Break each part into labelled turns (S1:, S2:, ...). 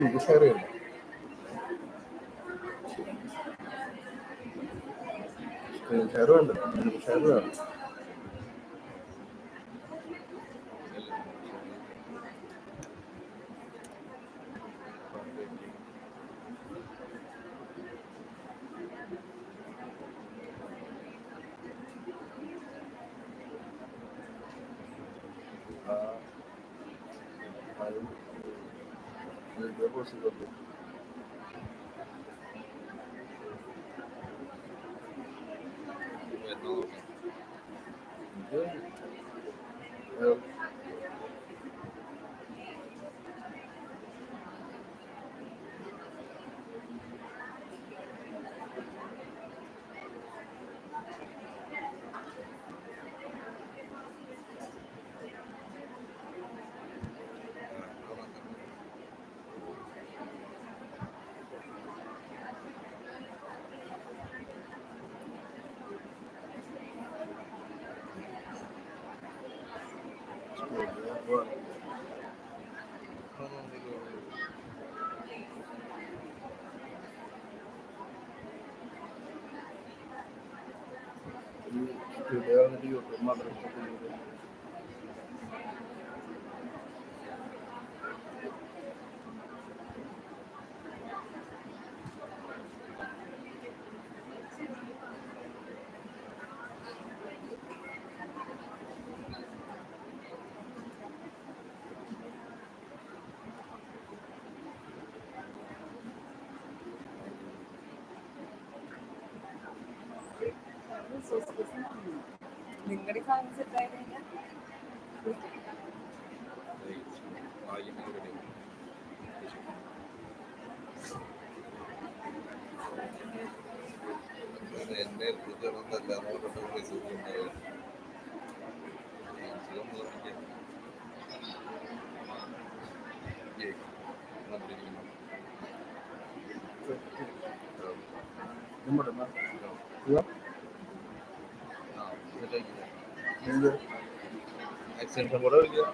S1: Share ചെയ്യണം. Share വേണ്ട, share വേണം. വീഡിയോ പോസ്റ്റ് ചെയ്തു. യൂട്യൂബ് മാത്രം
S2: നിങ്ങളുടെ സാധനം സെറ്റ് ആയി കഴിഞ്ഞാൽ
S3: എന്റെ എക്സ്റ്റൻഷൻ കൂടെ വിളിക്കുക.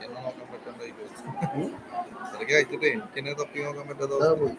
S3: എന്നെ നോക്കാൻ പറ്റണ്ടായിക്കോ. ഇടയ്ക്ക് അയച്ചിട്ടേ എനിക്കെന്നെ തപ്പി നോക്കാൻ പറ്റാതെ
S1: പോയി.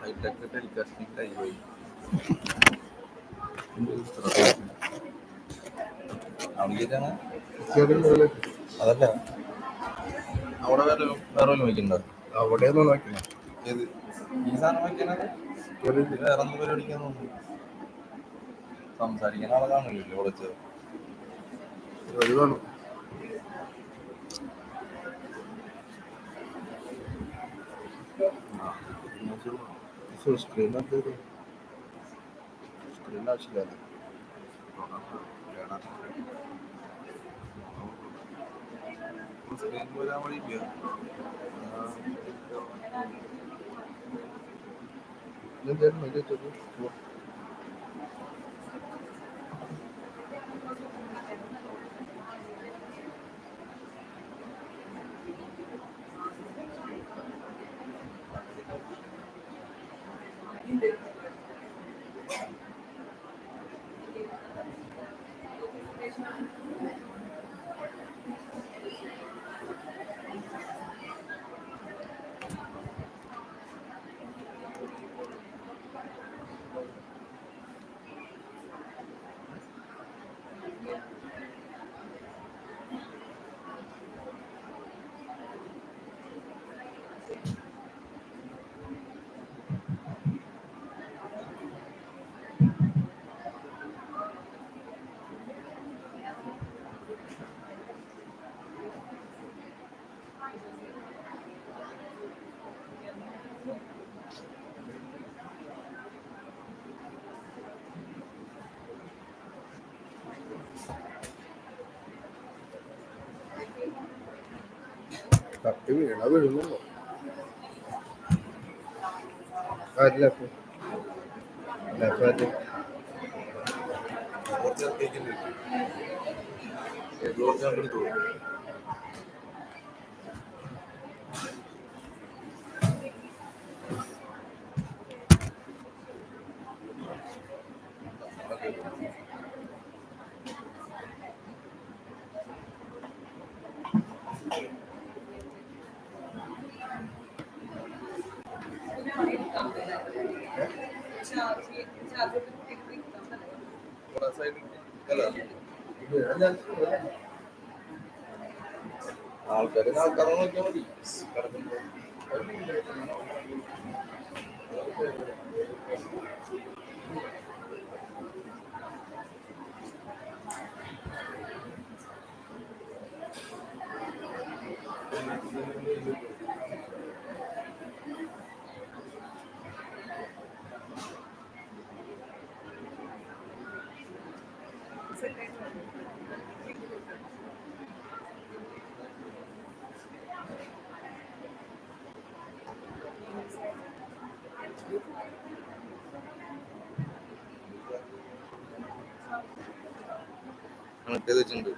S3: ഹൈടെക് ടെലികാസ്റ്റിംഗ് ആയി പോയി. അതല്ല അവിടെ വേറെ വയ്ക്കണ്ടോ?
S1: അവിടെ ഒന്നും നോക്കില്ല.
S3: ഏത് ഈ സാധനം വയ്ക്കാനത് വേറെ ഒന്നും പരിപാടിക്കാൻ തോന്നുന്നു. സംസാരിക്കാൻ ആളെ കാണില്ലല്ലോ വിളിച്ചത്.
S1: കാണും. സ്ക്രീൻ ആവശ്യമില്ല.
S3: സ്ക്രീൻ പോരാൻ വഴിയില്ല.
S1: തട്ടി വീണ വീഴുന്നുണ്ടോ? ആരില്ല
S3: കുറച്ച് കേൾക്കില്ല. കുറച്ച് കണ്ടെടുത്തു. ആൾക്കാരെ നോക്കിയാൽ മതി കിടക്കുമ്പോൾ. കണക്ട് ചെയ്ത് വെച്ചിട്ടുണ്ട്.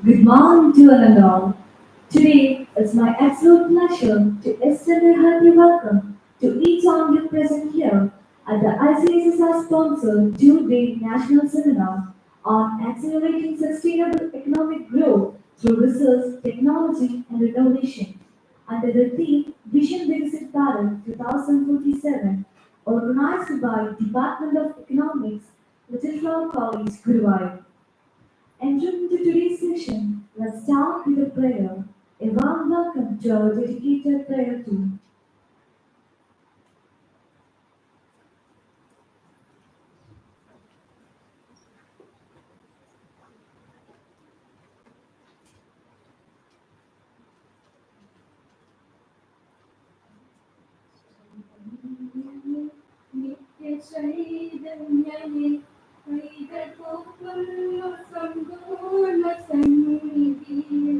S4: Good morning to one and all. Today it's my absolute pleasure to extend a hearty welcome to each of you present here at the ICSSR sponsored two-day national seminar on accelerating sustainable economic growth through research, technology, and innovation under the theme Vision VIKSIT BHARATH 2047, organized by Department of Economics, Little Flower College, Guruvayur. Entering into today's session, let's start with a prayer. A warm welcome to our dedicated prayer team.
S5: നിത്യചൈതന്യമേ കൈതപൂക്കുന്ന സമ്പൂർണ്ണ സന്നിധിയിൽ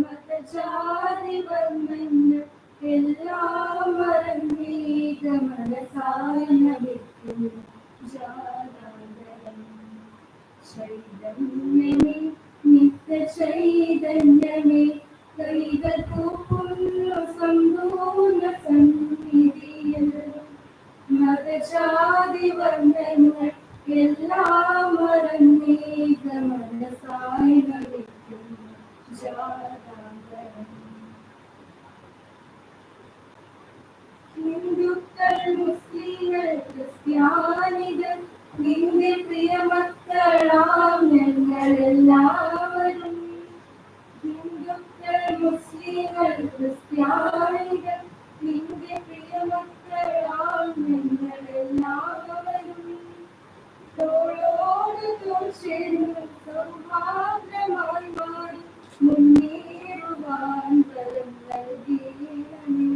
S5: മതജാതി വർണ്ണങ്ങൾ എല്ലാം മറന്നീക മനസായ നമിക്കും ജാതരം ചൈതന്യമേ നിത്യചൈതന്യമേ കൈതപൂക്കുന്ന സമ്പൂർണ്ണ സന്നിധിയിൽ മതജാതി വർണ്ണങ്ങൾ എല്ലാം മറന്നീക മനസായി നമിക്കും ജാതരം ഹിന്ദുക്കൾ മുസ്ലിങ്ങൾ ക്രിസ്ത്യാനികൾ നിന്റെ പ്രിയമക്കളാം ഞങ്ങളെല്ലാവരും ഹിന്ദുക്കൾ മുസ്ലിങ്ങൾ ക്രിസ്ത്യാനികൾ നിന്റെ പ്രിയമക്കളാം ഞങ്ങളെല്ലാവരും തോളോട് തോൾ ചേർന്ന് സൗഹാർദ്ദമായി മാറി മുന്നേറുവാൻ ബലം നൽകിയണമേ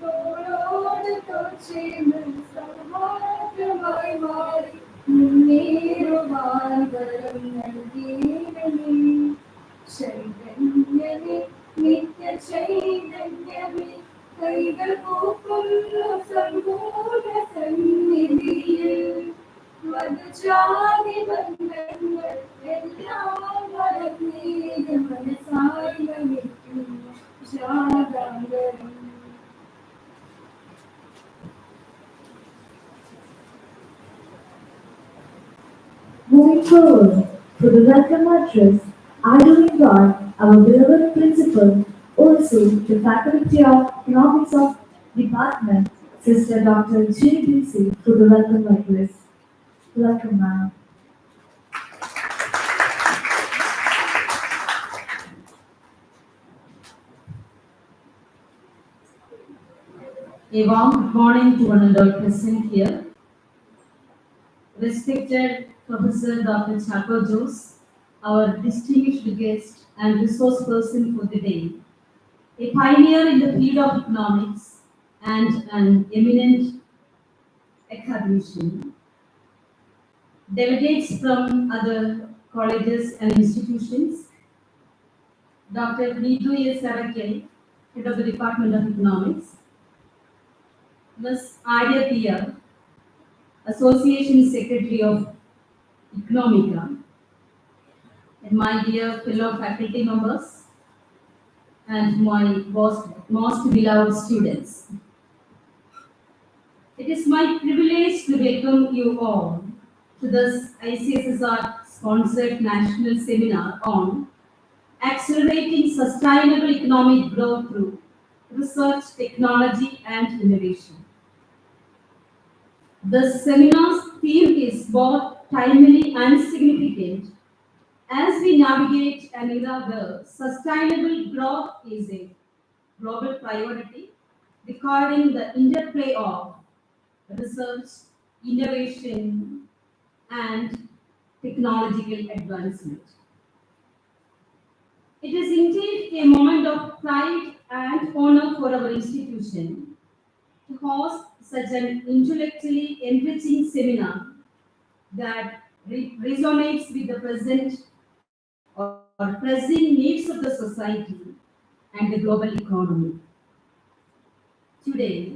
S5: തോളോട് തോൾ ചേർന്ന് സൗഹാർദ്ദമായി മാറി മുന്നേറുവാൻ ബലം നൽകിയണമേ ചൈതന്യമേ നിത്യ ചൈതന്യമേ കൈകൾ കൂപ്പുന്നു സമ്പൂർണ്ണ സന്നിധിയിൽ മതജാതി ബന്ധങ്ങൾ എല്ലാം മറന്നീക മനസായി നമിക്കുന്നു ജാതരം
S4: Moving forward, for the welcome address, I do invite our beloved principal, also the Faculty of Economics of Department, Sister Dr. J.B.C. for the welcome address. Welcome, ma'am.
S6: A warm good morning to one and all present here. Respected Professor Dr. Chaco Jose, our distinguished guest and resource person for the day, a pioneer in the field of economics and an eminent academician, delegates from other colleges and institutions, Dr. Icssr, Head of the Department of Economics, Ms. Arya Pia, Association Secretary of ECNOMIC, and my dear fellow faculty members and my most beloved students. It is my privilege to welcome you all to this ICSSR sponsored national seminar on accelerating sustainable economic growth through research, technology, and innovation. The seminar's theme is both timely and significant as we navigate an era where sustainable growth is a global priority, requiring the interplay of research, innovation, and technological advancement. It is indeed a moment of pride and honor for our institution to host such an intellectually enriching seminar that resonates with the present or pressing needs of the society and the global economy. Today,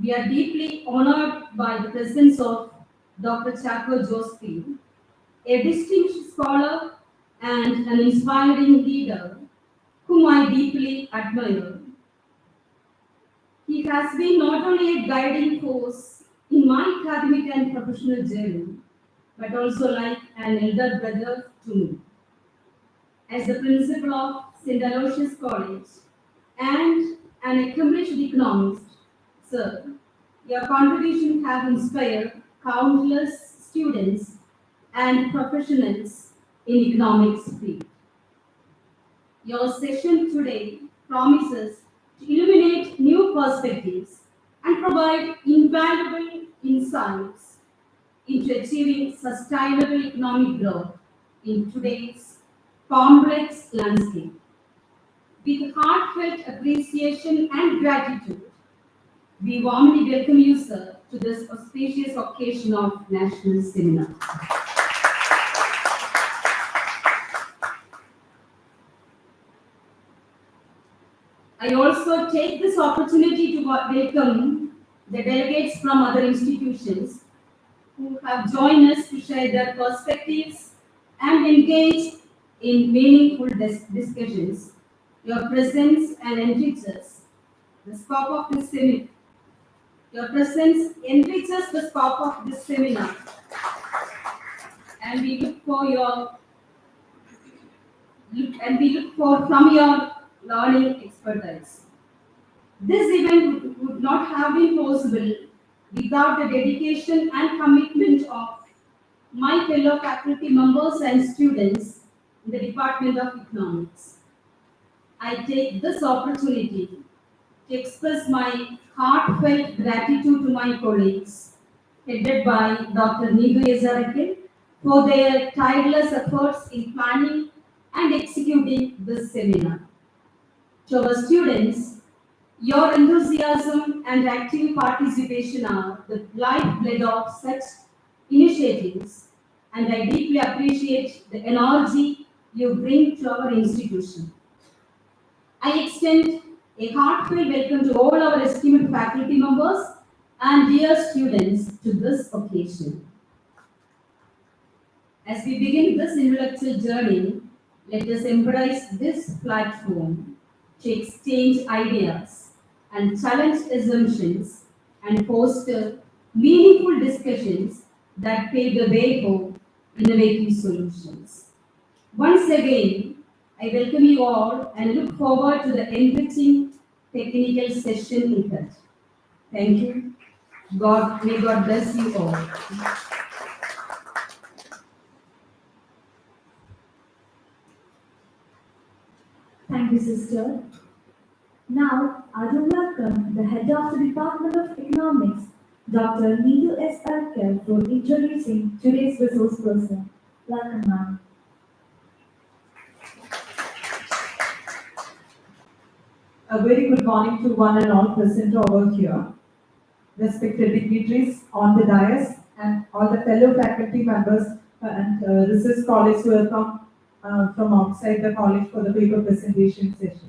S6: we are deeply honored by the presence of Dr. Chaco Jose, a distinguished scholar and an inspiring leader whom I deeply admire. He has been not only a guiding force in my academic and professional journey, but also like an elder brother to me. As the principal of St. Aloysius College and an accomplished economist, sir, your contribution have inspired countless students and professionals in economics field. Your session today promises to illuminate new perspectives and provide invaluable insights into achieving sustainable economic growth in today's complex landscape. With heartfelt appreciation and gratitude, we warmly welcome you, sir, to this auspicious occasion of National Seminar. I also take this opportunity to welcome the delegates from other institutions who have joined us to share their perspectives and engage in meaningful discussions. Your presence and enriches the scope of this seminar. Your presence enriches the scope of this seminar, and we look for from your learning expertise. This event would not have been possible without the dedication and commitment of my fellow faculty members and students in the Department of Economics. I take this opportunity to express my heartfelt gratitude to my colleagues, headed by Dr. Icssr, for their tireless efforts in planning and executing this seminar. To our students, your enthusiasm and active participation are the lifeblood of such initiatives, and I deeply appreciate the energy you bring to our institution. I extend a heartfelt welcome to all our esteemed faculty members and dear students to this occasion. As we begin this intellectual journey, let us embrace this platform to exchange ideas and challenge assumptions and foster meaningful discussions that pave the way for innovative solutions. Once again, I welcome you all and look forward to the enriching technical session ahead. Thank you. May God bless you all.
S4: Thank you, sister. Now, I will welcome the head of the Department of Economics, Dr. Neetu S. Arkel, for introducing today's resource person. Welcome, ma'am.
S7: A very good morning to one and all present over here, respected dignitaries on the dais, and all the fellow faculty members and research scholars who have come from outside the college for the paper presentation session.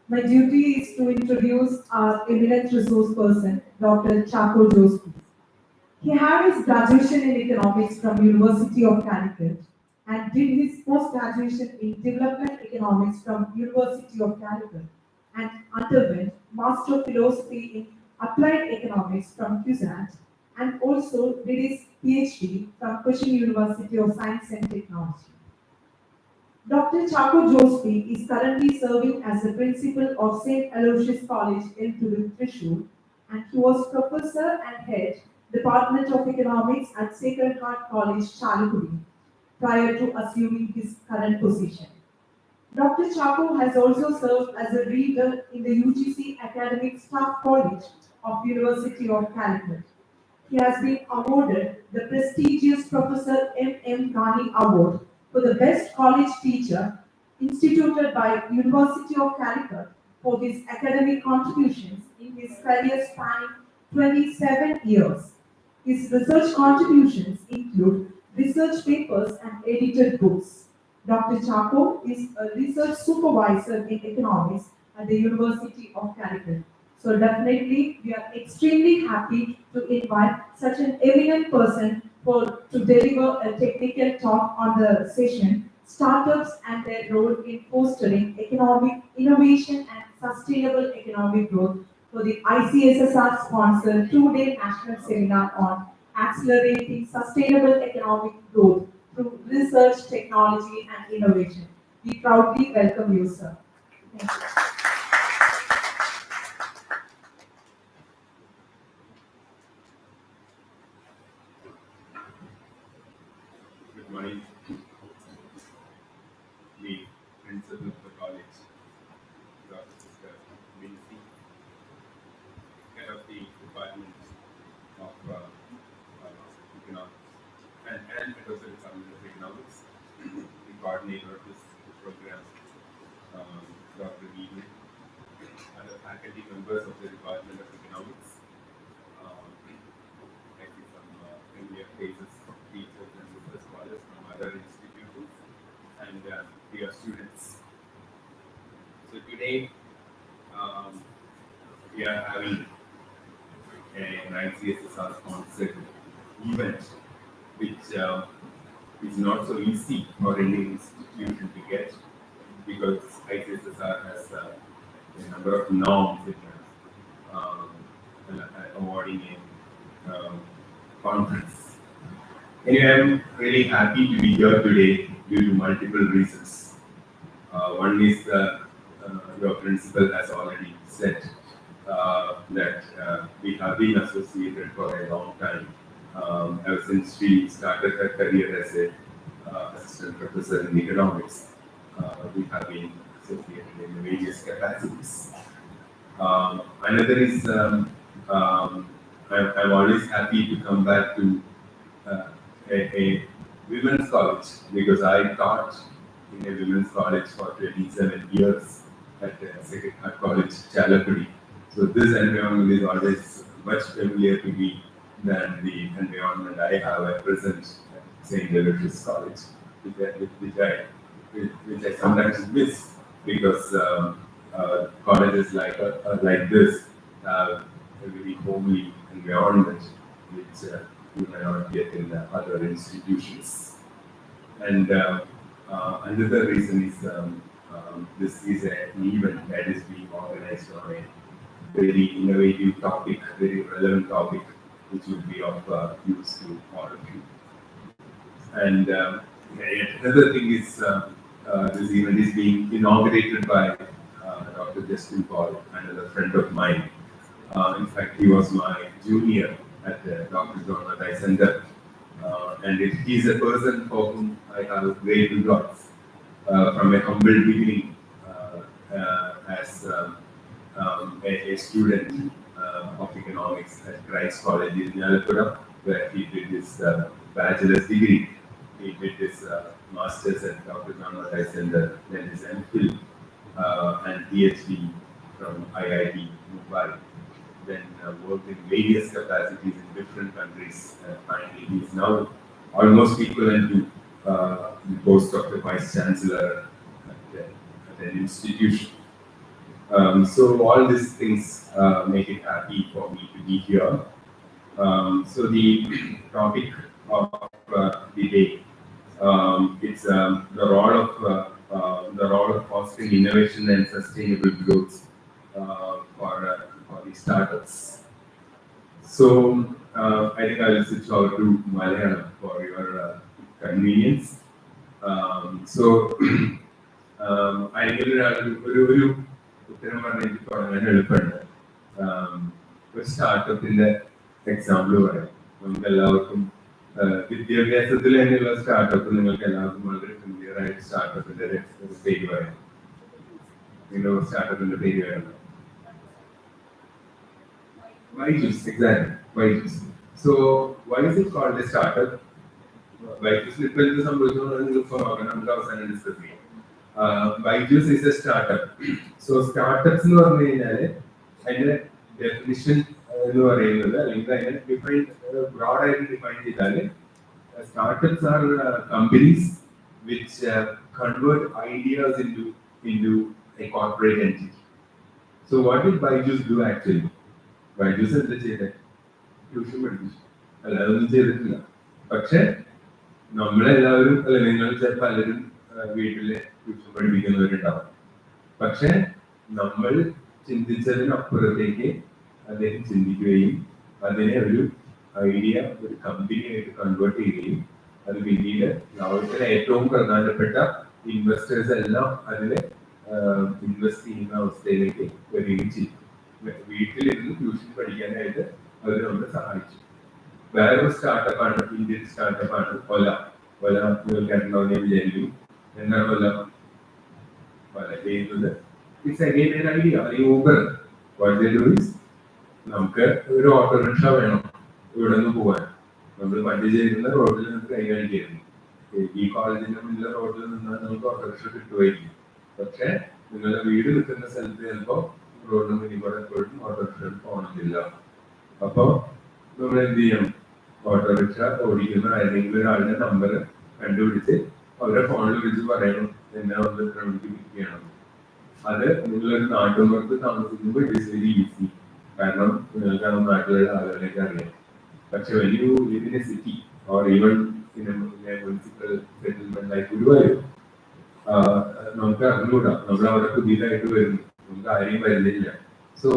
S7: My duty is to introduce our eminent resource person, Dr. Chaco Joseph. He had his graduation in economics from University of Connecticut and did his post-graduation in development economics from University of Connecticut and underwent Master of Philosophy in applied economics from Icssr and also did his PhD from Cochin University of Science and Technology. Dr. Chaco Joseph is currently serving as the principal of St. Aloysius College in Thrissur, and he was professor and head Department of Economics at Sacred Heart College, Chalakudi, prior to assuming his current position. Dr. Chaco has also served as a reader in the UGC Academic Staff College of University of Connecticut. He has been awarded the prestigious Professor M. Ghani Award for the Best College Teacher instituted by University of Connecticut for his academic contributions in his career spanning 27 years. His research contributions include research papers and edited books. Dr. Chaco is a research supervisor in economics at the University of Connecticut. So definitely, we are extremely happy to invite such an eminent person to deliver a technical talk on the session, Startups and their Role in Fostering Economic Innovation and Sustainable Economic Growth, for the ICSSR sponsored 2-day national seminar on accelerating sustainable economic growth through research, technology, and innovation. We proudly welcome you, sir. Thank you.
S8: Good morning. The principal of the college, Dr. Sister Vinci, head of the department of economics, and head of the department of economics, the coordinator of this program, Dr. Vijay, other faculty members of the department of economics. I see some familiar faces, teachers and research scholars from other institutions, and dear students. So today we are having an ICSSR sponsored event, which is not so easy for any institution to get, because ICSSR has a number of norms in awarding a conference. Anyway, I'm really happy to be here today due to multiple reasons. One is your principal has already said that we have been associated for a long time. Ever since she started her career as a assistant professor in economics, we have been associated in various capacities. Another is I'm always happy to come back to a women's college, because I taught in a women's college for 27 years at Second Heart College, Chalapudi. So this environment is always much familiar to me than the environment I have at present at St. Elizabeth's College, which I sometimes miss, because colleges like this have a very homely environment, which you may not get in other institutions. And another reason is this is an event that is being organized on a very innovative topic, very relevant topic, which will be of use to all of you. And another thing is this event is being inaugurated by Dr. Justin Paul, another friend of mine. In fact, he was my junior at Dr. John Icssr, and he's a person for whom I have great regards, from a humble beginning as a student of economics at Christ College in Nalapura, where he did his bachelor's degree. He did his master's at Dr. John Icssr, then his MPhil and PhD from IIT Mumbai. Then worked in various capacities in different countries. Finally, he is now almost equivalent to the post of the Vice Chancellor at an institution. So all these things make it happy for me to be here. So the topic of the day, it's the role of fostering innovation and sustainable growth for the startups. So I think I will switch over to Malayalam for your convenience. So I will ഉത്തരം പറഞ്ഞിട്ട് തുടങ്ങാൻ എളുപ്പമുണ്ട്. ഒരു സ്റ്റാർട്ടപ്പിന്റെ example പറയാം. നമുക്ക് എല്ലാവർക്കും വിദ്യാഭ്യാസത്തിൽ തന്നെയുള്ള സ്റ്റാർട്ടപ്പ് നിങ്ങൾക്ക് എല്ലാവർക്കും വളരെ ഫെമിലിയർ ആയിട്ട് സ്റ്റാർട്ടപ്പിന്റെ പേര് പറയാം. നിങ്ങളുടെ സ്റ്റാർട്ടപ്പിന്റെ പേര് പറയാം. Byju's, exactly. Byju's. So why is it called a startup? Byju's ഇപ്പോൾ എന്ത് സംഭവിച്ചു ഇപ്പോൾ നോക്കണം, നമുക്ക് അവസാനം ഡിസ്കസ് ചെയ്യാം. Byju's is a startup. So startups എന്ന് പറഞ്ഞു കഴിഞ്ഞാല് അതിന്റെ ഡെഫിനിഷൻ എന്ന് പറയുന്നത്, അല്ലെങ്കിൽ അതിനെ ബ്രോഡ് ആയിട്ട് ഡിഫൈൻ ചെയ്താല്, startups are companies which convert ideas into a corporate entity. So what did Byju's do actually? Byju's എന്താ ചെയ്തത്? ട്യൂഷൻ പഠിപ്പിച്ചു. അല്ല, അതൊന്നും ചെയ്തിട്ടില്ല. പക്ഷെ നമ്മളെല്ലാവരും അല്ലെ, നിങ്ങൾ പലരും വീട്ടില് ട്യൂഷൻ പഠിപ്പിക്കുന്നവരുണ്ടാവും. പക്ഷെ നമ്മൾ ചിന്തിച്ചതിനപ്പുറത്തേക്ക് അദ്ദേഹം ചിന്തിക്കുകയും അതിനെ ഒരു ഐഡിയ, ഒരു കമ്പനിയായിട്ട് കൺവേർട്ട് ചെയ്യുകയും അത് പിന്നീട് ലോകത്തിലെ ഏറ്റവും പ്രധാനപ്പെട്ട ഇൻവെസ്റ്റേഴ്സ് എല്ലാം അതിൽ ഇൻവെസ്റ്റ് ചെയ്യുന്ന അവസ്ഥയിലേക്ക് വരികയും ചെയ്യും. വീട്ടിലിരുന്ന് ട്യൂഷൻ പഠിക്കാനായിട്ട് അവർ നമ്മളെ സഹായിച്ചു. വേറൊരു സ്റ്റാർട്ടപ്പാണ്, ഇന്ത്യൻ സ്റ്റാർട്ടപ്പാണ് ഒല. ഒല കേരളമെന്ന് വിചാരിക്കും. എന്താണ് ഒല? ഒല ചെയ്യുന്നത് it's again an idea. Uber what they do is, നമുക്ക് ഒരു ഓട്ടോറിക്ഷ വേണം ഇവിടെ നിന്ന് പോകാൻ. നമ്മൾ പണ്ട് ചെയ്യുന്ന റോഡിൽ നിന്ന് കൈകാണിക്കായിരുന്നു. ഈ കോളേജിന്റെ മുന്നിലെ റോഡിൽ നിന്നാൽ നമുക്ക് ഓട്ടോറിക്ഷ കിട്ടുമായിരിക്കും. പക്ഷെ നിങ്ങളുടെ വീട് നിൽക്കുന്ന സ്ഥലത്ത് ചിലപ്പോൾ റോഡിന് മുന്നിൽ കൂടെ എപ്പോഴും ഓട്ടോറിക്ഷ പോകണമെന്നില്ല. അപ്പൊ നമ്മൾ എന്ത് ചെയ്യണം? ഓട്ടോറിക്ഷ ഓടിക്കുന്ന ഏതെങ്കിലും ഒരാളുടെ നമ്പർ കണ്ടുപിടിച്ച് അവരെ ഫോണിൽ വിളിച്ച് പറയണം എന്നെ ഒന്ന് വണ്ടിക്ക് പിക്ക് ചെയ്യണം. അത് നിങ്ങളൊരു നാട്ടുമ്പുറത്ത് താമസിക്കുമ്പോൾ ഇറ്റ് ഈസ് വെരി ഈസി. കാരണം നിങ്ങൾക്ക് ആ നാട്ടിലുള്ള ആളുകളേക്ക് അറിയാം. പക്ഷെ വലിയ ഇതിന്റെ city or even municipal settlement ആയി ഗുരുവായൂർ നമുക്ക് അറിഞ്ഞുകൂടാ. നമ്മൾ അവിടെ പുതിയതായിട്ട് വരുന്നു, നമുക്ക് ആരെയും വരുന്നില്ല. സോ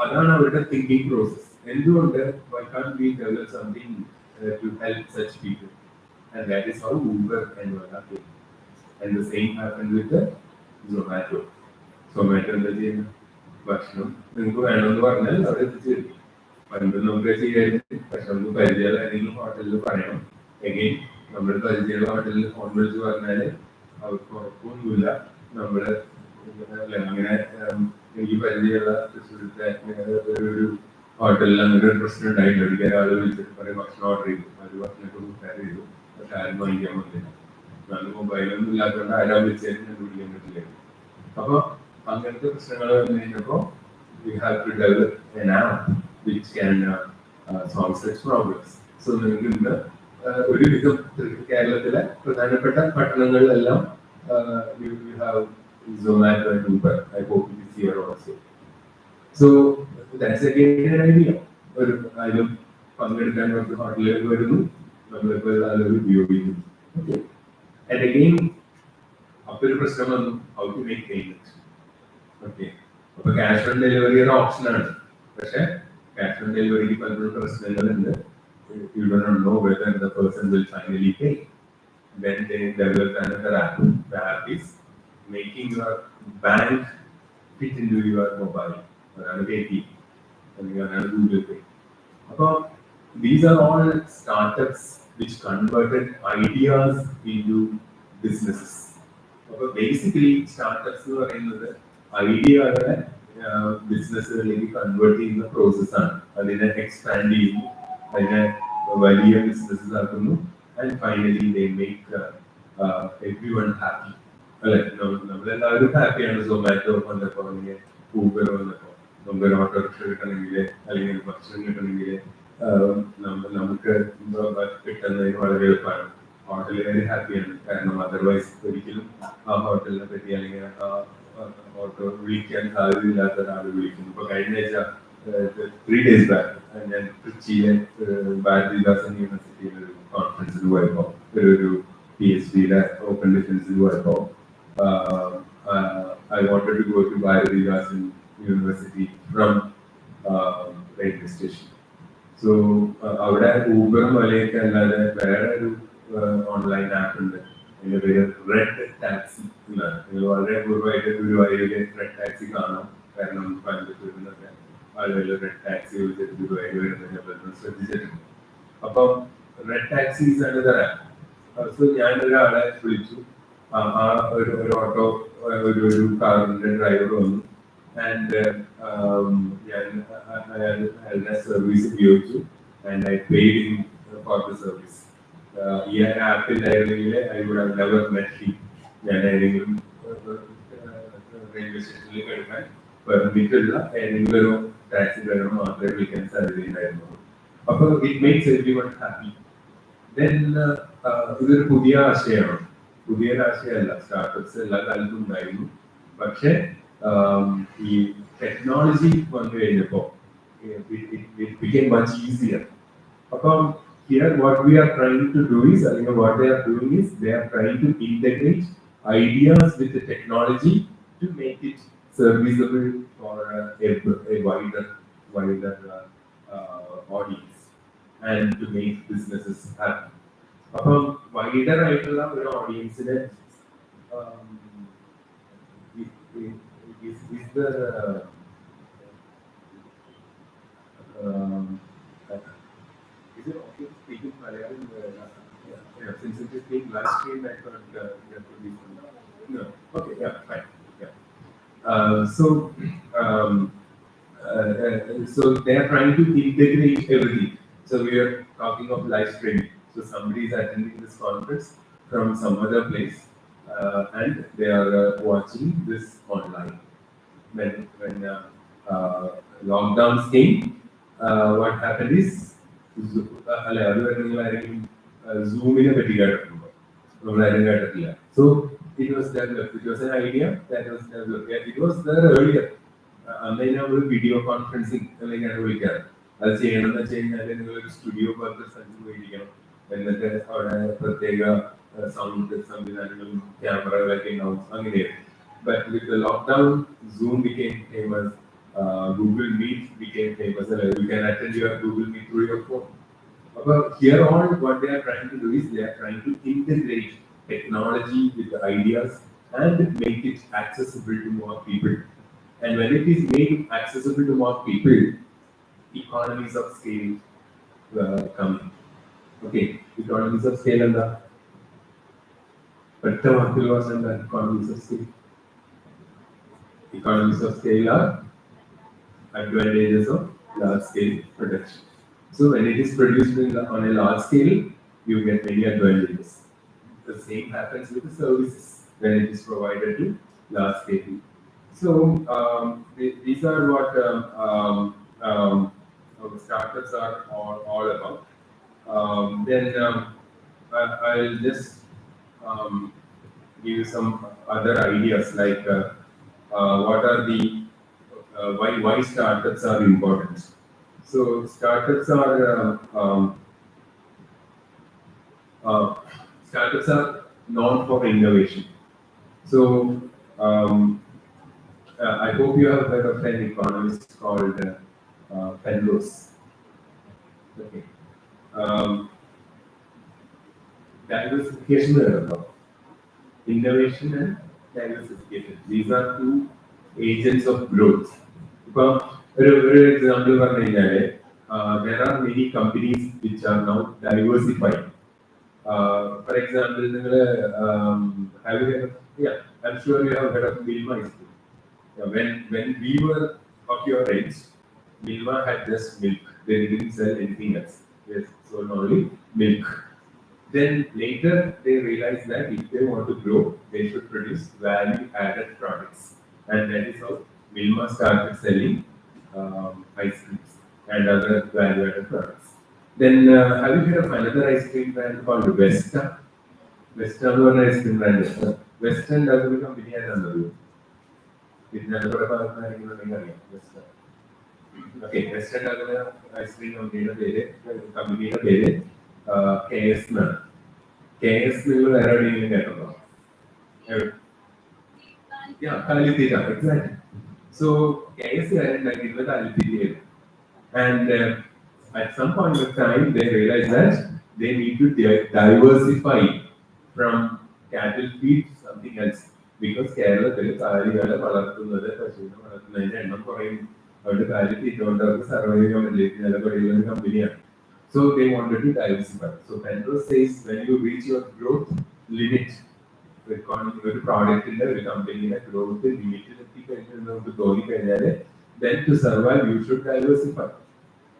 S8: അതാണ് അവരുടെ തിങ്കിങ് പ്രോസസ്. എന്തുകൊണ്ട് why can't we develop something to help such people? And that is how Uber and Ola came. And the same happened with the Zomato. Zomato എന്താ ചെയ്യുന്നത്? ഭക്ഷണം നിങ്ങൾക്ക് വേണമെന്ന് പറഞ്ഞാൽ അവിടെ എത്തിച്ചേരും. പണ്ട് നമുക്ക് ചെയ്യായിരുന്നു. പക്ഷെ നമുക്ക് പരിചയമുള്ള ഏതെങ്കിലും ഹോട്ടലിൽ പറയണം. എഗെയിൻ നമ്മുടെ പരിചയമുള്ള ഹോട്ടലിൽ ഫോൺ വിളിച്ച് പറഞ്ഞാല് അവർക്ക് ഉറപ്പൊന്നുമില്ല. നമ്മള് അങ്ങനെ എനിക്ക് പരിചയമുള്ള തൃശ്ശൂരത്തെ ഒരു ഹോട്ടലിൽ അങ്ങനെ ഒരു പ്രശ്നം ഉണ്ടായില്ല. ഒരിക്കൽ ഒരാൾ വിളിച്ചിട്ട് പറയും ഭക്ഷണം ഓർഡർ ചെയ്തു. ഒരു ഭക്ഷണമൊക്കെ പ്രിപ്പയർ ചെയ്തു. പക്ഷെ ആരും വാങ്ങിക്കാൻ പറ്റില്ല. നല്ല മൊബൈലൊന്നും ഇല്ലാത്തതുകൊണ്ട് ആരാ വിളിച്ചാലും കണ്ടുപിടിക്കാൻ പറ്റില്ല. അപ്പൊ അങ്ങനത്തെ പ്രശ്നങ്ങൾ വന്നു കഴിഞ്ഞപ്പോ we have to develop an app which can solve such problems. So നിങ്ങൾക്ക് ഇന്ന് ഒരുവിധം കേരളത്തിലെ പ്രധാനപ്പെട്ട പട്ടണങ്ങളിലെല്ലാം you have Zomato and Uber. I hope it is here also. So that's again an idea. ഒരു കാര്യം പങ്കെടുക്കാൻ കുറച്ച് ഹോട്ടലുകൾ വരുന്നു, നമ്മളിപ്പോൾ ആളുകൾ ഉപയോഗിക്കുന്നു. And again അപ്പൊ ഒരു പ്രശ്നം വന്നു, how to make payment. Okay, അപ്പൊ ക്യാഷ് ഓൺ ഡെലിവറി ഒരു ഓപ്ഷനാണ്. പക്ഷെ ക്യാഷ് ഓൺ ഡെലിവറിക്ക് പലപ്പോഴും പ്രശ്നങ്ങളുണ്ട്. You don't know whether the person will finally pay. Then they develop another app. The app is making your bank fit into your mobile. അതാണ് PayTM, അല്ലെങ്കിൽ അതാണ് Google Pay. അപ്പോൾ these are all startups which converted ideas into businesses. അപ്പോൾ basically startups എന്ന് പറയുന്നത് ഐഡിയകളെ ബിസിനസ്സുകളിലേക്ക് convert ചെയ്യുന്ന പ്രോസസ്സാണ്. അതിനെ എക്സ്പാൻഡ് ചെയ്യുന്നു, അതിനെ വലിയ ബിസിനസ്സസ് ആക്കുന്നു. And finally they make everyone happy. അല്ലെ, നമ്മളെല്ലാവരും ഹാപ്പിയാണ്. സൊമാറ്റോ വന്നപ്പോ അല്ലെങ്കിൽ ഊബർ വന്നപ്പോ നമുക്കൊരു ഓട്ടോറിക്ഷ കിട്ടണമെങ്കിൽ അല്ലെങ്കിൽ ഭക്ഷണം കിട്ടണമെങ്കിൽ നമുക്ക് കിട്ടുന്നതിന് വളരെ എളുപ്പമാണ്. ഹോട്ടലുകാർ ഹാപ്പിയാണ്. കാരണം അതർവൈസ് ഒരിക്കലും ആ ഹോട്ടലിനെ പറ്റി അല്ലെങ്കിൽ ആ ഓട്ടോ വിളിക്കാൻ സാധ്യതയില്ലാത്ത ഒരാൾ വിളിക്കുന്നു. ഇപ്പൊ കഴിഞ്ഞ ആഴ്ച 3 days back ഞാൻ ട്രിച്ചിയിലെ ഭാരതീദാസൻ യൂണിവേഴ്സിറ്റിയിലെ ഒരു കോൺഫറൻസിന് പോയപ്പോ ഒരു PhD ഓപ്പൺ ഡിഫൻസിന് പോയപ്പോ I wanted to go to Bharatidasan University from railway station. So അവിടെ ഊബറും പോലെയൊക്കെ അല്ലാതെ വേറെ ഒരു ഓൺലൈൻ ആപ്പ് ഉണ്ട്. അതിന്റെ പേര് റെഡ് ടാക്സി എന്നാണ്. നിങ്ങൾ വളരെ അപൂർവമായിട്ട് ഗുരുവായൂരിലെ റെഡ് ടാക്സി കാണാം. കാരണം കോയമ്പത്തൂരിൽ നിന്നൊക്കെ ആളുകൾ റെഡ് ടാക്സി വിളിച്ചിട്ട് ഗുരുവായൂർ വരുന്നതിനെ പലരും ശ്രദ്ധിച്ചിട്ടുണ്ട്. അപ്പം റെഡ് ടാക്സീസ് ആണ് തരാം. സോ ഞാനൊരാളെ വിളിച്ചു. ആ ഒരു ഓട്ടോ ഒരു കാറിന്റെ ഡ്രൈവർ വന്നു. ആൻഡ് ഞാൻ അയാളുടെ സർവീസ് ഉപയോഗിച്ചു. And I paid in for the service. ഈ ആപ്പിലായിരുന്നെങ്കിൽ I would have never met him. ഞാൻ ഏതെങ്കിലും റെയിൽവേ സ്റ്റേഷനിൽ കിടക്കാൻ പെർമിറ്റുള്ള ഏതെങ്കിലും ഒരു ടാക്സി ഡ്രൈവർ മാത്രമേ വിളിക്കാൻ സാധ്യതയുണ്ടായിരുന്നുള്ളൂ. അപ്പോൾ it makes everyone happy. Then ഇതൊരു പുതിയ ആശയമാണ്. പുതിയൊരു ആശയമല്ല. സ്റ്റാർട്ടപ്സ് എല്ലാ കാലത്തും ഉണ്ടായിരുന്നു. പക്ഷെ ഈ ടെക്നോളജി വന്നു കഴിഞ്ഞപ്പോൾ ഇറ്റ് ബിക്കേം മച്ച് ഈസിയർ. അപ്പം here what we are trying to do is, what they are doing is, they are trying to integrate ideas with the technology to make it serviceable for a wider audience and to make businesses happen. അപ്പം wider ആയിട്ടുള്ള ഒരു audience-നെ is there is it okay to speak in Malayalam? Since it is being live streamed, I thought there could be some. No. Okay, yeah, fine. Yeah. So they are trying to integrate everything. So we are talking of live streaming. So somebody is attending this conference from some other place, and they are watching this online. When lockdowns came, what happened is Zoom-നെ പറ്റി കേട്ടിട്ടുണ്ടോ? നമ്മളാരും കേട്ടിട്ടില്ല. So it was developed. It was an idea that was developed. It was there earlier. അന്ന് നമ്മൾ video conferencing അല്ലെങ്കിൽ വിളിക്കാറ്. അത് ചെയ്യണമെന്ന് വെച്ച് കഴിഞ്ഞാൽ നിങ്ങൾ ഒരു സ്റ്റുഡിയോ പോലത്തെ സ്ഥലത്ത് പോയിരിക്കണം. എന്നിട്ട് അവിടെ പ്രത്യേക സൗണ്ട് സംവിധാനങ്ങളും ക്യാമറകളൊക്കെ ഉണ്ടാവും. അങ്ങനെയായിരുന്നു. But with the lockdown, Zoom became famous. Google Meet became famous. You can attend your Google Meet through your phone. But here on, what they are trying to do is they are trying to integrate technology with the ideas and make it accessible to more people. And when it is made accessible to more people, economies of scale come in. Okay, economies of scale and the economies of scale. Economies of scale are advantages of large scale production. So when it is produced on a large scale, you get many advantages. The same happens with the services when it is provided to large scale. So these are what startups are all about. Then I'll just give you some other ideas like what are the why startups are important. So startups are known for innovation. So I hope you have heard of an economist called Penrose. Okay. Diversification, innovation and diversification. These are two agents of growth. For example, there are many companies which are now diversified. For example, have you heard of, yeah, I'm sure you have heard of Milma. When we were of your age, Milma had just milk. They didn't sell anything else. They sold only milk. Then later they realized that if they want to grow, they should produce value-added products. And that is how Milma started selling ice creams and other value-added products. Then have you heard of another ice cream brand called Vesta? Vesta is an ice cream brand. Vesta is a company. Okay, Vesta is an ice cream company. KSR. KSR yeah, Kalithita, exactly. So KSR is and at some point of time they realized that they need to diversify from cattle feed to something else because Kerala is so they wanted to diversify. So Penrose says when you reach your growth limit, the product in the company growth limited, then to survive you should diversify.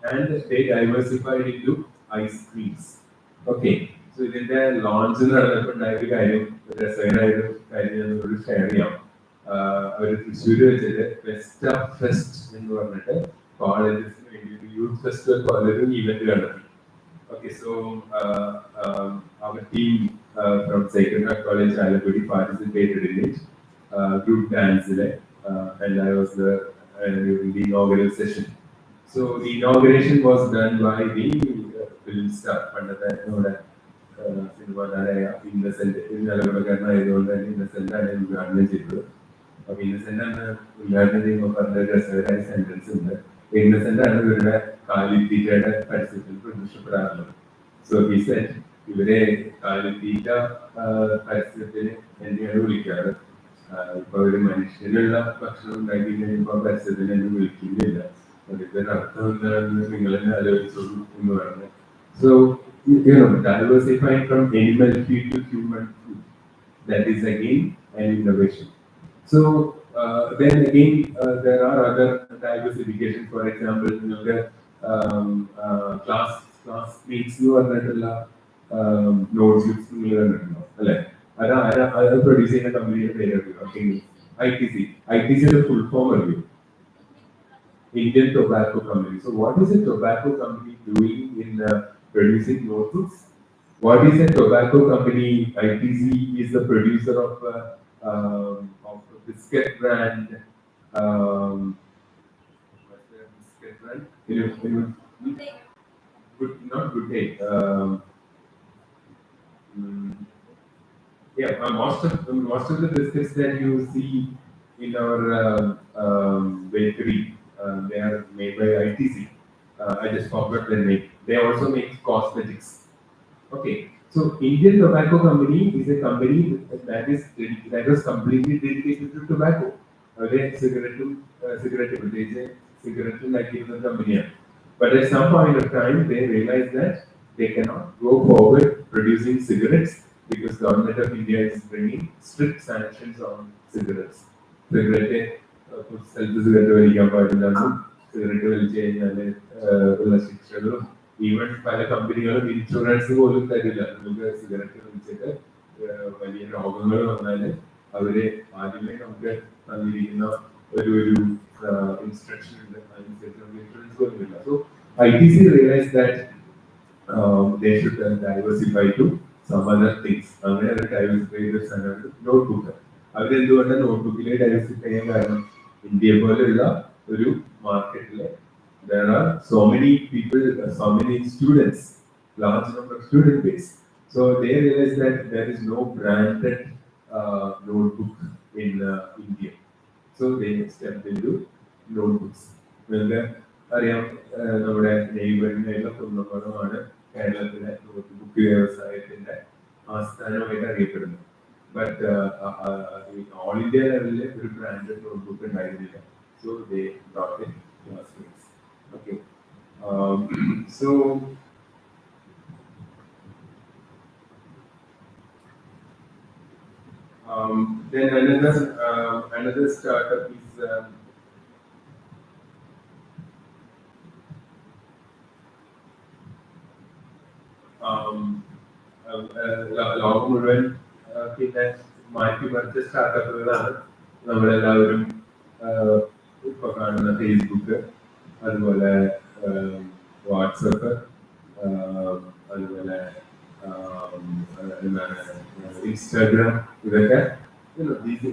S8: And they diversified into ice creams. Okay, so in the launch in the Vesta Fest in college youth festival college event. Okay, so our team from Sacred Heart College Alapudi participated in it, group dance, and I was during the inaugural session. So the inauguration was done by the film star പണ്ടത്തെ നമ്മുടെ cinema നടനായ Innocent നിലവിളക്കാരനായതുകൊണ്ട് തന്നെ ഇന്നസെന്റാണ് ഉദ്ഘാടനം ചെയ്തത്. അപ്പൊ ഇന്നസെന്റ് ആണ് ഉദ്ഘാടനം ചെയ്യുമ്പോൾ പറഞ്ഞ രസകരമായ സെന്റൻസ് ഉണ്ട്. ഇന്നസെന്റ് ആണ് ഇവരുടെ കാലിത്തീറ്റയുടെ പരസ്യത്തിൽ പ്രത്യക്ഷപ്പെടാറുള്ളത്. സോ ഹി സെഡ് ഇവരെ കാലിത്തീറ്റ പരസ്യത്തിന് എന്നെയാണ് വിളിക്കാറ്. ഇപ്പൊ ഒരു മനുഷ്യനുള്ള ഭക്ഷണം ഉണ്ടാക്കി കഴിയുമ്പോൾ പരസ്യത്തിന് എന്നെ വിളിക്കുന്നില്ല. അതിന്റെ അർത്ഥം എന്താണെന്ന് നിങ്ങൾ തന്നെ ആലോചിച്ചോളൂ എന്ന് പറഞ്ഞു. So diversifying from animal feed to human food, that is again an innovation. So then again there are other diversification. For example, class meets you പറഞ്ഞിട്ടുള്ള notebooks നിങ്ങൾ കണ്ടിട്ടുണ്ടോ അല്ലെ? അത് പ്രൊഡ്യൂസ് ചെയ്യുന്ന കമ്പനിയുടെ പേര് അറിയോ? ITC full form അറിയോ? Indian Tobacco Company. So what is a tobacco company doing in producing notebooks? What is a tobacco company? ITC is the producer of a biscuit brand. What's the biscuit brand? Not Good Day. Most of the biscuits that you see in our bakery, they are made by ITC. I just forgot the name. They also make cosmetics. Okay, so Indian Tobacco Company is a company that was completely dedicated to tobacco. They cigarette like the company. But at some point of time, they realized that they cannot go forward producing cigarettes because the government of India is bringing strict sanctions on cigarettes. Cigarette self-cigarette വലിക്കാൻ പാടില്ലെന്നും cigarette വലിച്ചു കഴിഞ്ഞാൽ ഉള്ള ശിക്ഷകളും even പല കമ്പനികളും insurance പോലും തരില്ല. നമുക്ക് സിഗരറ്റ് വലിച്ചിട്ട് വലിയ രോഗങ്ങൾ വന്നാൽ അവര് ആദ്യമേ നമുക്ക് തന്നിരിക്കുന്ന ഒരു ഇൻസ്ട്രക്ഷൻ ഉണ്ട്, അതിനനുസരിച്ച് നമുക്ക് ഇൻഷുറൻസ് പോലും ഇല്ല. So ITC realized that they should diversify to some other things. അങ്ങനെ അവർ ഡൈവേഴ്സിഫൈ ചെയ്ത സാധനമാണ് നോട്ട്ബുക്ക്. അവരെന്തുകൊണ്ട് നോട്ട്ബുക്കിലെ ഡൈവേഴ്സിഫൈ ചെയ്യാൻ കാരണം ഇന്ത്യയെ പോലെയുള്ള ഒരു മാർക്കറ്റില് there are so many people, so many students, large number of student base. So they realized that there is no branded notebook in India. So they stepped into notebooks. അറിയാം നമ്മുടെ നെയ്ബറിനുള്ള കുന്നപ്പുറമാണ് കേരളത്തിലെ notebook വ്യവസായത്തിന്റെ ആസ്ഥാനമായിട്ട് അറിയപ്പെടുന്നത്. ബട്ട് ഓൾ ഇന്ത്യ ലെവലിൽ ഒരു branded notebook ഉണ്ടായിരുന്നില്ല. So they brought in classmates. Okay. So then another startup is ലോകം മുഴുവൻ പിന്നെ മാറ്റി മറിച്ച സ്റ്റാർട്ടപ്പുകളാണ് നമ്മളെല്ലാവരും ഇപ്പൊ കാണുന്ന ഫേസ്ബുക്ക്, അതുപോലെ വാട്സപ്പ്, അതുപോലെ എന്താണ് ഇൻസ്റ്റാഗ്രാം. ഇതൊക്കെ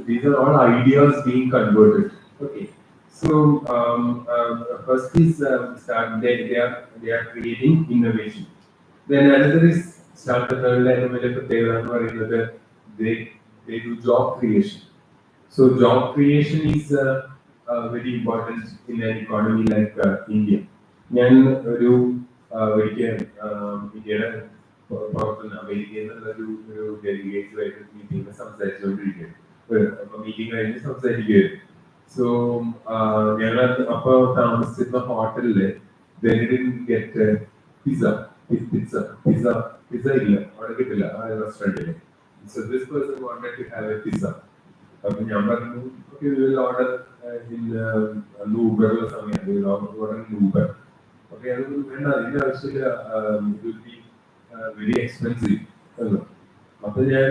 S8: these are all ideas being converted. Okay, so first is they are creating innovation. Then another is startup-കളുടെ വലിയ പ്രത്യേകത എന്ന് പറയുന്നത് they do job creation. So job creation is very important in an economy like India. ഞാൻ ഒരിക്കൽ ഇന്ത്യയുടെ പുറത്തുനിന്ന് അമേരിക്കയിൽ നിന്നുള്ള ഒരു ഡെലിഗേറ്റ്സുമായിട്ട് മീറ്റിംഗ് സംസാരിച്ചുകൊണ്ടിരിക്കുകയാണ്. അപ്പൊ മീറ്റിംഗ് കഴിഞ്ഞ് സംസാരിക്കുകയായിരുന്നു. സോ ഞങ്ങൾ അപ്പൊ താമസിച്ചിരുന്ന ഹോട്ടലില് പിസ്സ ഇല്ല, അവിടെ കിട്ടില്ല ആ റെസ്റ്റോറൻറ്റില്. So this person wanted to have a pizza. അപ്പൊ ഞാൻ പറഞ്ഞു ഓർഡർ ഊബറുള്ള സമയത്ത് ഓർഡർ ഊബർ. ഓക്കെ, അതൊന്നും വേണ്ട, അതിന്റെ ആവശ്യമില്ല, വെരി എക്സ്പെൻസീവ് എന്ന്. അപ്പൊ ഞാൻ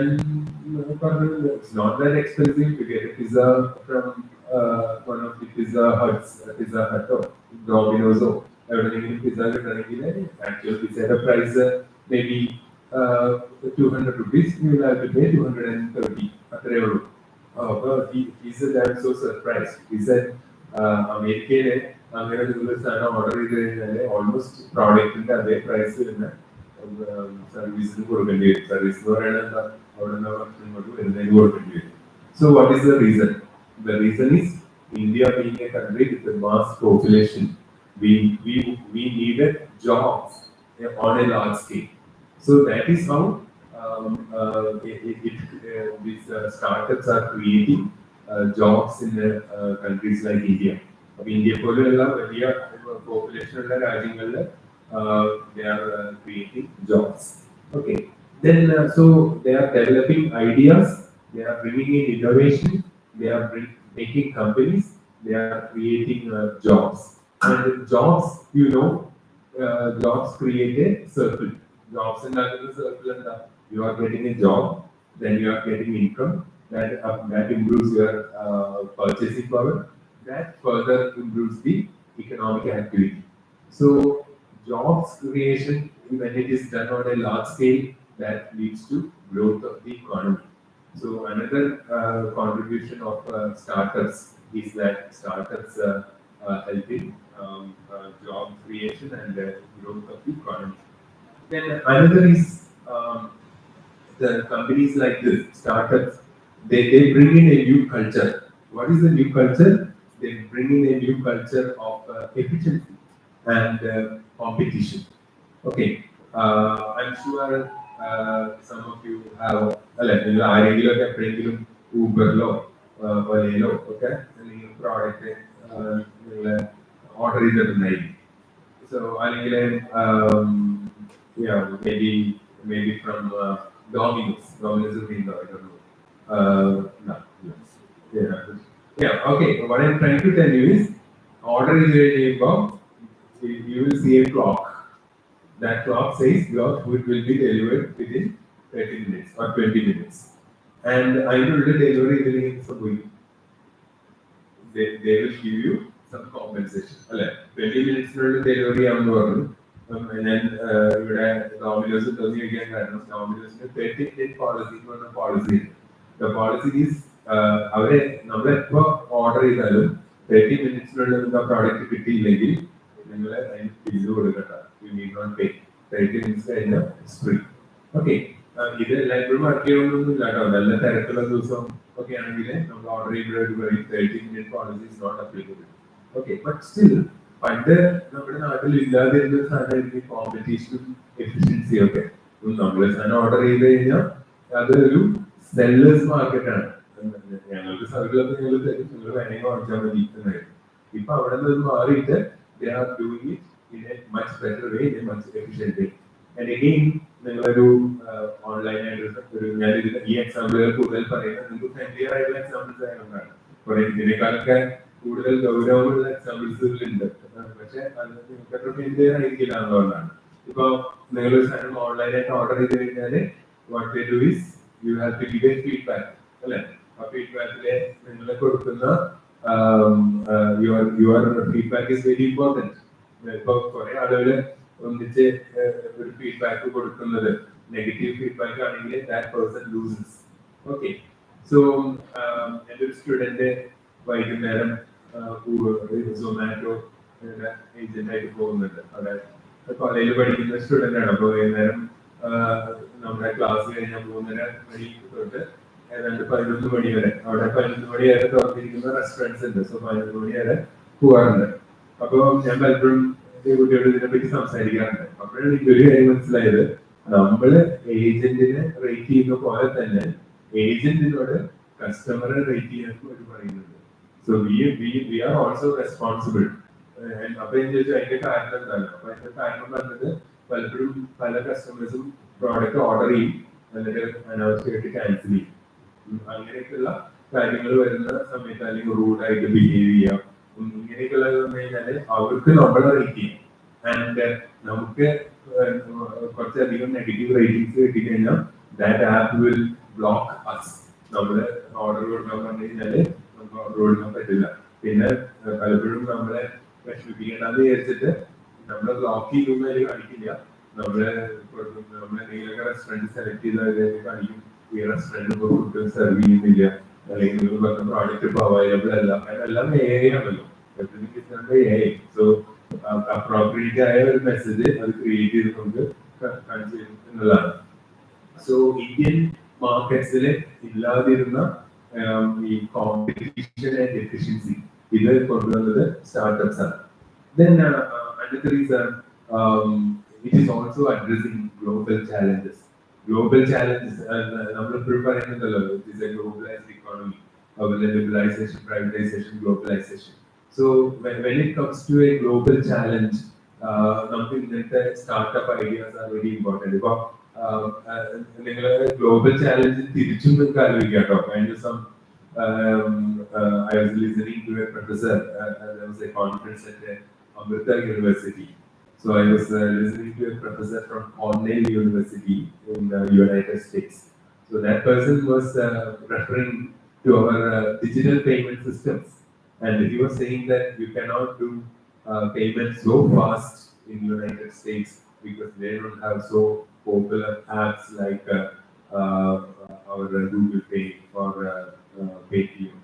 S8: പറഞ്ഞു it's not that expensive to get a pizza from one of the pizza ഹട്ടോ ഡോമിനോസോ എവിടെയെങ്കിലും പിസ്സ കിട്ടണമെങ്കിൽ ആക്ച്വൽ പിസ്സയുടെ price may be 200 rupees, you will have to pay 230, അത്രേ ഉള്ളൂ. അപ്പൊ he said I'm so surprised. He said അമേരിക്കയിലെ അങ്ങനെ നിങ്ങൾ സാധനം ഓർഡർ ചെയ്ത് കഴിഞ്ഞാൽ ഓൾമോസ്റ്റ് പ്രോഡക്റ്റിന്റെ അതേ പ്രൈസ് തന്നെ സർവീസിന് കൊടുക്കേണ്ടി വരും. സർവീസ് എന്ന് പറയുന്നത് എന്താ, അവിടെ നിന്ന് ഭക്ഷണം വരുന്നതിന് കൊടുക്കേണ്ടി വരും. So what is the reason? The reason is India being a country with a vast population, we needed jobs on a large scale. So that is how these startups are creating jobs in countries like India. India പോലെയുള്ള വലിയ പോപ്പുലേഷനുള്ള രാജ്യങ്ങളിൽ they are creating jobs. Okay. Then so they are developing ideas, they are bringing in innovation, they are making companies, they are creating jobs. And jobs, you know, jobs create a circle. Jobs in that circle, and you are getting a job, then you are getting income, that improves your purchasing power, that further improves the economic activity. So jobs creation, when it is done on a large scale, that leads to growth of the economy. So another contribution of startups is that startups help in job creation and growth of the economy. Then another is the companies like this, startups, they bring in a new culture. What is the new culture? They bring in a new culture of efficiency and competition. Okay, I'm sure some of you have ആരെങ്കിലുമൊക്കെ എപ്പോഴെങ്കിലും ഊബറിലോ ഒലയിലോ ഒക്കെ അല്ലെങ്കിൽ product നിങ്ങൾ order ചെയ്തിട്ടുണ്ടായിരിക്കും. So അല്ലെങ്കിൽ maybe from Domino's is being I don't know. No, yes. Yeah, okay. What I'm trying to tell you is, order is a box. You will see a clock. That clock says your food will be delivered within 30 minutes or 20 minutes. And I will deliver it for week. They will give you some compensation. 20 minutes delivery on the order. And then Domino's does you again Domino's 30-minute policy. The policy is our number order is 30 minutes product കിട്ടിയില്ലെങ്കിൽ നിങ്ങൾ അതിന് fees കൊടുക്കണ്ട. You need not pay. 30 minutes കഴിഞ്ഞാൽ it's free. Okay. ഇത് എല്ലായ്പ്പോഴും work ചെയ്യണമെന്നൊന്നുമില്ല കേട്ടോ. നല്ല തിരക്കുള്ള ദിവസം ഒക്കെ ആണെങ്കിൽ നമ്മൾ ഓർഡർ ചെയ്യുമ്പോഴൊരു പറയും 30-minute policy is not applicable. Okay, but still പണ്ട് നമ്മുടെ നാട്ടിൽ ഇല്ലാതിരുന്ന സാധനം കോമ്പറ്റീഷനും എഫിഷ്യൻസി ഒക്കെ. നമ്മൾ സാധനം ഓർഡർ ചെയ്ത് കഴിഞ്ഞാൽ അതൊരു സെല്ലേഴ്സ് മാർക്കറ്റാണ്. ഞങ്ങൾക്ക് സർക്കിളൊക്കെ നിങ്ങൾ തരും, നിങ്ങൾ വേണമെങ്കിൽ വാങ്ങിച്ചാൽ മതി എന്നായിരുന്നു. ഇപ്പൊ അവിടെ നിന്ന് മാറിയിട്ട് they are doing it in a much better way, in a much efficient way. And again, നിങ്ങളൊരു ഓൺലൈനായിട്ട് ഞാനിത് ഈ എക്സാമ്പിളുകൾ കൂടുതൽ പറയുന്നത് നിങ്ങൾക്ക് ഫെമിലിയർ ആയിട്ടുള്ള എക്സാമ്പിൾസ് ആയതുകൊണ്ടാണ്. കുറെ ഇതിനേക്കാളൊക്കെ കൂടുതൽ ഗൗരവമുള്ള എക്സാമ്പിൾസ് ഉണ്ട്, പക്ഷെ അത് നിങ്ങൾക്ക് അത്ര ഫെമിലിയർ ആയിരിക്കില്ല എന്നുള്ളതാണ്. ഇപ്പൊ നിങ്ങൾ സാധനം ഓൺലൈനായിട്ട് ഓർഡർ ചെയ്ത് കഴിഞ്ഞാൽ what they do is you have to give a feedback അല്ലെ. ആ ഫീഡ്ബാക്കില് നിങ്ങൾ കൊടുക്കുന്ന your feedback is very important. ഇപ്പൊ കുറെ ആളുകള് ഒന്നിച്ച് ഒരു ഫീഡ്ബാക്ക് കൊടുക്കുന്നത് നെഗറ്റീവ് ഫീഡ്ബാക്ക് ആണെങ്കിൽ that person loses. Okay, so എൻ്റെ ഒരു സ്റ്റുഡന്റ് വൈകുന്നേരം സൊമാറ്റോ ഏജന്റായിട്ട് പോകുന്നുണ്ട്. അവിടെ കോളേജിൽ പഠിക്കുന്ന സ്റ്റുഡന്റ് ആണ്. അപ്പൊ വൈകുന്നേരം നമ്മുടെ ക്ലാസ് കഴിഞ്ഞാൽ 3:30 മണി തൊട്ട് ഏതാണ്ട് 11 മണി വരെ അവിടെ 11 മണി വരെ തുറന്നിരിക്കുന്ന റെസ്റ്റോറൻറ്റ്സ് ഉണ്ട്. സോ 11 മണി വരെ പോകാറുണ്ട്. അപ്പൊ ഞാൻ പലപ്പോഴും കുട്ടിയോട് ഇതിനെപ്പറ്റി സംസാരിക്കാറുണ്ട്. അപ്പോഴാണ് എനിക്കൊരു കാര്യം മനസ്സിലായത്, നമ്മള് ഏജന്റിനെ റേറ്റ് ചെയ്യുന്ന പോലെ തന്നെ ഏജന്റിനോട് കസ്റ്റമറെ റേറ്റ് ചെയ്യാൻ ഒരു പറയുന്നുണ്ട്. So we are also responsible. അപ്പൊ ഞാൻ ചോദിച്ചു അതിന്റെ കാരണം എന്താണ്? അപ്പൊ അതിന്റെ കാരണം പറഞ്ഞത് പലപ്പോഴും പല കസ്റ്റമേഴ്സും പ്രോഡക്റ്റ് ഓർഡർ ചെയ്യും, എന്നിട്ട് അനാവശ്യമായിട്ട് ക്യാൻസൽ ചെയ്യും. അങ്ങനെയൊക്കെയുള്ള കാര്യങ്ങൾ വരുന്ന സമയത്ത് അല്ലെങ്കിൽ റൂഡായിട്ട് ബിഹേവ് ചെയ്യാം, ഇങ്ങനെയൊക്കെയുള്ളത് വന്നു കഴിഞ്ഞാല് അവർക്ക് നമ്മളെ റേറ്റ് ചെയ്യും. ആൻഡ് നമുക്ക് കുറച്ചധികം നെഗറ്റീവ് റേറ്റിംഗ്സ് കിട്ടിക്കഴിഞ്ഞാൽ that app will block us. നമ്മള് ഓർഡർ കൊടുക്കാൻ പറഞ്ഞു കഴിഞ്ഞാല് നമുക്ക് ഓർഡർ കൊടുക്കാൻ പറ്റില്ല. പിന്നെ പലപ്പോഴും നമ്മളെ വിഷമിപ്പിക്കേണ്ടെന്ന് വിചാരിച്ചിട്ട് നമ്മളെ ബ്ലോക്ക് ചെയ്യുന്ന അതിൽ കാണിക്കില്ല. നമ്മളെ എന്തെങ്കിലുമൊക്കെ റെസ്റ്റോറൻറ്റ് സെലക്ട് ചെയ്ത് കാണിക്കും ഈ റെസ്റ്റോറൻറ്റ് ഫുഡ് സെർവ് ചെയ്യുന്നില്ല, അല്ലെങ്കിൽ നിങ്ങൾ പറഞ്ഞ പ്രോഡക്റ്റ് ഇപ്പോൾ അവൈലബിൾ അല്ല. അതെല്ലാം AI ആണല്ലോ. Everything is done by AI. So appropriate message created so Indian markets competition and efficiency. Startups are. Then another is it is also addressing global challenges. Global challenges, it is a globalized economy, liberalization, privatization, globalization. So when it comes to a global challenge, something that the startup ideas are very important. Global challenge kind of some I was listening to a professor. There was a conference at Amrita University. So I was listening to a professor from Cornell University in the United States. So that person was referring to our digital payment systems, and he was saying that you cannot do payments so fast in the United States because they don't have so popular apps like our Google Pay or Paytm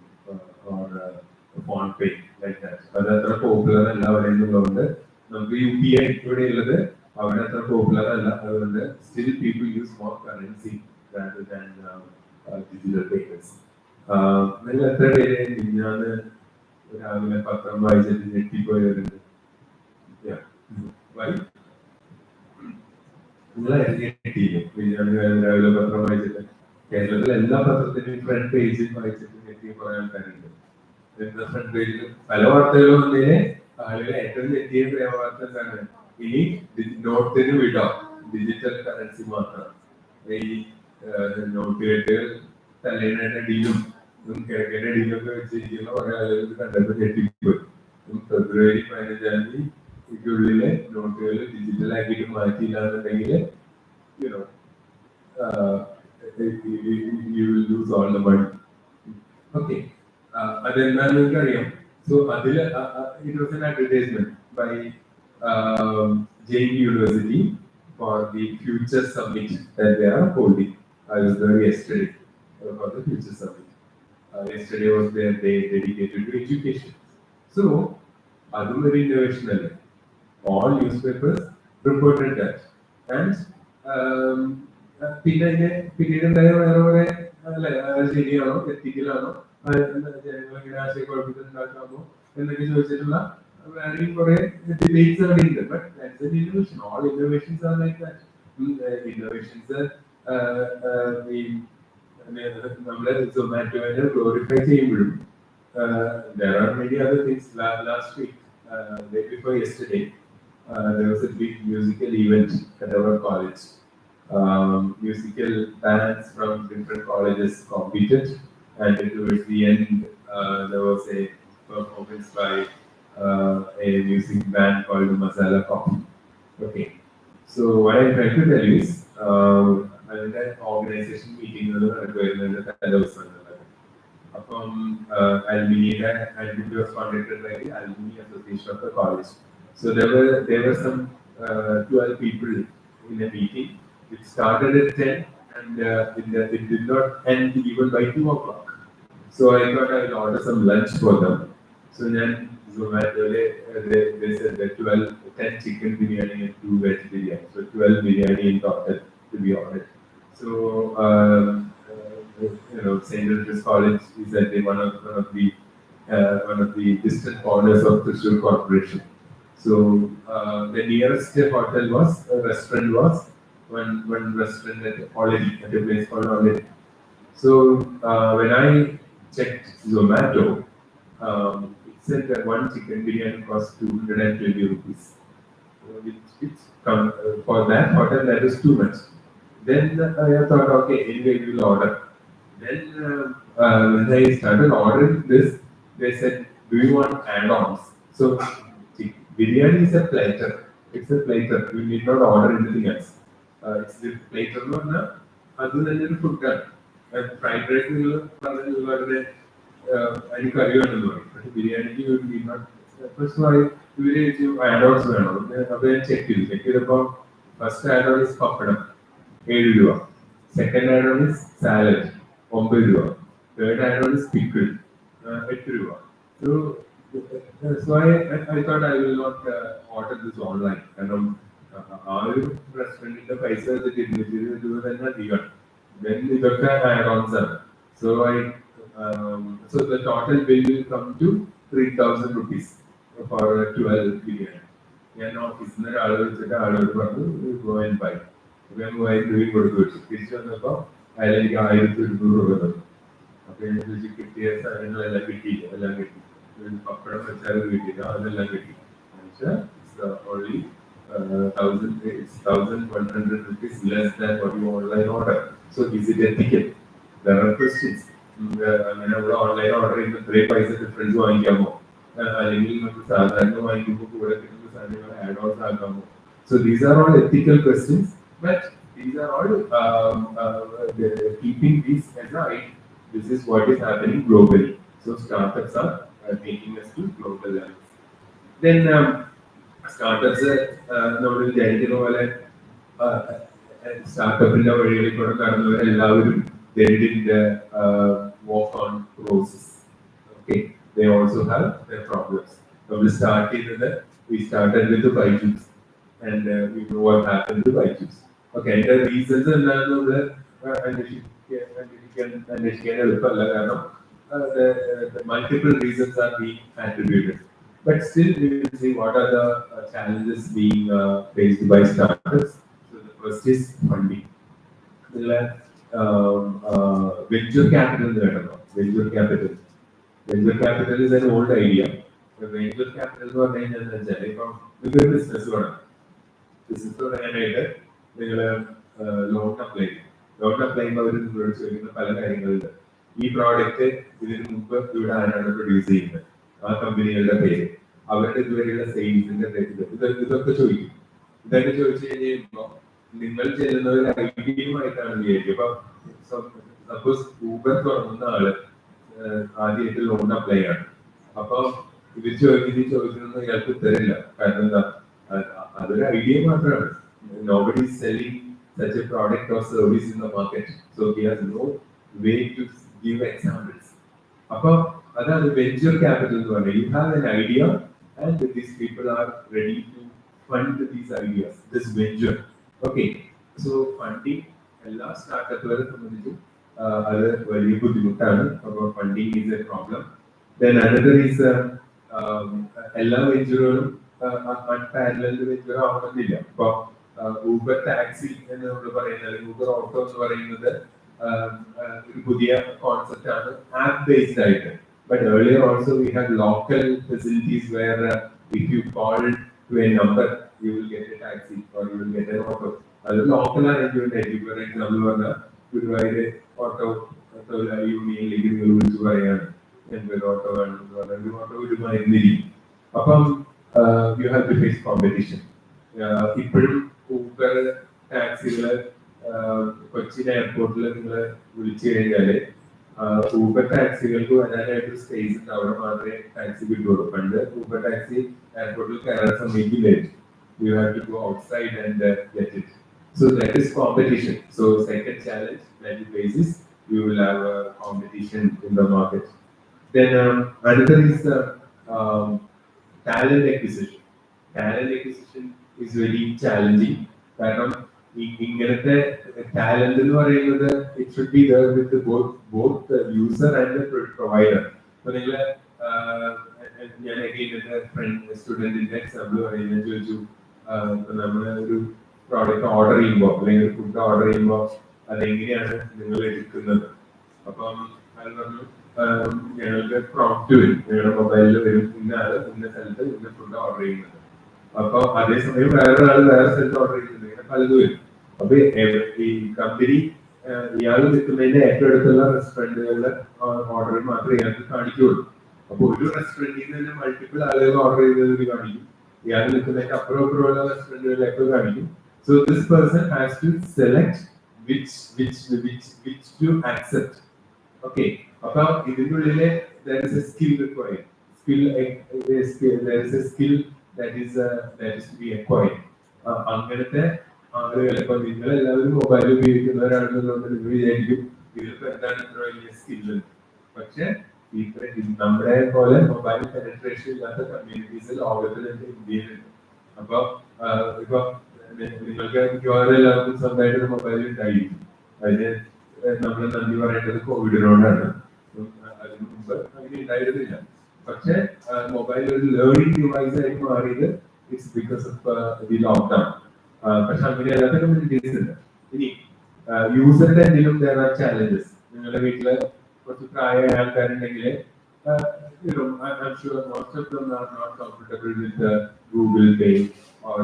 S8: or PhonePe like that. That's popular and UPI popular. Still people use more currency rather than digital payments. Yeah. Why? കേരളത്തിലെ എല്ലാ പത്രത്തിനും front പേജിൽ വായിച്ചിട്ട് ഞെട്ടി കുറെ ആൾക്കാരുണ്ട്. Front പേജിൽ പല വാർത്തകളും വന്നതിന് ആളുകളെ ഏറ്റവും ഞെട്ടിയ വാർത്ത എന്താണ്? ഇനി നോട്ടിന് വിടാം, ഡിജിറ്റൽ കറൻസി മാത്രം. ഈ നോട്ട് കെട്ടുകൾ തലേനായിട്ട് ഡീലും കിഴക്കേണ്ട ഡീലൊക്കെ വെച്ചിരിക്കുന്ന കുറെ ആളുകൾ കണ്ടപ്പോൾ ഞെട്ടിപ്പോയി. ഫെബ്രുവരി 15-ാം തീയതിക്കുള്ളിലെ നോട്ടുകൾ ഡിജിറ്റൽ ആക്കിയിട്ട് മാറ്റിയില്ല എന്നുണ്ടെങ്കിൽ you will lose all the money. Okay. So it was an advertisement by Jain University for the Future Summit that they are holding. I was there yesterday for the Future Summit. Yesterday was their day dedicated to education. So, that's very innovational. All newspapers reported that. And പിന്നീട് ശരിയാണോ എത്തിക്കലാണോ ജനങ്ങളിങ്ങനെ ആശയക്കുഴപ്പത്തിലുണ്ടാക്കാമോ എന്നൊക്കെ ചോദിച്ചിട്ടുള്ള വേറെയും കുറെ debates അവിടെ ഉണ്ട്. But that's an innovation. All innovations are like that. Innovations നമ്മളെ സൊമാറ്റോനെ glorify ചെയ്യുമ്പോഴും there are many other things. Last week, day before yesterday, there was a big musical event at our college. Musical bands from different colleges competed, and towards the end, there was a performance by a music band called Masala Coffee. Okay, so what I'm trying to tell you is, an organization meeting alumni, and it was conducted by the Alumni Association of the college. So there were some 12 people in a meeting. It started at 10 and it did not end even by 2 o'clock. So I thought I will order some lunch for them. So then they said that 10 chicken biryani and 2 veg biryani. So 12 biryani in total to be ordered. So St. Andrew's College is at one of the distant corners of the Thrissur Corporation. So the nearest hotel restaurant was one restaurant at a place called Oledi. So when I checked Zomato, it said that one chicken biryani costs 220 rupees. For that hotel, that is too much. Then I thought, okay, anyway, we will order. Then when I started ordering this, they said, do you want add-ons? So biryani is a platter. It's a platter. You need not order anything else. It's the platter. That's the food. Fried rice, biryani, you need not. First of all, you add-ons. Check it about. First add-on is papadam, 7 rupees. Second add-on is salad, 9 rupees. Third add-on is pickle, 8 rupees. So So I thought I will not order this online. കാരണം ആ ഒരു റെസ്റ്റോറൻറ്റിന്റെ പൈസ രൂപ തന്നെ അധികം. Then ഇതൊക്കെ add-ons ആണ്. So so the total bill will come to 3,000 rupees for 12 biryani. ഞാൻ ഓഫീസിൽ നിന്ന് ഒരാൾ വിളിച്ചിട്ട് ആളോട് പറഞ്ഞു go and buy. ഞാൻ 3,000 രൂപയും കൊടുത്തു വെച്ചു. തിരിച്ചു വന്നപ്പോൾ അയാൾ എനിക്ക് 1,200 രൂപ തന്നു. അപ്പൊ ഞാൻ ചോദിച്ചു കിട്ടിയ സാധനങ്ങളെല്ലാം കിട്ടിയില്ല, എല്ലാം കിട്ടി. പപ്പടം വെച്ചാൽ കിട്ടിയില്ല, അതെല്ലാം കിട്ടി. Only 1,100 rupees less than what you online order. So is it ethical? There are questions. അങ്ങനെ നമ്മൾ ഓൺലൈൻ ഓർഡർ ചെയ്യുമ്പോൾ ഇത്രയും പൈസ ഡിഫറൻസ് വാങ്ങിക്കാമോ, അല്ലെങ്കിൽ നമുക്ക് സാധാരണ വാങ്ങിക്കുമ്പോൾ കൂടെ കിട്ടുന്ന സാധനങ്ങൾ ആഡ് ഓൺസ് ആക്കാമോ? So these are all ethical questions, but these are all keeping this aside. This is what is happening globally. So startups are taking us to global levels. Then startups നമ്മൾ വിചാരിക്കുന്ന പോലെ സ്റ്റാർട്ടപ്പിന്റെ വഴികളിലൂടെ കടന്നവരെല്ലാവരും they didn't walk on roses. Okay, they also have their problems. So we started with the BYJU'S, and we know what happened to BYJU'S. Okay, and the reasons എന്താണെന്നുള്ളത് അന്വേഷിക്കാൻ എളുപ്പമല്ല, കാരണം the multiple reasons are being attributed. But still, we will see what are the challenges being faced by startups. So the first is funding. Venture capital. Venture capital is an old idea. Venture capital എന്ന് പറഞ്ഞു കഴിഞ്ഞാൽ ഇപ്പം നിങ്ങളൊരു business വേണം. Business തുടങ്ങാനായിട്ട് നിങ്ങൾ loan apply ചെയ്യും. Loan apply ചെയ്യുമ്പോൾ അവർ നിങ്ങളോട് ചോദിക്കുന്ന പല കാര്യങ്ങളുണ്ട്. ഈ പ്രോഡക്റ്റ് ഇതിന് മുമ്പ് ഇവിടെ ആരാണ് പ്രൊഡ്യൂസ് ചെയ്യുന്നത്, ആ കമ്പനികളുടെ പേര്, അവരുടെ ഇതുവരെയുള്ള സെയിൽസിന്റെ ഇതൊക്കെ ചോദിക്കും. ഇതൊക്കെ ചോദിച്ചു കഴിയുമ്പോൾ നിങ്ങൾ ചെല്ലുന്ന ഒരു ഐഡിയയുമായിട്ടാണ് വിചാരിക്കുക. അപ്പൊ സപ്പോസ് ഊബർ തുടങ്ങുന്ന ആള് ആദ്യമായിട്ട് ലോൺ അപ്ലൈ ആണ്. അപ്പൊ ഇത് ചോദിക്കുന്നത് ഇയാൾക്ക് തരില്ല. കാരണം എന്താ, അതൊരു ഐഡിയ മാത്രമാണ്. Nobody is selling such a product or service in the market, so he has no way to give examples. Appo adana venture capital nu parayna. You have an idea and these people are ready to fund these ideas, this venture. Okay, so funding ella startup-കളെ സംബന്ധിച്ച് അത് വലിയ ബുദ്ധിമുട്ടാണ്. അപ്പോൾ funding is a problem. Then another is എല്ലാ വെഞ്ചറുകളും unparalleled venture ആവണമെന്നില്ല. ഇപ്പോൾ Uber taxi എന്ന് നമ്മൾ പറയുന്നത്, അല്ലെങ്കിൽ ഊബർ ഓട്ടോ എന്ന് പറയുന്നത് ഒരു പുതിയ കോൺസെപ്റ്റ് ആണ്, ആപ്പ് ബേസ്ഡ് ആയിട്ട്. But earlier also we had local facilities where if you call to a number you will get a taxi or you will get an auto. That's local arrangement. For example, Guruvayur auto union league വിളിച്ചു പറയാണ് എന്തൊരു auto വേണം, auto വിടുമായിരുന്നില്ല. അപ്പം you have to face competition. ഇപ്പോഴും Uber ടാക്സികള് Cochin എയർപോർട്ടിൽ നിങ്ങൾ വിളിച്ചു കഴിഞ്ഞാല് ഊബർ ടാക്സികൾക്ക് വരാനായിട്ട് സ്പേസ് ഉണ്ട്, അവിടെ മാത്രമേ ടാക്സി കിട്ടുള്ളൂ. പണ്ട് ഊബർ ടാക്സി എയർപോർട്ടിൽ കയറാൻ സമയത്തില്ലായിരുന്നു. You have to go outside and get it. So that is competition. So second challenge that you face is you will have a competition in the market. Then another is talent acquisition. Talent acquisition is very challenging. കാരണം ഇങ്ങനത്തെ talent എന്ന് പറയുന്നത് it should be there with both the user and the provider. അപ്പോൾ നിങ്ങൾ ഞാൻ front സ്റ്റുഡന്റിന്റെ example പറയുന്നത് ചോദിച്ചു, നമ്മൾ ഒരു പ്രോഡക്റ്റ് ഓർഡർ ചെയ്യുമ്പോൾ അല്ലെങ്കിൽ ഒരു ഫുഡ് ഓർഡർ ചെയ്യുമ്പോൾ അതെങ്ങനെയാണ് നിങ്ങൾ എടുക്കുന്നത്? അപ്പം അത് പറഞ്ഞു ഞങ്ങൾക്ക് പ്രോംപ്റ്റ് വരും, നിങ്ങളുടെ മൊബൈലിൽ വരും, ഇന്ന ആള് ഇന്ന സ്ഥലത്ത് ഇന്ന ഫുഡ് ഓർഡർ ചെയ്യുന്നത്. അപ്പൊ അതേസമയം വേറൊരാൾ വേറെ സ്ഥലത്ത് ഓർഡർ ചെയ്യുന്നത്, ഇങ്ങനെ പലതും വരും. അപ്പൊ ഈ കമ്പനി ഇയാൾ നിൽക്കുന്നതിന്റെ ഏറ്റവും അടുത്തുള്ള റെസ്റ്റോറന്റുകളുടെ ഓർഡർ മാത്രമേ ഇയാൾക്ക് കാണിക്കുള്ളൂ. അപ്പൊ ഒരു റെസ്റ്റോറന്റിൽ നിന്ന് തന്നെ മൾട്ടിപ്പിൾ ആളുകൾ ഓർഡർ ചെയ്തത് കാണിക്കും, ഇയാൾ നിൽക്കുന്നതിന്റെ അപ്പുറമുള്ള റെസ്റ്റോറന്റുകളിലൊക്കെ കാണിക്കും. So this person has to select which to accept. Okay, appo idinulile there is a skill required. There is a skill that is to be acquired. അങ്ങനത്തെ ആളുകൾ ഇപ്പൊ നിങ്ങൾ എല്ലാവരും മൊബൈൽ ഉപയോഗിക്കുന്നവരാണെന്നുള്ളത് നിങ്ങൾ വിചാരിക്കും ഇതിലിപ്പോ എന്താണ് ഇത്ര വലിയ സ്കില്ല്. പക്ഷെ നമ്മുടെ പോലെ മൊബൈൽ പെനട്രേഷൻ ഇല്ലാത്ത കമ്മ്യൂണിറ്റീസ് ലോകത്തിൽ ഇന്ത്യയിലുണ്ട്. അപ്പൊ ഇപ്പൊ നിങ്ങൾക്ക് എല്ലാവർക്കും സ്വന്തമായിട്ട് മൊബൈൽ ഉണ്ടായിരിക്കും. അതിന് നമ്മൾ നന്ദി പറയേണ്ടത് കോവിഡിനോടാണ്. അതിന് മുമ്പ് അങ്ങനെ ഉണ്ടായിരുന്നില്ല. പക്ഷെ മൊബൈൽ ഒരു ലേണിംഗ് ഡിവൈസ് ആയിട്ട് മാറിയത് it's because of the lockdown. പക്ഷെ അങ്ങനെ അല്ലാത്ത കമ്മ്യൂണിറ്റീസ് ഉണ്ട്. ഇനി യൂസറിന്റെ എന്തെങ്കിലും ചാലഞ്ചസ് നിങ്ങളുടെ വീട്ടില് കുറച്ച് പ്രായമായ ആൾക്കാരുണ്ടെങ്കിൽ I'm sure most of them are not comfortable with Google Pay or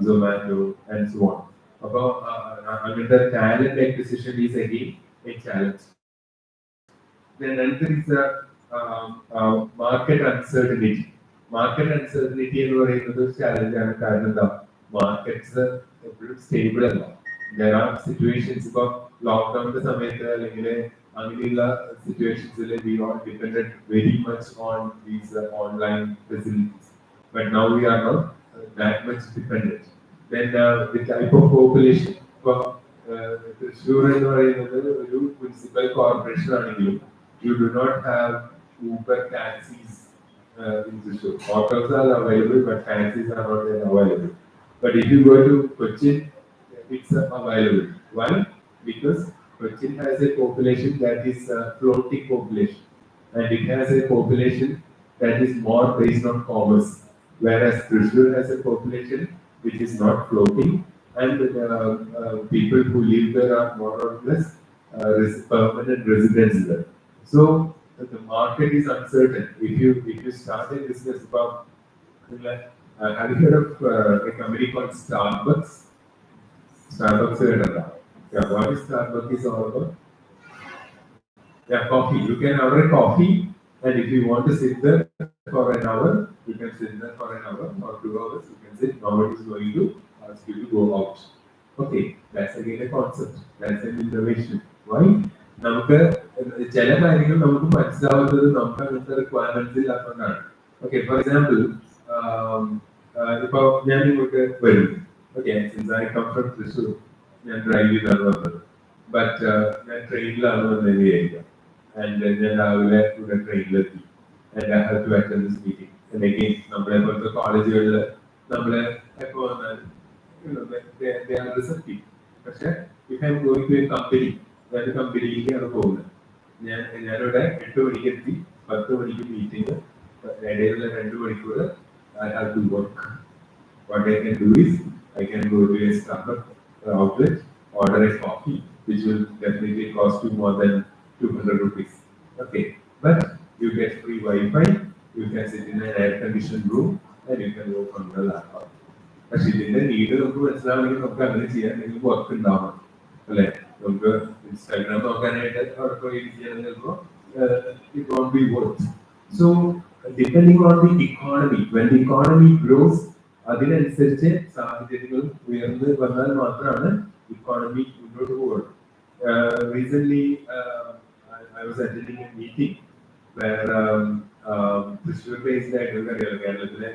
S8: Zomato and so on. അപ്പോൾ അങ്ങനത്തെ talent acquisition is again a challenge. Then another is market uncertainty. Market uncertainty എന്ന് പറയുന്നത് ഒരു ചാലഞ്ചാണ്. കാരണം എന്താ, മാർക്കറ്റ്സ് എപ്പോഴും സ്റ്റേബിൾ അല്ല. There are situations ഇപ്പോൾ ലോക്ക്ഡൌണിന്റെ സമയത്ത് അല്ലെങ്കിൽ അങ്ങനെയുള്ള സിറ്റുവേഷൻസിൽ we all depended very much on these online facilities, but now we are not that much dependent. Then the type of population, ഇപ്പോൾ തൃശ്ശൂർ എന്ന് പറയുന്നത് ഒരു മുനിസിപ്പൽ കോർപ്പറേഷൻ ആണെങ്കിലും you do not have Uber taxis in Thrissur. Autos are available, but taxis are not available. But if you go to Cochin, it's available. Why? Because Cochin has a population that is floating population, and it has a population that is more based on commerce, whereas Thrissur has a population which is not floating, and people who live there are more or less permanent residents there. So the market is uncertain. If you start a business about, have you heard of a company called Starbucks? Starbucks, yeah. What is Starbucks is all about? Yeah, coffee. You can order coffee, and if you want to sit there for an hour, you can sit there for an hour or 2 hours. You can sit. Nobody is going to ask you to go out. Okay, that's again a concept. That's an innovation. Why? നമുക്ക് ചില കാര്യങ്ങൾ നമുക്ക് മനസ്സിലാവുന്നത് നമുക്ക് അങ്ങനത്തെ requirements ഇല്ലാത്തതുകൊണ്ടാണ്. Okay, for example ഇപ്പൊ ഞാൻ ഇങ്ങോട്ട് വരും. Okay, since I come from Thrissur, ഞാൻ ഡ്രൈവ് ചെയ്താണ് വന്നത്. ബട്ട് ഞാൻ ട്രെയിനിലാണ് വന്നത് വിചാരിക്കാം. ആൻഡ് ഞാൻ രാവിലെ ഇവിടെ ട്രെയിനിലെത്തി. And I have to attend this meeting. And again നമ്മളെ പോലത്തെ കോളേജുകളിൽ നമ്മളെ എപ്പോൾ വന്നാലും റിസപ്റ്റീവ്. പക്ഷെ if I am going to a company, അതായത് കമ്പനിയിലേക്കാണ് പോകുന്നത്. ഞാനിവിടെ 8 മണിക്ക് എത്തി, 10 മണിക്ക് മീറ്റിംഗ്, ഇടയിലുള്ള 2 മണിക്കൂർ I have to work. What I can do is I can go to a Starbucks outlet, order a coffee, which will definitely cost you more than 200 rupees. Okay, but you get free Wi-Fi, you can sit in an air-conditioned room, and you can work on the laptop. പക്ഷെ ഇതിന്റെ need നമുക്ക് മനസ്സിലാവണമെങ്കിൽ നമുക്ക് അങ്ങനെ ചെയ്യാൻ എന്തെങ്കിലും work ഉണ്ടാവണം, അല്ലെ? നമുക്ക് ഇൻസ്റ്റാഗ്രാം നോക്കാനായിട്ട് അവിടെ യൂസ് ചെയ്യാൻ ചിലപ്പോൾ it won't be worth. So depending on the economy, when the economy grows, അതിനനുസരിച്ച് സാഹചര്യങ്ങൾ ഉയർന്ന് വന്നാൽ മാത്രമാണ് ഇക്കോണമി മുന്നോട്ട് പോകുന്നത്. Recently, I was attending a meeting where തൃശ്ശൂർ-based ആയിട്ടുള്ള കേരളത്തിലെ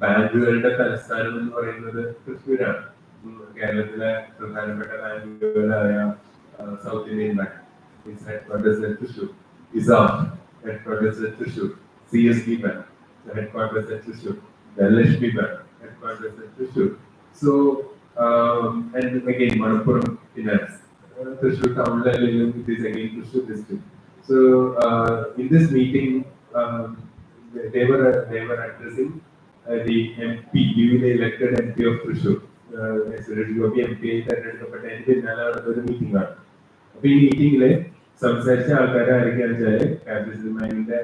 S8: ബാങ്കുകളുടെ തലസ്ഥാനം എന്ന് പറയുന്നത് തൃശ്ശൂരാണ്. കേരളത്തിലെ പ്രധാനപ്പെട്ട ബാങ്കുകളായ South Indian Bank headquarters at Thrissur, Icssr headquarters at Thrissur, CSB Bank headquarters at Thrissur, Dhanlakshmi Bank headquarters at Thrissur. So and again Manappuram Finance, Thrissur town level, it is again Thrissur district. So in this meeting they were addressing the MP, newly elected MP of Thrissur. MP തെരഞ്ഞെടുക്കപ്പെട്ട ഒരു meeting ആണ്. അപ്പൊ ഈ മീറ്റിംഗില് സംസാരിച്ച ആൾക്കാരെ ആരൊക്കെയാണെന്ന് വെച്ചാല് Capital ബാങ്കിന്റെ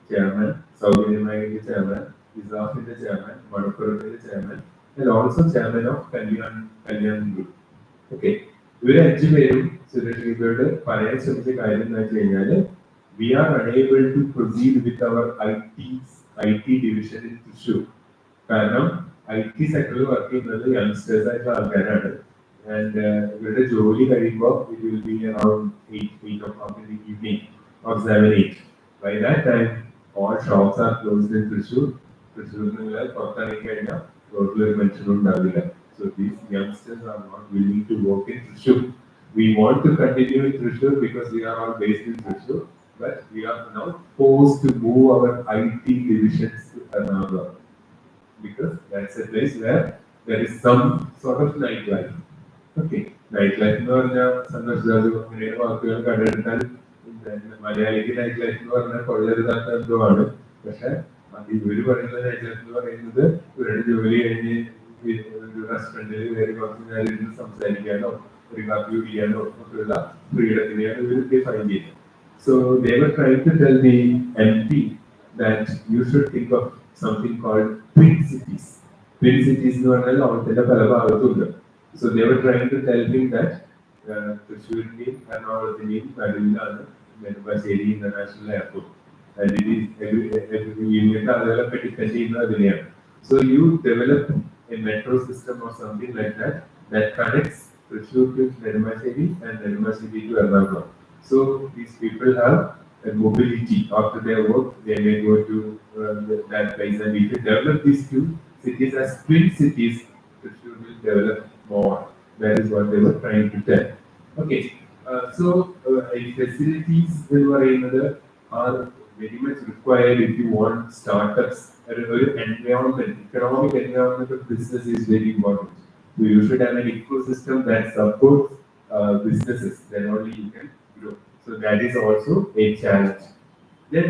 S8: chairman, South Indian ബാങ്കിന്റെ ചെയർമാൻ, ഇസാഫിന്റെ ചെയർമാൻ, മണപ്പുറത്തിന്റെ chairman, and also chairman of Kalyan group. Okay, ഇവര് 5 പേരും സുരേഷ് ഗോപിയോട് പറയാൻ ശ്രമിച്ച കാര്യം എന്ന് വെച്ച് കഴിഞ്ഞാല് we are unable to proceed with our IT division in Thrissur. കാരണം IT സെക്ടറിൽ വർക്ക് ചെയ്യുന്നത് യങ്സ്റ്റേഴ്സ് ആയിട്ടുള്ള ആൾക്കാരാണ്. ആൻഡ് ഇവരുടെ ജോലി കഴിയുമ്പോൾ it will be around 8 o'clock in the evening or 7-8. By that time, all shops are closed in Thrissur. Thrissur നിങ്ങൾ പുറത്തിറങ്ങി കഴിഞ്ഞാൽ റോഡിലൊരു മനുഷ്യനും ഉണ്ടാവില്ല. So these youngsters are not willing to work in Thrissur. We want to continue in Thrissur because we are all based in Thrissur, but we are now forced to move our IT divisions to Ernakulam because that's a place where there is some sort of nightlife. Okay, nightlife എന്ന് പറഞ്ഞാൽ സന്തോഷ് അങ്ങനെയുള്ള വാക്കുകൾ കണ്ടെടുത്താൽ മലയാളിക്ക് night life എന്ന് പറഞ്ഞാൽ കൊള്ളരുതാത്ത എന്തോ ആണ്. പക്ഷെ ഇവര് പറയുന്ന നൈറ്റ് ലൈഫ് എന്ന് പറയുന്നത് ഇവരുടെ ജോലി കഴിഞ്ഞ് ഒരു റെസ്റ്റോറൻറ്റിൽ കയറി കുറച്ച് നേരം ഇരുന്ന് സംസാരിക്കാനോ ഒരു കാപ്പി കുടിക്കാനോ ഒക്കെയുള്ള ഫ്രീഡത്തിനെയാണ് ഇവർ ഡിഫൈൻ ചെയ്യുന്നത്. So they were trying to tell the MP that you should think of something called twin cities. Twin cities എന്ന് പറഞ്ഞാൽ ലോകത്തിന്റെ പല ഭാഗത്തുണ്ട്. So they were trying to tell him that Thrissurineയും എറണാകുളത്തിനെയും നടുവിലാണ് Nedumbassery international airport. And it is ഇങ്ങനത്തെ ആളുകളൊക്കെ depend ചെയ്യുന്നത് അതിനെയാണ്. So you develop a metro system or something like that connects Thrissur to Nedumbasheri and Nedumbasheri to Ernakulam. So these people have a mobility. After their work, they may go to that place. And if you develop these two cities as twin cities, Thrissur will develop more. That is what they were trying to tell. Okay, so facilities are very much required if you want startups. Environment, economic environment of business is very important. So you should have an ecosystem that supports businesses. Then only you can grow. So that is also a challenge. Then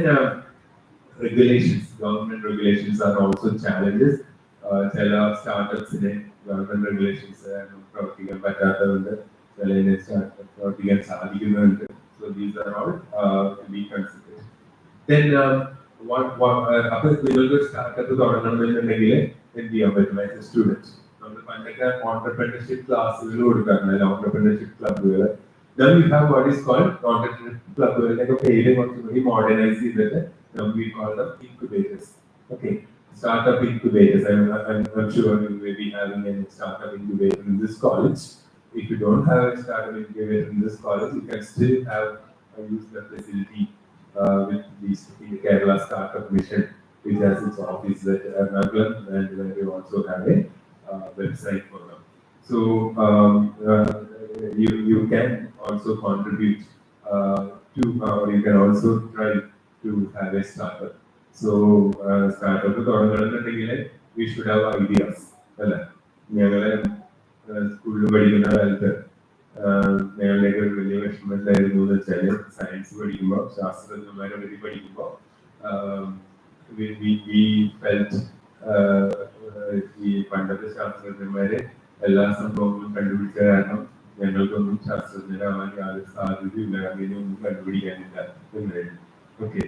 S8: regulations, government regulations are also challenges. Tell startups in government regulations പ്രവർത്തിക്കാൻ പറ്റാത്തതുണ്ട്, ചില startup പ്രവർത്തിക്കാൻ സാധിക്കുന്നുണ്ട്. So these are all to be considered. Then അപ്പോൾ നിങ്ങൾക്ക് startup തുടങ്ങണമെന്നുണ്ടെങ്കിൽ എന്ത് ചെയ്യാൻ പറ്റും as A student? നമ്മൾ പണ്ടൊക്കെ ഓൺട്രപ്രണർഷിപ്പ് ക്ലാസ്സുകൾ കൊടുക്കാറുണ്ട്, ഓൺട്രപ്രണർഷിപ്പ് ക്ലബ്ബുകൾ. Now you have what is called entrepreneurship ക്ലബ്ബുകളുടെ പേര് കുറച്ചുകൂടി മോഡേണൈസ് ചെയ്തിട്ട് we call them incubators. Okay, startup incubators. I'm sure you will be having a startup incubator in this college. If you don't have a startup incubator in this college, you can still have use the facility with the Kerala Startup Mission, which has its office at Ernakulam, and we also have a website for them. So you can also contribute to, or you can also try to have a startup. So startup തുടങ്ങണമെന്നുണ്ടെങ്കിൽ we should have ideas. അല്ലേ? ഞങ്ങളെ സ്കൂളിൽ പഠിക്കുന്ന കാലത്ത് ഞങ്ങളുടെയൊക്കെ ഒരു വലിയ വിഷമം എന്തായിരുന്നു എന്ന് വെച്ചാൽ സയൻസ് പഠിക്കുമ്പോൾ, ശാസ്ത്രജ്ഞന്മാരെ പറ്റി പഠിക്കുമ്പോൾ we felt ഈ പണ്ടത്തെ ശാസ്ത്രജ്ഞന്മാരെ എല്ലാ സംഭവങ്ങളും കണ്ടുപിടിച്ച കാരണം ഞങ്ങൾക്കൊന്നും ശാസ്ത്രജ്ഞരാവാൻ യാതൊരു സാധ്യതയില്ല, അങ്ങനെയൊന്നും കണ്ടുപിടിക്കാനില്ല എന്നായിരുന്നു. ഓക്കെ,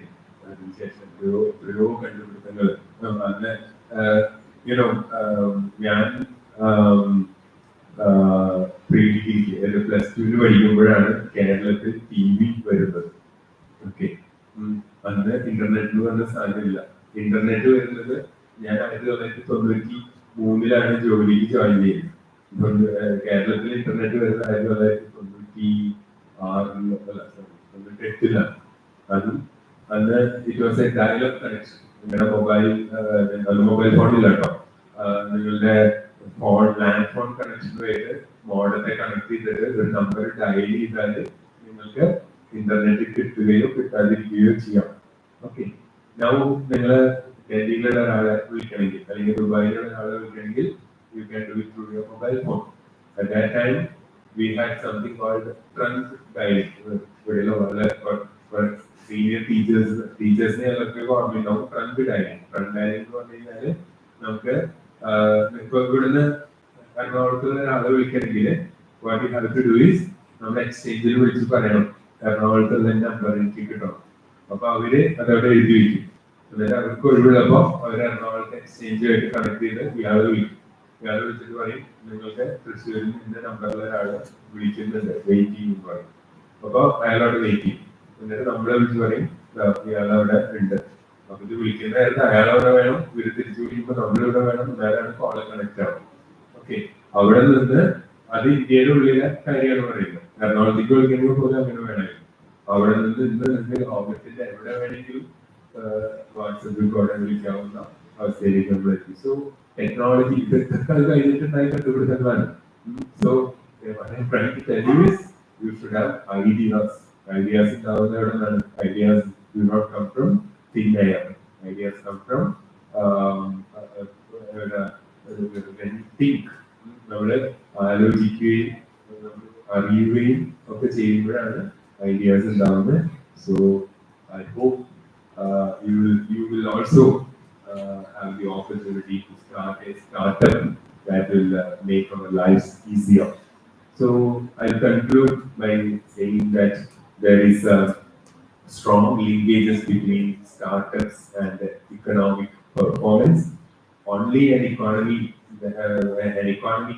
S8: അതിനുശേഷം എത്രയോ കണ്ടുപിടുത്തങ്ങൾ അന്ന് ഞാൻ പ്ലസ് ടുവിന് പഠിക്കുമ്പോഴാണ് കേരളത്തിൽ TV വരുന്നത്. ഓക്കെ, അന്ന് ഇന്റർനെറ്റ് എന്ന് പറഞ്ഞ സാധനമില്ല. ഇന്റർനെറ്റ് വരുന്നത് ഞാൻ 1993 ജോലിക്ക് ജോയിൻ ചെയ്യുന്നത്. കേരളത്തിൽ ഇന്റർനെറ്റ് വരുന്നത് 1998 അതും അന്ന് it was a dialogue connection. നിങ്ങളുടെ മൊബൈൽ ഫോണില്ല കേട്ടോ, നിങ്ങളുടെ ഫോൺ ലാൻഡ് ഫോൺ കണക്ഷനുമായിട്ട് മോഡത്തെ കണക്ട് ചെയ്തിട്ട് ഒരു നമ്പർ ഡയൽ ചെയ്താൽ നിങ്ങൾക്ക് ഇന്റർനെറ്റ് കിട്ടുകയോ കിട്ടാതിരിക്കുകയോ ചെയ്യാം. ഓക്കെ, നൗ നിങ്ങൾ ഡൽഹിയിലുള്ള ഒരാളെ വിളിക്കണമെങ്കിൽ അല്ലെങ്കിൽ ദുബായിലുള്ള ഒരാളെ വിളിക്കണമെങ്കിൽ you can do it through your mobile phone. At that time, we had something called trunk dialing. For senior teachers, trunk dialing. Trunk dialing എന്ന് പറഞ്ഞു കഴിഞ്ഞാൽ നമുക്ക് ഇപ്പോൾ ഇവിടുന്ന് എറണാകുളത്തുള്ള ഒരാളെ വിളിക്കണമെങ്കിൽ what you have to do is നമ്മുടെ എക്സ്ചേഞ്ചിൽ വിളിച്ച് പറയണം എറണാകുളത്തുള്ള നമ്പർ എനിക്ക് കിട്ടണം. അപ്പൊ അവര് അതവിടെ എഴുതി വയ്ക്കും. എന്നിട്ട് അവർക്ക് ഒഴിവുള്ളപ്പോൾ അവർ എറണാകുളത്തെ എക്സ്ചേഞ്ചുമായിട്ട് കണക്ട് ചെയ്ത് ഇയാളെ വിളിക്കും. ഇയാളെ വിളിച്ചിട്ട് പറയും നിങ്ങൾക്ക് തൃശ്ശൂരിൽ നിന്ന് നമ്പറിൽ ഒരാൾ വിളിക്കുന്നുണ്ട്, വെയിറ്റ് ചെയ്യും പറയും. അപ്പൊ അയാളവിടെ വെയിറ്റ് ചെയ്യും. എന്നിട്ട് നമ്മളെ വിളിച്ച് പറയും ഇയാളവിടെ ഉണ്ട്. അപ്പൊ ഇത് വിളിക്കുന്ന നേരത്തെ അയാളവിടെ വേണം, ഇവര് തിരിച്ചു വിളിക്കുമ്പോൾ നമ്മളിവിടെ വേണം, എന്നാലാണ് കോള് കണക്ട് ആവും. ഓക്കെ, അവിടെ നിന്ന് അത് ഇന്ത്യയുടെ ഉള്ളിലെ കാര്യമാണ് പറയുന്നത്. എറണാകുളത്തേക്ക് വിളിക്കുമ്പോൾ പോലും അങ്ങനെ വേണമായിരുന്നു. അവിടെ നിന്ന് നിങ്ങൾക്ക് ലോകത്തിന്റെ എവിടെ വേണമെങ്കിലും വാട്സപ്പിൽ കൂടെ വിളിക്കാവുന്ന അവസ്ഥയിലേക്ക് നമ്മൾ എത്തി. സോ ടെക്നോളജി ഇതൊക്കെ അത് കഴിഞ്ഞിട്ടുണ്ടായി കണ്ടുപിടുത്തങ്ങളാണ്. So what I'm trying to tell you is you should have ideas. Ideas ideas do not come from thin air. Ideas come from when you think. നമ്മൾ ആലോചിക്കുകയും അറിയുകയും ഒക്കെ ചെയ്യുമ്പോഴാണ് ഐഡിയാസ് ഉണ്ടാവുന്നത്. So I hope you will also have the opportunity to start a startup that will make our lives easier. So I'll conclude by saying that there is a strong linkages between startups and economic performance. Only an economy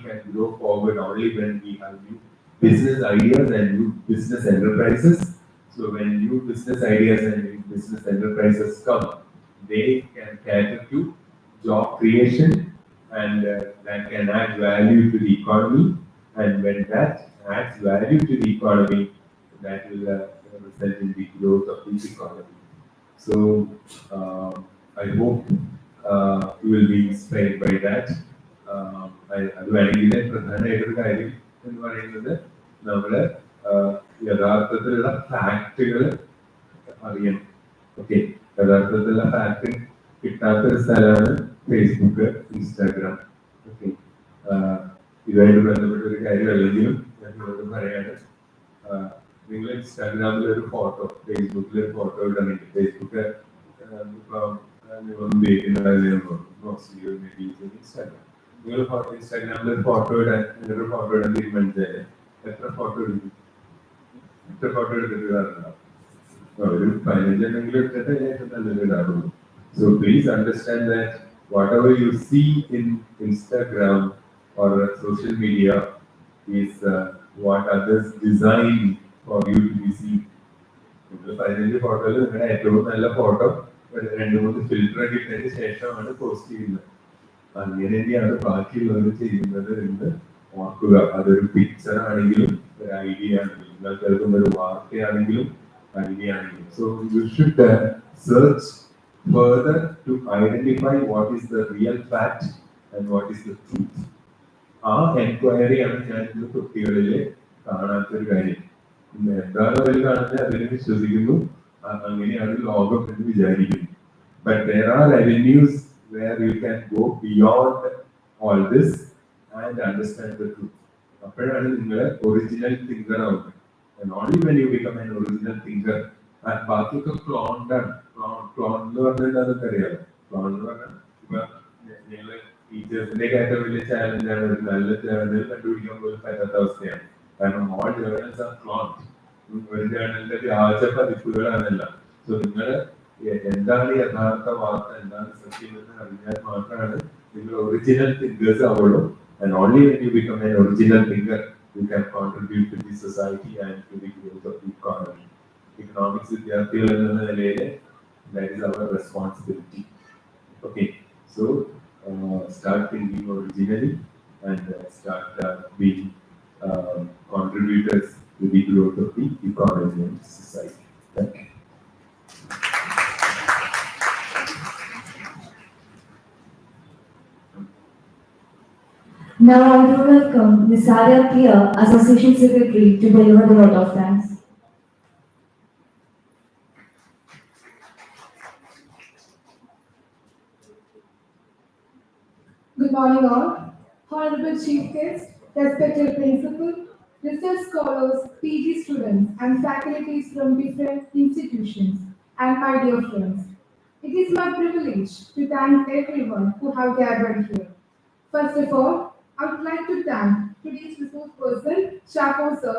S8: can grow forward only when we have new business ideas and new business enterprises. So when new business ideas and new business enterprises come, they can cater to job creation and that can add value to the economy. And when that adds value to the economy, that will result in the growth of this economy. So I hope you will be inspired by that. അത് വേണമെങ്കിൽ പ്രധാനമായിട്ടൊരു കാര്യം എന്ന് പറയുന്നത് നമ്മള് യഥാർത്ഥത്തിലുള്ള ഫാക്ടുകൾ അറിയണം. Okay, യഥാർത്ഥത്തിലുള്ള fact കിട്ടാത്തൊരു സ്ഥലമാണ് ഫേസ്ബുക്ക്, ഇൻസ്റ്റാഗ്രാം. ഓക്കെ, ഇതുമായിട്ട് ബന്ധപ്പെട്ട ഒരു കാര്യം അല്ലെങ്കിലും ഞാൻ നിങ്ങളോട് പറയാണ്, നിങ്ങൾ ഇൻസ്റ്റാഗ്രാമിൽ ഒരു ഫോട്ടോ, ഫേസ്ബുക്കിൽ ഒരു ഫോട്ടോ ഇടണമെങ്കിൽ ഫേസ്ബുക്ക് ഇൻസ്റ്റാഗ്രാം നിങ്ങൾ ഇൻസ്റ്റാഗ്രാമിൽ ഒരു ഫോട്ടോ ഇടാൻ തീരുമാനിച്ചാൽ എത്ര ഫോട്ടോ എടുക്കും? എടുത്തിട്ടുണ്ടാവും ഒരു 15 എണ്ണെങ്കിലും ഇട്ടിട്ട് ഏറ്റവും നല്ലത് ഇടാറുള്ളൂ. So please understand that whatever you see in Instagram or social media is what others design for you to be seen. 15 ഫോട്ടോയിൽ നിങ്ങളുടെ ഏറ്റവും നല്ല ഫോട്ടോ 2-3 ഫിൽറ്റർ കിട്ടിയതിന് ശേഷമാണ് പോസ്റ്റ് ചെയ്യുന്നത്. അങ്ങനെ തന്നെയാണ് ബാക്കിയുള്ളവർ ചെയ്യുന്നത് എന്ന് ഓർക്കുക. അതൊരു പിക്ചർ ആണെങ്കിലും ഒരു ഐഡിയ ആണെങ്കിലും നിങ്ങൾ കേൾക്കുന്ന ഒരു വാർത്തയാണെങ്കിലും ഐഡിയ ആണെങ്കിലും. So you should search further to identify what is the real fact and what is the truth. ആ എൻക്വയറിയാണ് ഞാൻ ഇന്ന് കുട്ടികളിൽ കാണാത്തൊരു കാര്യം. എന്താണ് അവർ കാണുന്നത് അതിനെ വിശ്വസിക്കുന്നു, അങ്ങനെയാണ് ലോകം എന്ന് വിചാരിക്കുന്നു. But there are avenues where you can go beyond all this and understand the truth. അപ്പോഴാണ് നിങ്ങൾ ഒറിജിനൽ തിങ്കർ ആവുന്നത്. And only when you become an original thinker, ബാക്കിയൊക്കെ ക്ലോൺഡ് ആണ്. ക്ലോൺ എന്ന് പറഞ്ഞാൽ അതൊക്കെ അറിയാലോ. ക്ലോൺ എന്ന് പറഞ്ഞാൽ ഇപ്പൊ ഞങ്ങള് ടീച്ചേഴ്സിന്റെ ഏറ്റവും വലിയ ചാലഞ്ചാണ് ഒരു നല്ല ജേർണൽ കണ്ടുപിടിക്കാൻ പോലും പറ്റാത്ത അവസ്ഥയാണ്. കാരണം ഓൾ ജേർണൽസ് ആർ ക്ലോൺ. ഒരു ജേർണലിന്റെ വ്യാജ പതിപ്പുകളാണല്ല. സോ നിങ്ങള് എന്താണ് യഥാർത്ഥ വാർത്ത, എന്താണ് സത്യം എന്ന് അറിഞ്ഞാൽ മാത്രമാണ് നിങ്ങൾ ഒറിജിനൽ തിങ്കേഴ്സ് ആവുള്ളൂ. And only when you become an original thinker, you can contribute to the society and to the growth of the economy. Economics വിദ്യാർത്ഥികൾ എന്ന നിലയിൽ that is our responsibility. Okay, so start thinking originally and start being contributors to the growth of the economy and society. Thank you.
S4: Now I do welcome Ms. Arya Priya, Association Secretary, to deliver the vote of thanks.
S5: Good morning all. Honorable Chief Guest, respected Principal, research scholars, PG students and faculties from different institutions, and my dear friends. It is my privilege to thank everyone who have gathered here. First of all, I would like to thank today's resource person, Chapo sir.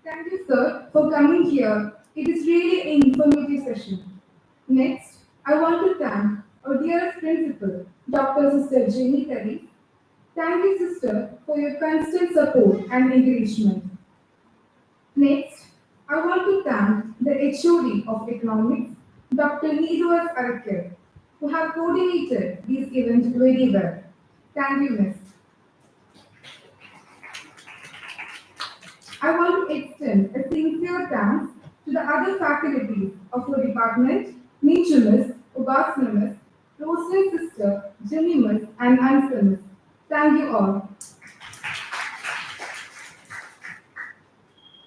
S5: Thank you sir for coming here. It is really an informative session. Next, I want to thank our dearest principal, Dr. Sister Jenny Terry. Thank you, sister, for your constant support and encouragement. Next, I want to thank the HOD of Economics, Dr. Icssr, who have coordinated this event very well. Thank you, Miss. I want to extend a sincere thanks to the other faculties of your department, Nietzsche Miss, Ubasna Miss, Roslyn Sister, Jimmy Miss, and Answer Miss. Thank you all.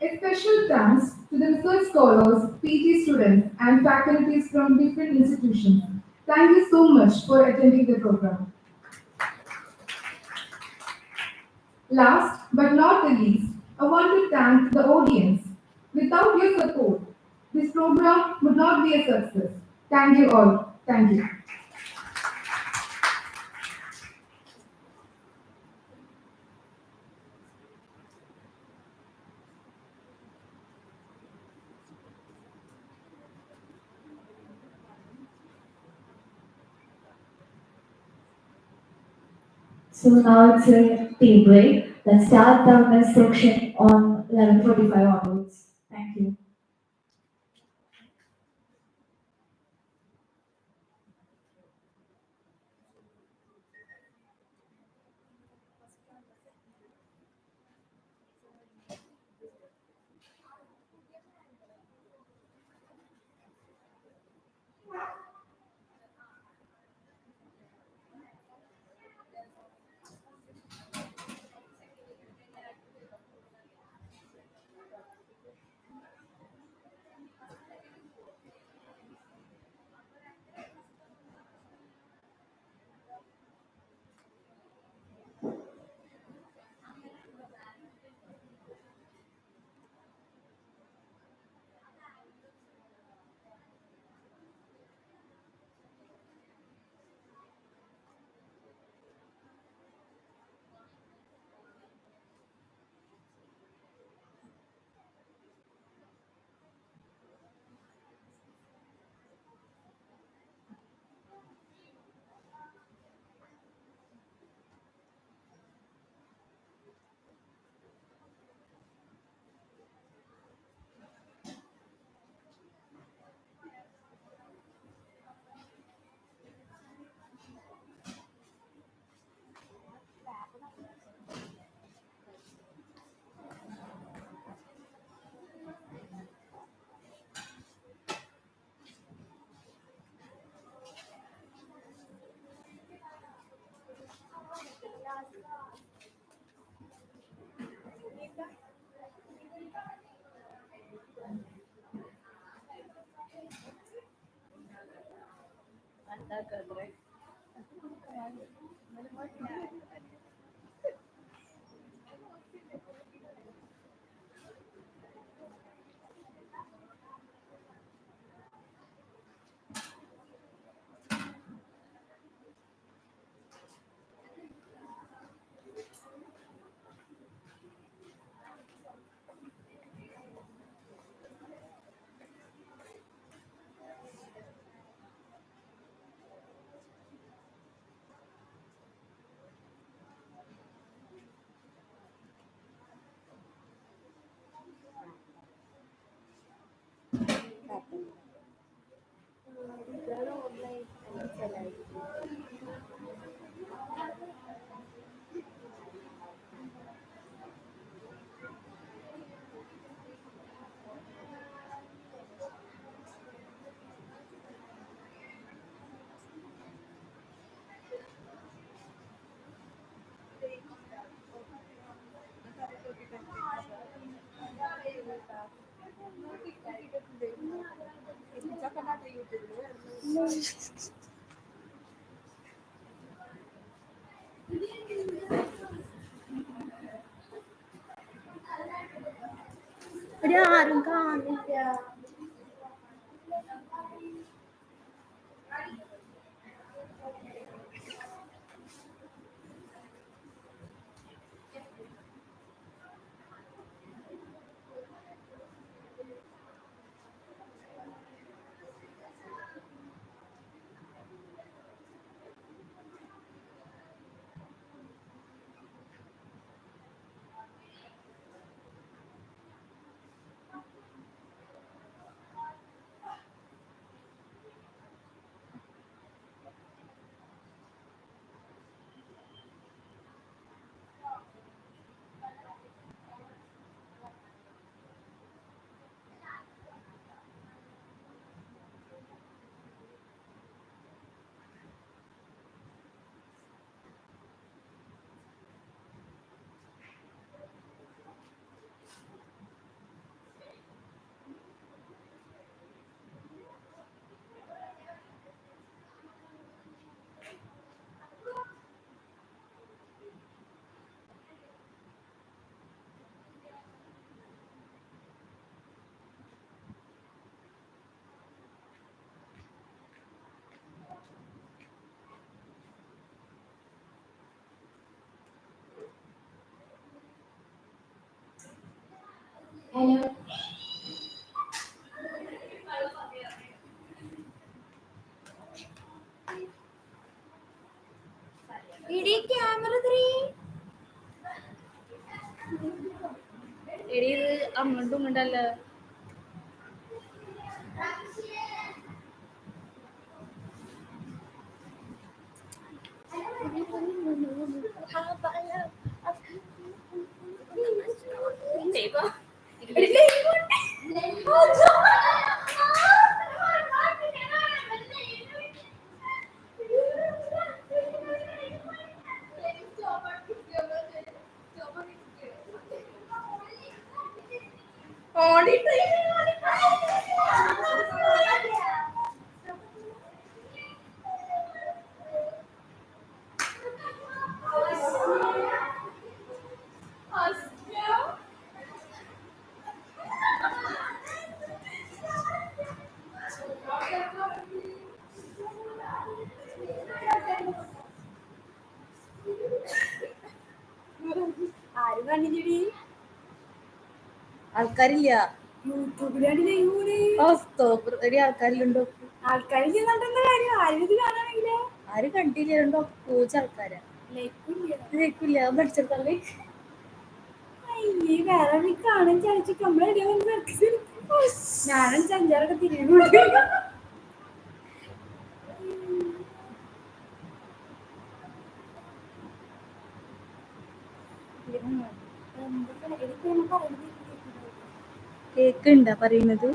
S5: A special thanks to the research scholars, PG students, and faculties from different institutions. Thank you so much for attending the program. Last but not the least, I want to thank the audience. Without your support, this program would not be a success. Thank you all. Thank you.
S4: So now it's a tea break. Let's start the next section on 11:45 onwards. Thank you.
S2: ആരും കാണില്ല.
S4: Hello.
S2: എടി camera എടി ഇത് അങ്ങോട്ടും ഇങ്ങോട്ടല്ല. ആരും കണ്ടില്ലടി, ആൾക്കാരില്ല. യൂട്യൂബിലാണ് ആൾക്കാരിലുണ്ടോ? ആൾക്കാരില്ല കാര്യം. ആരും ഇത് കാണാണെങ്കിലോ ആരും കണ്ടില്ല. പൂച്ച ആൾക്കാരാ. ലൈക്കില്ല പഠിച്ചെടുത്തല്ലേ. വേറെ കാണാൻ ചാടിച്ചു നമ്മളെ ഞാനും ചഞ്ചാറൊക്കെ തിരിയുന്നുണ്ട്. കേക്കുണ്ടാ പറയുന്നത്?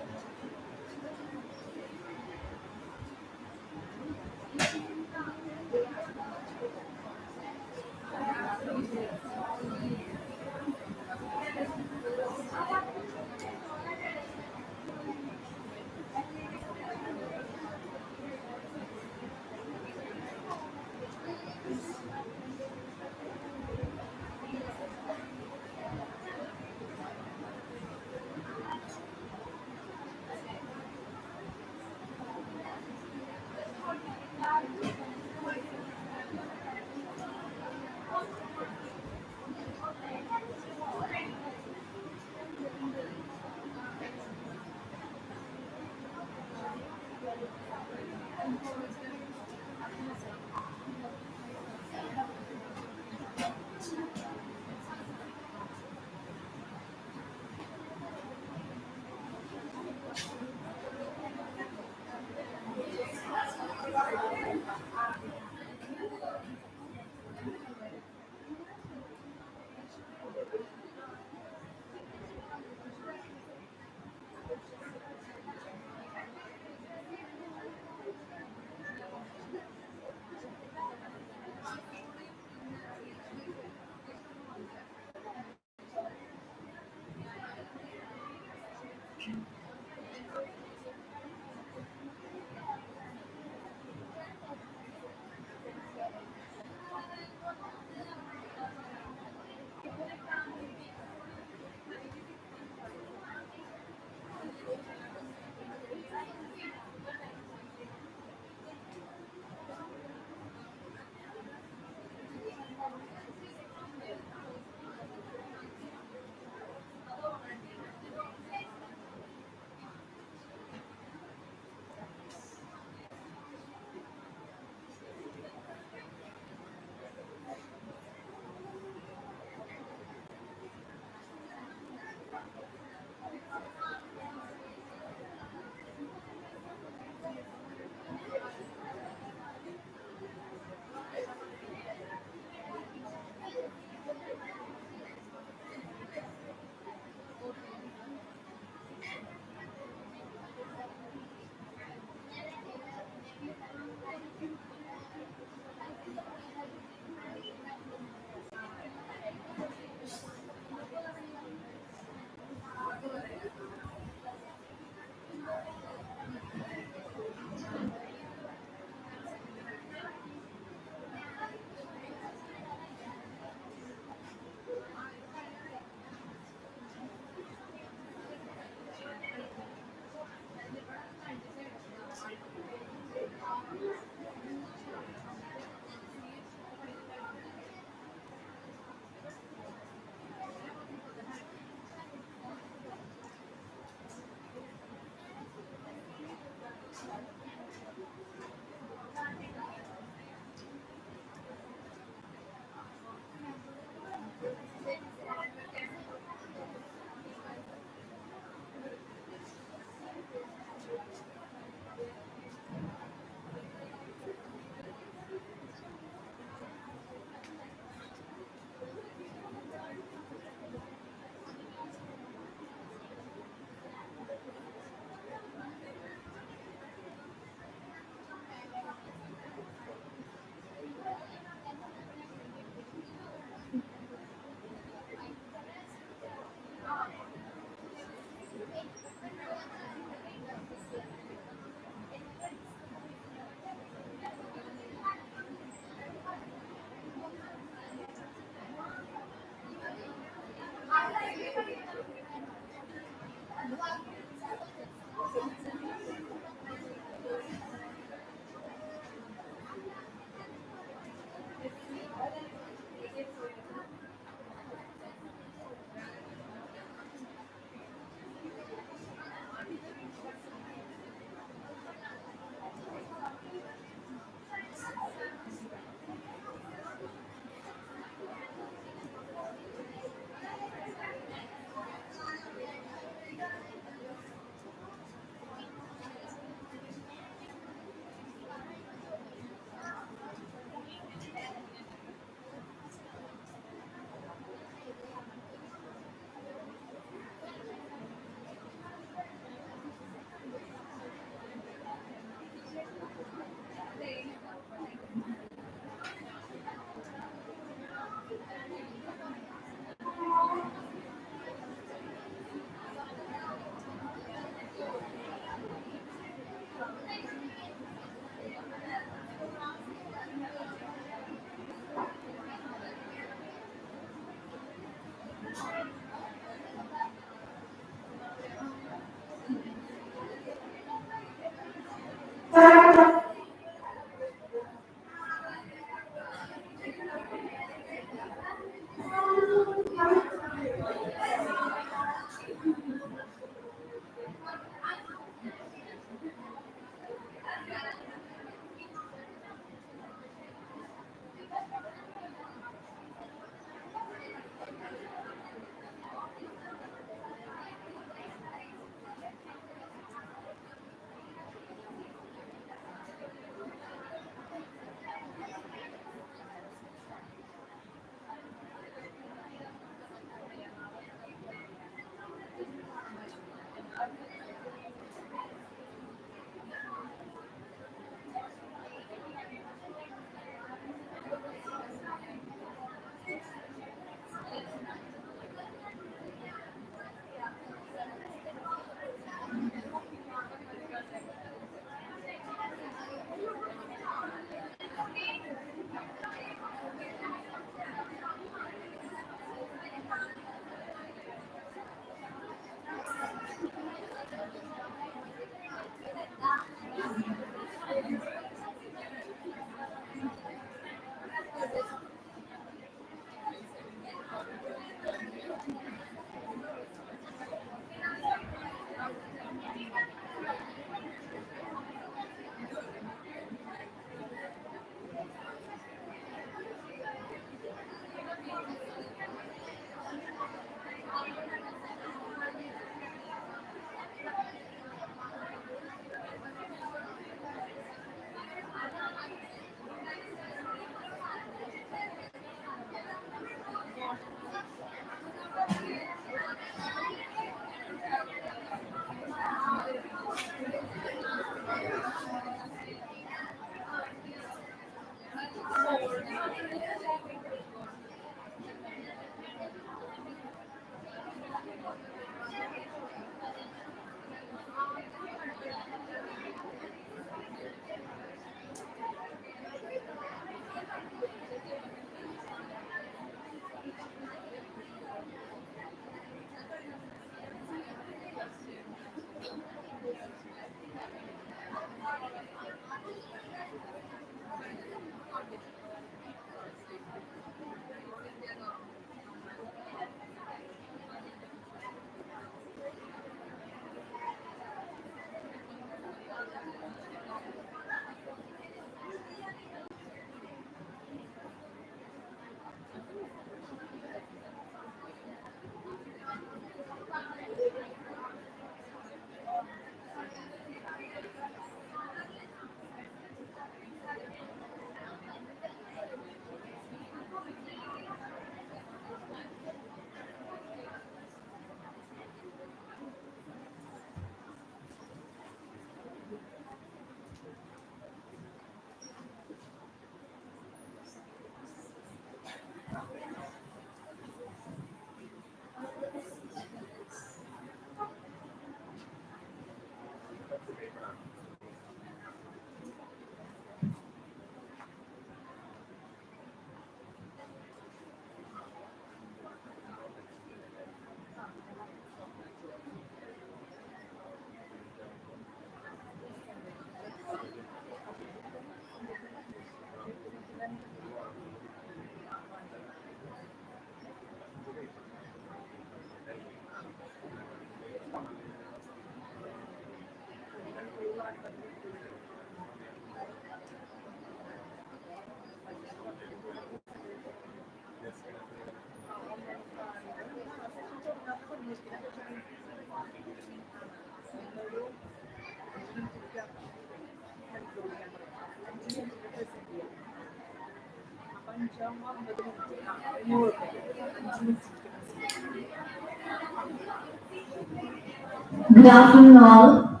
S4: Good afternoon, all.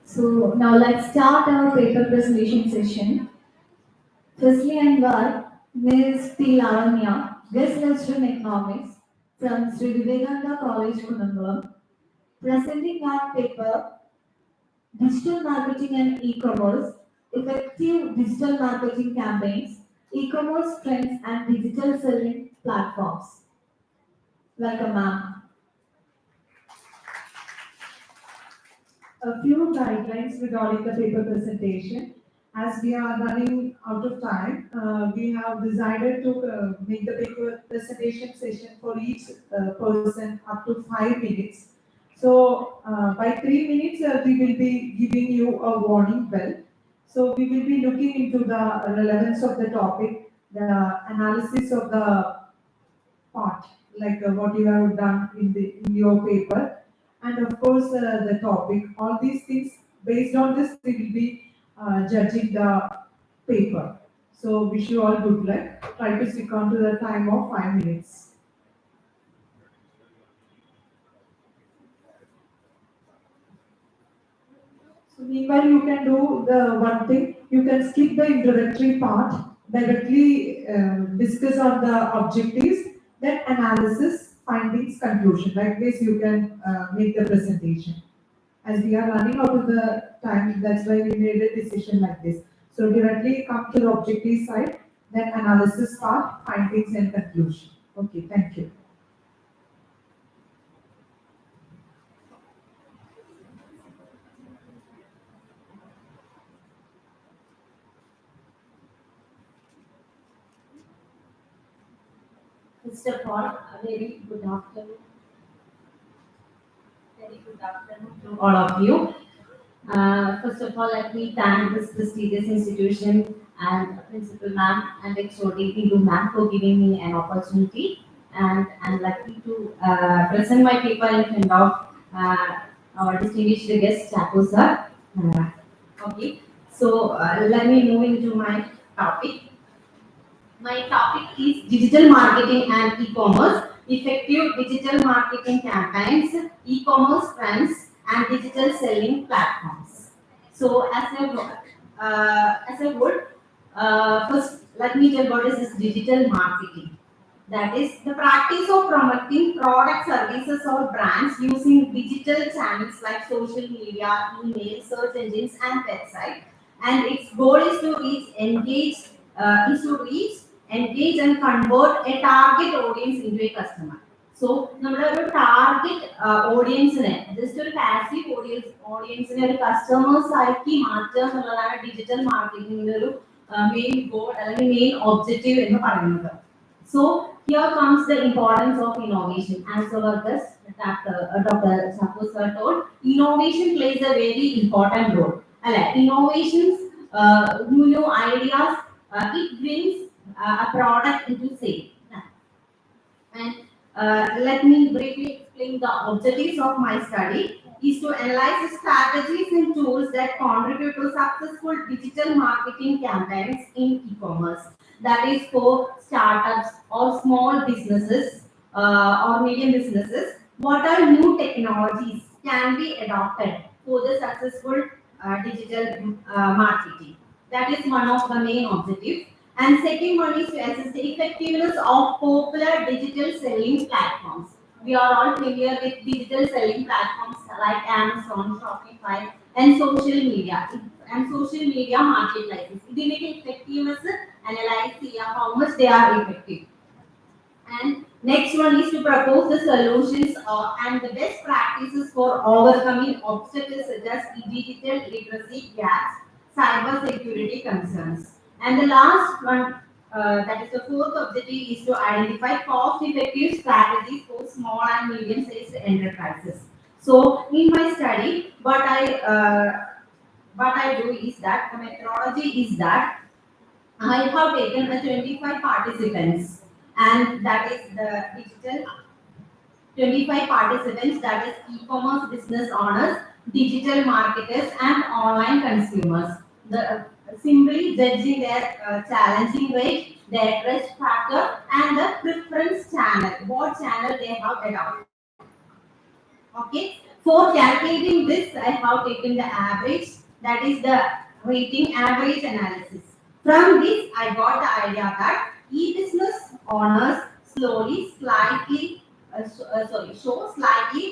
S4: So now let's start our paper presentation session. Firstly, I invite Ms. P. Lavanya, guest lecturer in economics from Sri Vivekananda College, Kundangalam, presenting our paper Digital Marketing and E-commerce, Effective Digital Marketing Campaigns, E-commerce Trends and Digital Selling Platforms. Welcome, ma'am.
S7: A few guidelines regarding the paper presentation. As we are running out of time, we have decided to make the paper presentation session for each person up to 5 minutes. So by 3 minutes, we will be giving you a warning bell. So we will be looking into the relevance of the topic, the analysis of the part, like what you have done in your paper, and of course the topic. All these things, based on this, we will be judging the paper. So wish you all good luck. Try to stick on to the time of 5 minutes. So meanwhile, you can do the one thing. You can skip the introductory part, directly discuss on the objectives, then analysis, findings, conclusion. Like this, you can make the presentation. As we are running out of the time, that's why we made a decision like this. So directly come to the objective side, then analysis part, findings and conclusion. Okay, thank you.
S2: First of all, a very good afternoon. Very good
S9: afternoon to all of you. First of all, let me thank this prestigious institution and Principal Ma'am and Icssr Ma'am for giving me an opportunity. And I'm lucky to present my paper in front of our distinguished guest, Chapo sir. Okay, so let me move into my topic. My topic is digital marketing and e-commerce, effective digital marketing campaigns, e-commerce trends, and digital selling platforms. So, as I would first let me tell what is this digital marketing. That is the practice of promoting products, services, or brands using digital channels like social media, email, search engines, and website. And its goal is to engage and convert a target audience into a customer. So, our target audience, just a passive audience, customers, digital marketing main goal, main objective in the. So here comes the importance of innovation. As our guest, Dr. Chapo sir told, innovation plays a very important role. Innovations, new ideas, it brings a product into sale. And let me briefly explain the objectives of my study is to analyze the strategies and tools that contribute to successful digital marketing campaigns in e-commerce. That is for startups or small businesses or medium businesses. What are new technologies can be adopted for the successful digital marketing? That is one of the main objectives. And second one is to assess the effectiveness of popular digital selling platforms. We are all familiar with digital selling platforms like Amazon, Shopify, and social media marketplaces. They make effectiveness analyze how much they are effective. And next one is to propose the solutions and the best practices for overcoming obstacles such as digital literacy gaps, cyber security concerns. And the last one, that is the fourth objective, is to identify cost-effective strategies for small and medium-sized enterprises. So, in my study, what I do is that the methodology is that I have taken the 25 participants, and that is the digital 25 participants, that is e-commerce business owners, digital marketers, and online consumers. Simply judging their challenging rate, their trust factor, and the preference channel, what channel they have adopted. Okay, for calculating this, I have taken the average, that is the rating average analysis. From this, I got the idea that e-business owners show slightly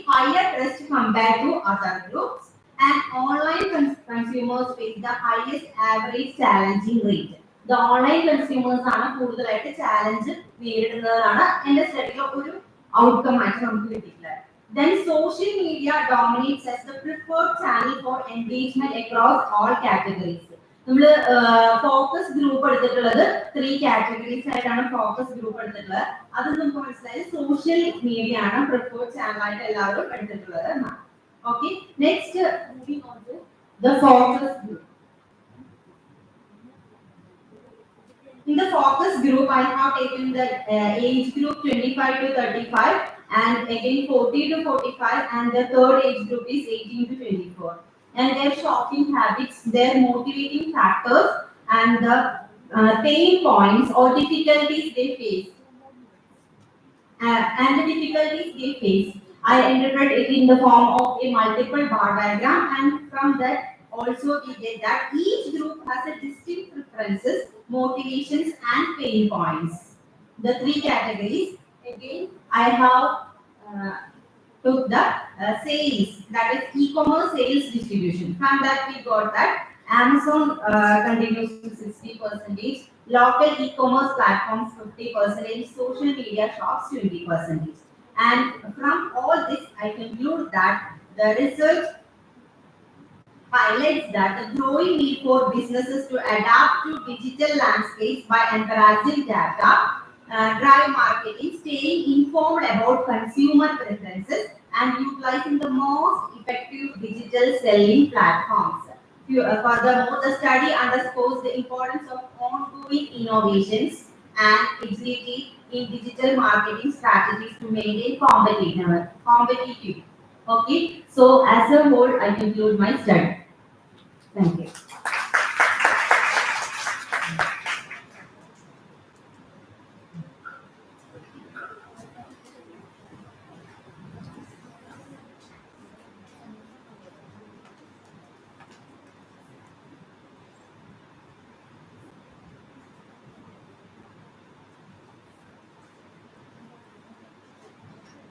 S9: higher trust compared to other groups, and online consumers face the highest average challenging rate. The online consumers are കൂടുതലായിട്ട് challenge നേരിടുന്നതാണ് എൻ്റെ സ്റ്റഡിയിലെ ഒരു outcome ആയിട്ട് നമുക്ക് കിട്ടിയിട്ടുള്ളത്. Then social media dominates as the preferred channel for engagement across all categories. നമ്മൾ focus group എടുത്തിട്ടുള്ളത് 3 categories ആയിട്ടാണ് focus group എടുത്തിട്ടുള്ളത്. അത് നമുക്ക് മനസ്സിലായത് സോഷ്യൽ മീഡിയ ആണ് പ്രിഫേർഡ് ചാനൽ ആയിട്ട് എല്ലാവരും എടുത്തിട്ടുള്ളത് എന്നാണ്. Okay, next moving on to the focus group. In the focus group, I have taken the age group 25 to 35 and again 40 to 45, and the third age group is 18 to 24. And their shopping habits, their motivating factors, and the pain points or difficulties they face. I interpret it in the form of a multiple bar diagram, and from that also we get that each group has a distinct preferences, motivations, and pain points. The 3 categories, again I have took the sales, that is e-commerce sales distribution. From that we got that Amazon continues to 60%, local e-commerce platforms 50%, social media shops 20%. And from all this, I conclude that the research highlights that the growing need for businesses to adapt to digital landscapes by encouraging data, drive marketing, staying informed about consumer preferences, and utilizing the most effective digital selling platforms. Furthermore, the study underscores the importance of ongoing innovations and agility in digital marketing strategies to maintain competitive. Okay, so as a whole, I conclude my study. Thank you.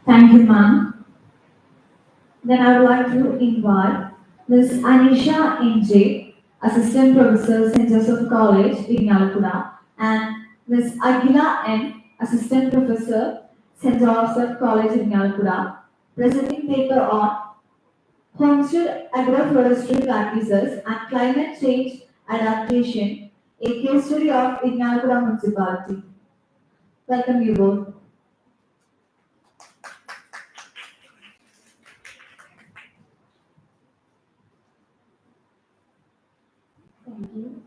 S4: Thank you, ma'am. Then I would like to invite Ms. Anisha NJ, Assistant Professor, St. Joseph College, Irinalakuda, and Ms. Aguila N, Assistant Professor, St. Joseph College, Irinalakuda, presenting paper on Homestead Agroforestry Practices and Climate Change Adaptation, a case study of Irinalakuda Municipality. Welcome you both.
S10: Thank you.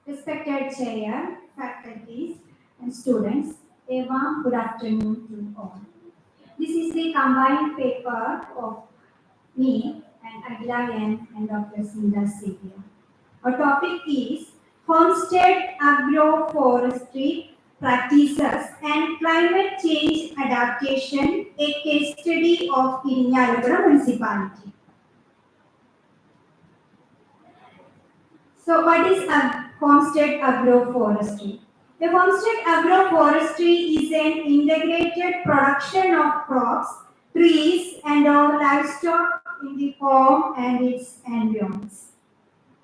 S10: Respected Chair, faculties, and students, a warm good afternoon to all. This is the combined paper of me and Aguila N and Dr. Sinda Setia. Our topic is Homestead Agroforestry Practices and Climate Change Adaptation, a case study of Irinalakuda Municipality. So what is homestead agroforestry? The homestead agroforestry is an integrated production of crops, trees and or livestock in the home and its environs.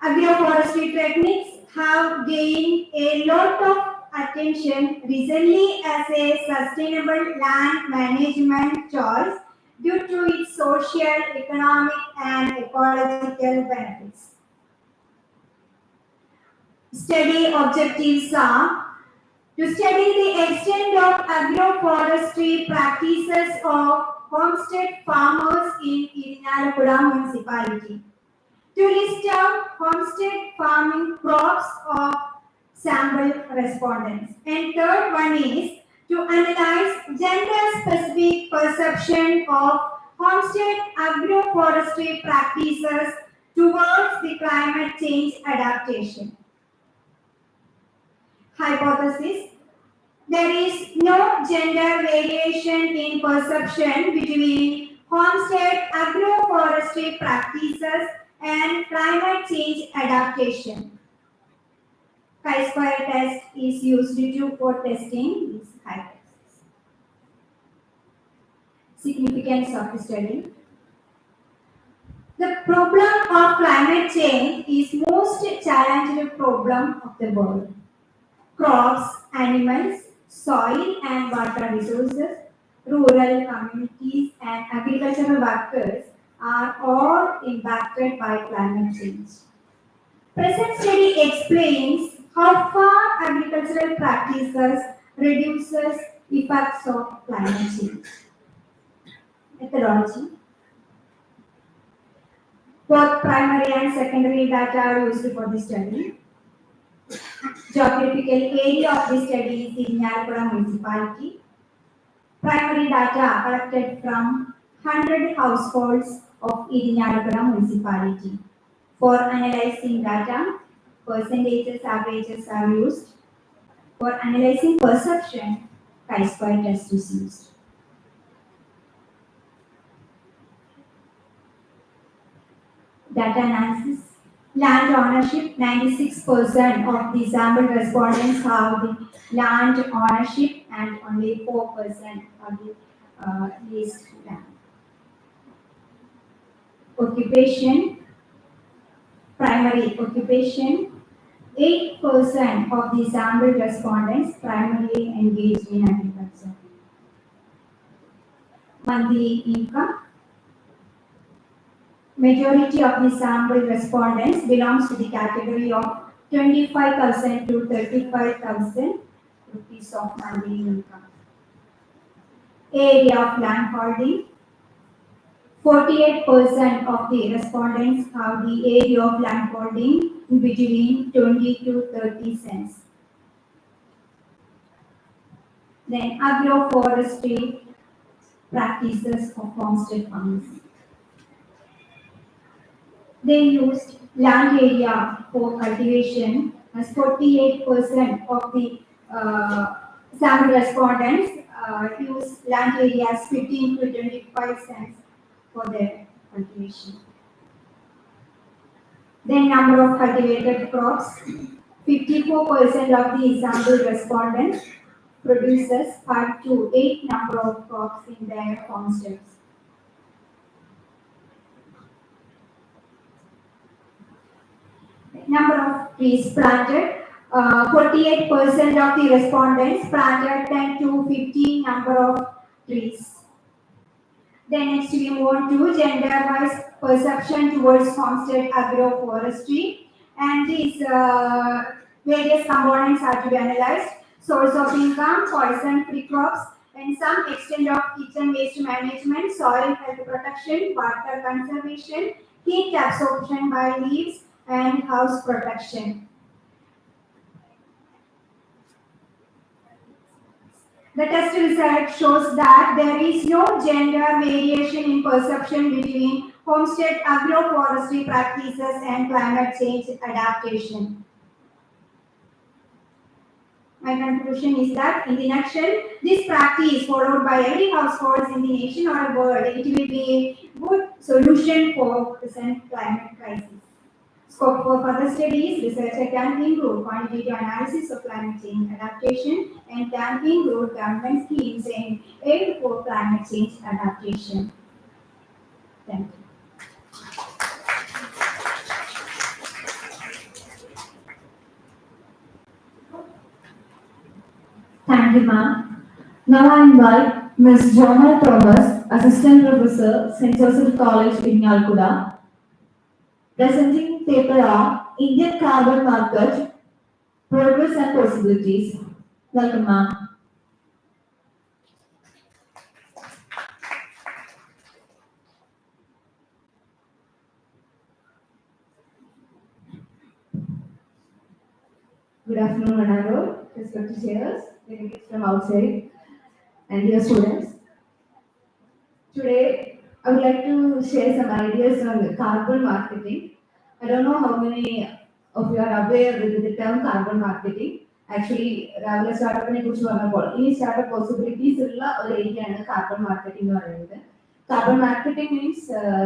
S10: Agroforestry techniques have gained a lot of attention recently as a sustainable land management choice due to its social, economic and ecological benefits. Study objectives are to study the extent of agroforestry practices of homestead farmers in Irinalakuda municipality, to list down homestead farming crops of sample respondents, and third one is to analyze gender-specific perception of homestead agroforestry practices towards the climate change adaptation. Hypothesis: there is no gender variation in perception between homestead agroforestry practices and climate change adaptation. Chi-square test is used for testing this hypothesis. Significance of the study. The problem of climate change is most challenging problem of the world. Crops, animals, soil and water resources, rural communities and agricultural workers are all impacted by climate change. Present study explains how far agricultural practices reduces effects of climate change. Methodology. Both primary and secondary data are used for the study. Geographical area of the study is Irinalakuda municipality. Primary data collected from 100 households of Irinalakuda municipality. For analyzing data, percentages, averages are used. For analyzing perception, chi-square test is used. Data analysis. Land ownership, 96% of the sample respondents have the land ownership and only 4% of the leased land. Occupation, primary occupation, 8% of the sample respondents primarily engaged in agriculture. Monthly income, majority of the sample respondents belongs to the category of 25,000 to 35,000 rupees of monthly income. area of land holding. 48% of the respondents have the area of land holding between 20 to 30 cents. Then agroforestry practices of homestead farmers. They used land area for cultivation as 48% of the sample respondents use land areas 15 to 25 cents for their cultivation. Then number of cultivated crops. 54% of the sample respondents produces 5 to 8 number of crops in their homesteads. Number of trees planted. 48% of the respondents planted 10 to 15 number of trees. Then next we move on to gender-wise perception towards homestead agroforestry, and these various components are to be analyzed: source of income, poison-free crops, and some extent of kitchen waste management, soil health protection, water conservation, heat absorption by leaves, and house protection. The test result shows that there is no gender variation in perception between homestead agroforestry practices and climate change adaptation. My conclusion is that, in the nutshell, this practice followed by every household in the nation or world, it will be a good solution for present climate crisis. Scope for further studies: researcher can include quantitative analysis of climate change adaptation and can include government schemes in aid for climate change adaptation. Thank you.
S4: Thank you, ma'am. Now I invite Ms. Jonna Thomas, Assistant Professor, St. Joseph College in Yalkuda, presenting paper on Indian Carbon Market, Progress and Possibilities. Welcome, ma'am. Good afternoon, Honorable, respected chairs, delegates from outside, and dear students. Today, I would like to share some ideas on carbon marketing. I don't know how many of you are aware with the term carbon marketing. Actually, Ravila startup ne kuറിച്ച് പറഞ്ഞപ്പോൾ ഈ startup possibilities ഉള്ള ഒരു ഏരിയയാണ് carbon marketing എന്ന് പറയുന്നത്. Carbon marketing means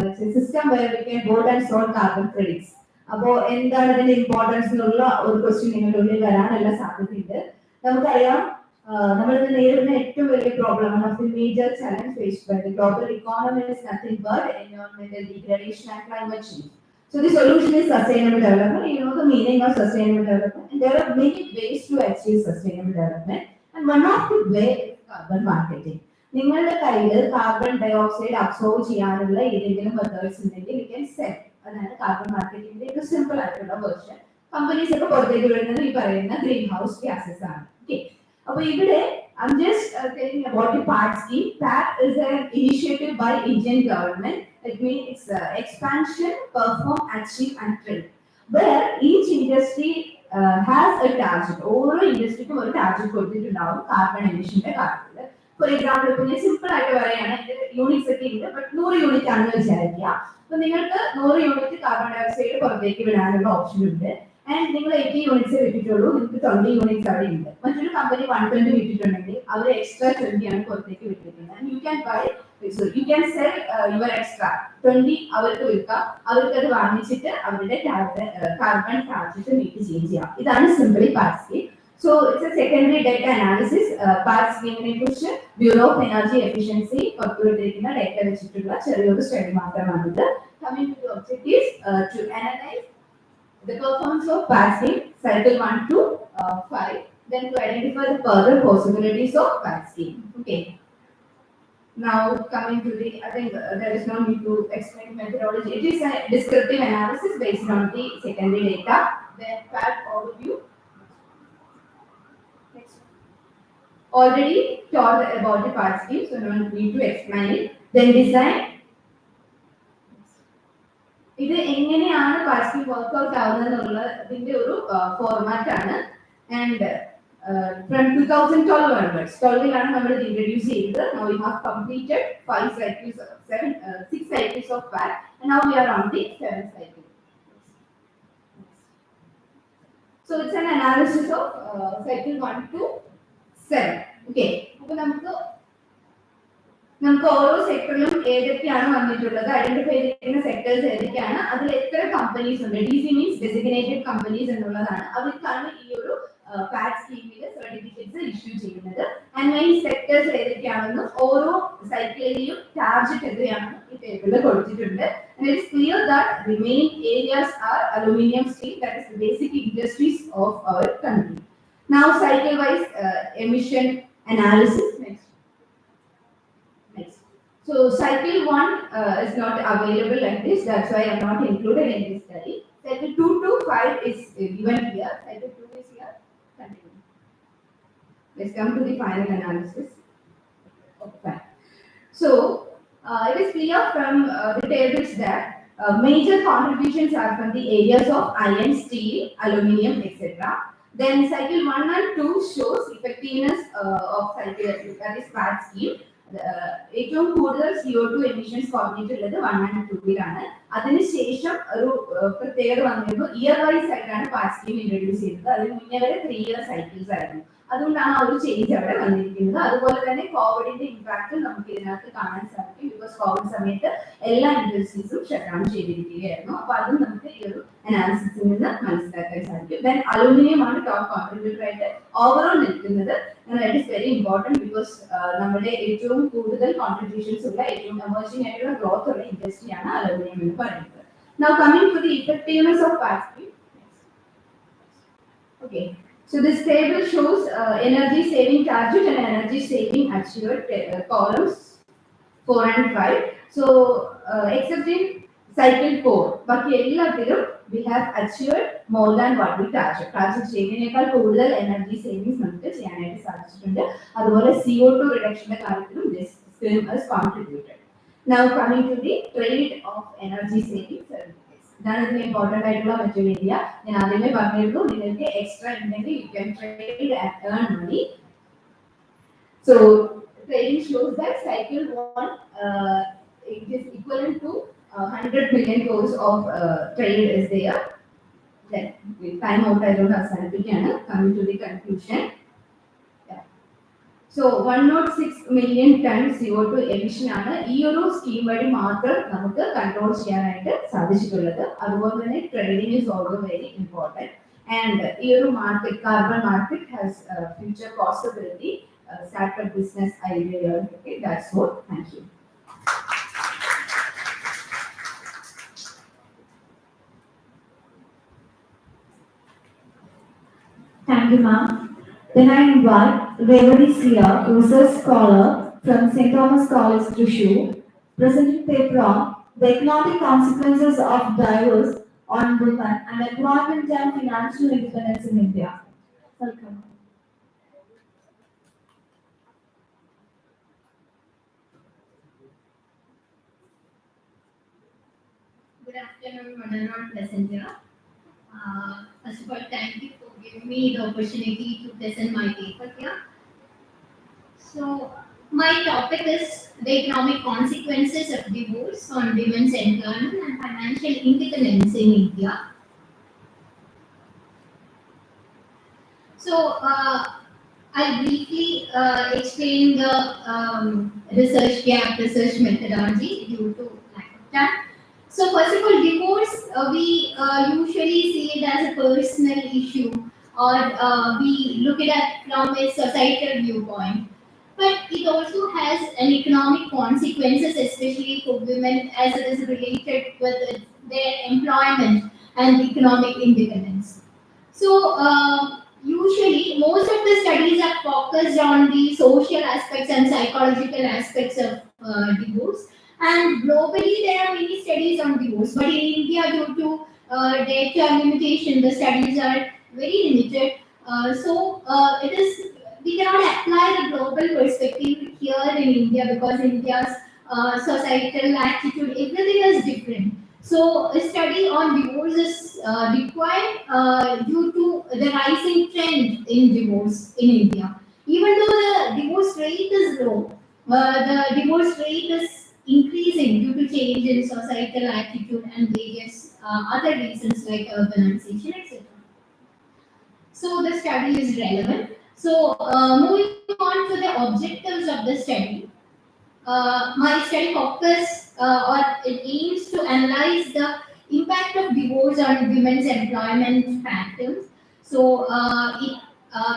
S4: it's a system where we can hold and solve carbon credits. അപ്പോൾ എന്താണ് ഇതിന്റെ ഇമ്പോർട്ടൻസ് എന്നുള്ള ഒരു ക്വസ്റ്റ്യൻ നിങ്ങളുടെ ഉള്ളിൽ വരാനുള്ള സാധ്യതയുണ്ട്. നമുക്കറിയാം നമ്മൾ നേരിടുന്ന ഏറ്റവും വലിയ problem, one of the major challenge faced by the global economy is nothing but environmental degradation and climate change. So the solution is sustainable development. You know the meaning of sustainable development. And there are many ways to achieve sustainable development. And one of the way is carbon marketing. നിങ്ങളുടെ കയ്യിൽ carbon dye oxide absorb ചെയ്യാനുള്ള ഏതെങ്കിലും methods ഉണ്ടെങ്കിൽ you can cell. അതാണ് carbon മാർക്കറ്റിംഗിന്റെ ഒരു simple ആയിട്ടുള്ള version. Companies ഒക്കെ പുറത്തേക്ക് വിടുന്നത് ഈ പറയുന്ന ഗ്രീൻ ഹൗസ് ഗ്യാസസ് ആണ്. ഓക്കെ, അപ്പോൾ ഇവിടെ I'm just telling about the PART scheme. PART is an initiative by Indian government. It means it's expansion, perform, achieve, and trade. Where each industry has a target. ഓരോ ഇൻഡസ്ട്രിക്കും ഒരു target കൊടുത്തിട്ടുണ്ടാവും carbon എമിഷന്റെ കാര്യത്തിൽ. For example, ഇപ്പോൾ ഞാൻ simple ആയിട്ട് പറയുകയാണെങ്കിൽ units ഒക്കെ ഉണ്ട്, ബട്ട് 100 യൂണിറ്റ് ആണെന്ന് വിചാരിക്കുക. അപ്പൊ നിങ്ങൾക്ക് 100 യൂണിറ്റ് കാർബൺ ഡൈ ഓക്സൈഡ് പുറത്തേക്ക് വിടാനുള്ള ഓപ്ഷൻ ഉണ്ട്. ആൻഡ് നിങ്ങൾ 80 യൂണിറ്റ്സ് വിട്ടിട്ടുള്ളൂ, നിങ്ങൾക്ക് 20 യൂണിറ്റ്സ് അവിടെ ഉണ്ട്. മറ്റൊരു കമ്പനി 120 വിട്ടിട്ടുണ്ടെങ്കിൽ അവർ എക്സ്ട്രാ 20 ആണ് പുറത്തേക്ക് വിട്ടിരിക്കുന്നത്. You can buy, you can sell your extra 20 അവർക്ക് വിൽക്കാം. അവർക്ക് അത് വാങ്ങിച്ചിട്ട് അവരുടെ കാർബൺ ടാർഗറ്റ് മീറ്റ് ചെയ്യാം. ഇതാണ് simply PAT scheme. So it's a secondary data analysis. PAT സ്കീമിനെ കുറിച്ച് ബ്യൂറോ ഓഫ് എനർജി എഫിഷ്യൻസി പുറത്തുവിട്ടിരിക്കുന്ന ഡേറ്റ വെച്ചിട്ടുള്ള ചെറിയൊരു സ്റ്റഡി മാത്രമാണിത്. Coming to the objectives, to analyze the performance of PART scheme, cycle 1 to 5, then to identify the further possibilities of PART scheme. Okay. Now coming to the, I think there is no need to explain methodology. It is a descriptive analysis based on the secondary data. Then PART overview. Next.
S9: already told about the part scheme, so no need to explain it. Then design. ഇത് എങ്ങനെയാണ് part scheme workout ആവുന്നതിന്റെ ഒരു format ആണ്. And from 2012 onwards, 12 നമ്മൾ introduce ചെയ്തത്. Now we have completed 6 cycles of PAT, and now we are on the 7th cycle. So it's an analysis of cycle 1 to 7. Okay. അപ്പോൾ നമുക്ക് ഓരോ സെക്ടറിലും ഏതൊക്കെയാണ് വന്നിട്ടുള്ളത്, identify ചെയ്തിരിക്കുന്ന സെക്ടേഴ്സ് ഏതൊക്കെയാണ്, അതിൽ എത്ര കമ്പനീസ് ഉണ്ട്, DC മീൻസ് ഡെസിഗ്നേറ്റഡ് കമ്പനീസ് എന്നുള്ളതാണ്. അവർക്കാണ് ഈ ഒരു പാറ്റ് സ്കീമിൽ സർട്ടിഫിക്കറ്റ്സ് ഇഷ്യൂ ചെയ്യുന്നത്. ആൻഡ് മെയിൻ സെക്ടേഴ്സ് ഏതൊക്കെയാണെന്നും ഓരോ സൈക്കിളിലെയും ടാർഗറ്റ് എത്രയാണെന്നും ഈ ടേബിളിൽ കൊടുത്തിട്ടുണ്ട്. And it is clear that the main areas are aluminium, steel, that is the basic industries of our country. Now cycle wise emission analysis. Next. So cycle 1 is not available like this, that's why I am not included in this study. Cycle 2 to 5 is given here, cycle 2 is here. Continue. Let's come to the final analysis. Okay. So it is clear from the tables that major contributions are from the areas of iron, steel, aluminium, etc. Then cycle 1 and 2 shows effectiveness of cycle, that is PAT scheme. ഏറ്റവും കൂടുതൽ CO2 emissions കുറഞ്ഞിട്ടുള്ളത് 1 and 2 അതിനുശേഷം ഒരു പ്രത്യേകത വന്നിരുന്നു, year vice ആയിട്ടാണ് പാറ്റ് scheme introduce ചെയ്തത്. അതിന് മുന്നേ വരെ 3 ഇയർ സൈക്കിൾസ് ആയിരുന്നു. അതുകൊണ്ടാണ് ആ ഒരു ചേഞ്ച് അവിടെ വന്നിരിക്കുന്നത്. അതുപോലെ തന്നെ കോവിഡിന്റെ ഇമ്പാക്ട് നമുക്ക് ഇതിനകത്ത് കാണാൻ സാധിക്കും. ബിക്കോസ് കോവിഡ് സമയത്ത് എല്ലാ ഇൻഡസ്ട്രീസും ഷട്ട് ഡൗൺ ചെയ്തിരിക്കുകയായിരുന്നു. അപ്പൊ അതും നമുക്ക് ഈ ഒരു അനാലിസിസിൽ നിന്ന് മനസ്സിലാക്കാൻ സാധിക്കും. ദെൻ അലൂമിനിയം ആണ് ടോപ്പ് കോൺട്രിബ്യൂട്ടർ ആയിട്ട് ഓവറോൾ നിൽക്കുന്നത്. That is very important because നമ്മുടെ ഏറ്റവും കൂടുതൽ കോൺട്രിബ്യൂഷൻസ് ഉള്ള ഏറ്റവും എമർജിംഗ് ആയിട്ടുള്ള ഗ്രോത്ത് ഉള്ള ഇൻഡസ്ട്രിയാണ് അലൂമിനിയം എന്ന് പറയുന്നത്. Now coming to the effectiveness of PAT scheme. Okay. So this table shows energy saving target and energy saving achieved columns 4 and 5. So except in cycle 4, but we have achieved more than what we target. Target ചെയ്യുന്നതിനേക്കാൾ കൂടുതൽ energy savings നമുക്ക് ചെയ്യാനായിട്ട് സാധിച്ചിട്ടുണ്ട്. അതുപോലെ CO2 reduction കാര്യത്തിലും this scheme has contributed. Now coming to the trade of energy saving certificates. ഇതാണ് ഇതിന് important ആയിട്ടുള്ള മറ്റൊരു ഏരിയ. ഞാൻ ആദ്യമേ പറഞ്ഞിരുന്നു, നിങ്ങൾക്ക് എക്സ്ട്രാ ഉണ്ടെങ്കിൽ you can trade and earn money. So trading shows that cycle 1 it is equivalent to 100 million crores of trade is there. Then time out ആയതുകൊണ്ട് അവസാനിപ്പിക്കുകയാണ്. Coming to the conclusion. So 106 million ton CO2 emission ആണ് ഈ ഒരു scheme വഴി മാത്രം നമുക്ക് control ചെയ്യാനായിട്ട് സാധിച്ചിട്ടുള്ളത്. അതുപോലെ തന്നെ trading is also very important. And ഈ ഒരു market, carbon market has future possibility. Startup business idea. Okay, that's all. Thank you.
S4: Thank you, ma'am. Then I invite VIKSIT, research scholar from St. Thomas College, Thrissur, presenting paper on the economic consequences of divorce on women and employment and financial independence in India. Welcome.
S11: Good afternoon, Madam present here. First of all, thank you for giving me the opportunity to present my paper here. So, my topic is the economic consequences of divorce on women's employment and financial independence in India. So, I'll briefly explain the research gap, research methodology due to lack of time. So first of all, divorce, we usually see it as a personal issue, or we look at it from a societal viewpoint. But it also has an economic consequences, especially for women, as it is related with their employment and economic independence. So usually, most of the studies are focused on the social aspects and psychological aspects of divorce. And globally, there are many studies on divorce, but in India, due to data limitation, the studies are very limited. So it is we cannot apply the global perspective here in India because India's societal attitude, everything is different. So a study on divorce is required due to the rising trend in divorce in India. Even though the divorce rate is low, the divorce rate is increasing due to change in societal attitude and various other reasons like urbanization, etc. So the study is relevant. So moving on to the objectives of the study. My study focus or it aims to analyze the impact of divorce on women's employment patterns. So it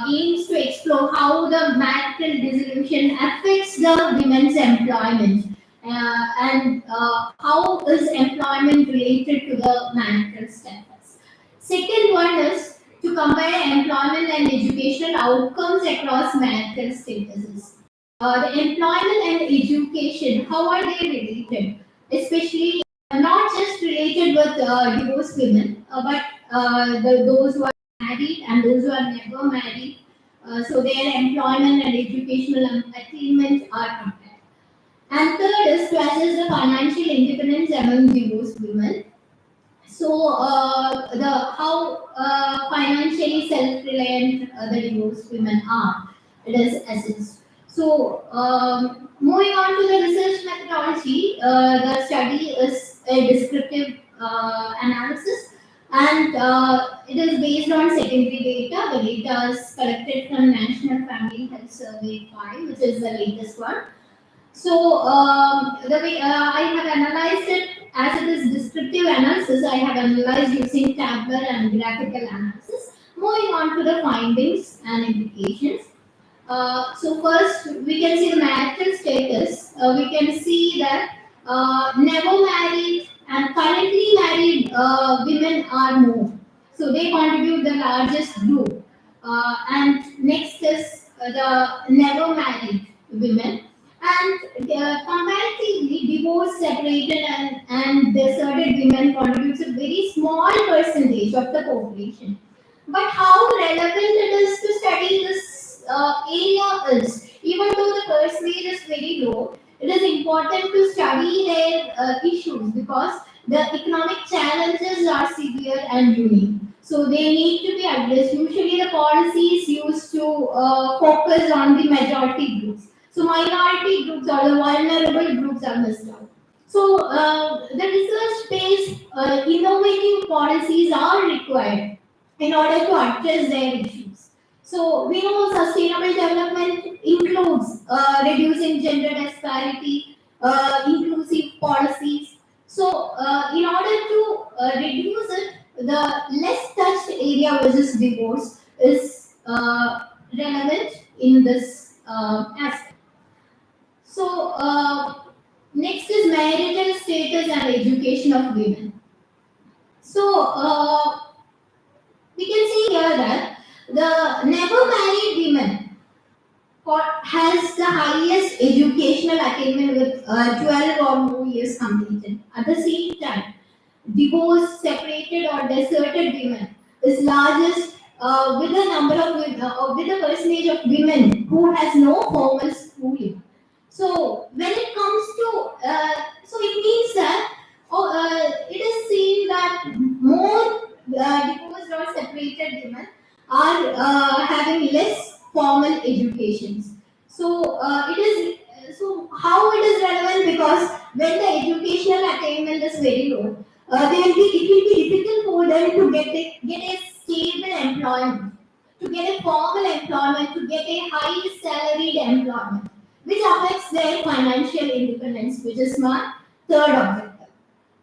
S11: aims to explore how the marital dissolution affects the women's employment and how is employment related to the marital status. Second one is to compare employment and educational outcomes across marital statuses. The employment and education, how are they related? Especially not just related with divorced women, but those who are married and those who are never married. So their employment and educational attainment are compared. And third is to assess the financial independence among divorced women. So the how financially self-reliant the divorced women are, it is assessed. So moving on to the research methodology, the study is a descriptive analysis and it is based on secondary data. The data is collected from National Family Health Survey 5, which is the latest one. So the way I have analyzed it, as it is descriptive analysis, I have analyzed using tabular and graphical analysis. Moving on to the findings and implications. So first, we can see the marital status. We can see that never married and currently married women are more. So they contribute the largest group. And next is the never married women. And comparatively, divorced, separated, and deserted women contributes a very small percentage of the population. But how relevant it is to study this area is, even though the percentage is very low, it is important to study their issues because the economic challenges are severe and unique. So they need to be addressed. Usually the policies used to focus on the majority groups. So minority groups or the vulnerable groups are missed out. So the research-based innovative policies are required in order to address their issues. So we know sustainable development includes reducing gender disparity, inclusive policies. So in order to reduce it, the less touched area which is divorce is relevant in this aspect. So next is marital status and education of women. So we can see here that the never married women has the highest educational attainment with 12 or more years completed. At the same time, divorced, separated or deserted women is largest with the number of women, with the percentage of women who has no formal schooling. So when it comes to, so it means that it is seen that more divorced or separated women are having less formal educations. So it is so how it is relevant because when the educational attainment is very low, it will be difficult for them to get a stable employment, to get a formal employment, to get a high salaried employment, which affects their financial independence, which is my third objective.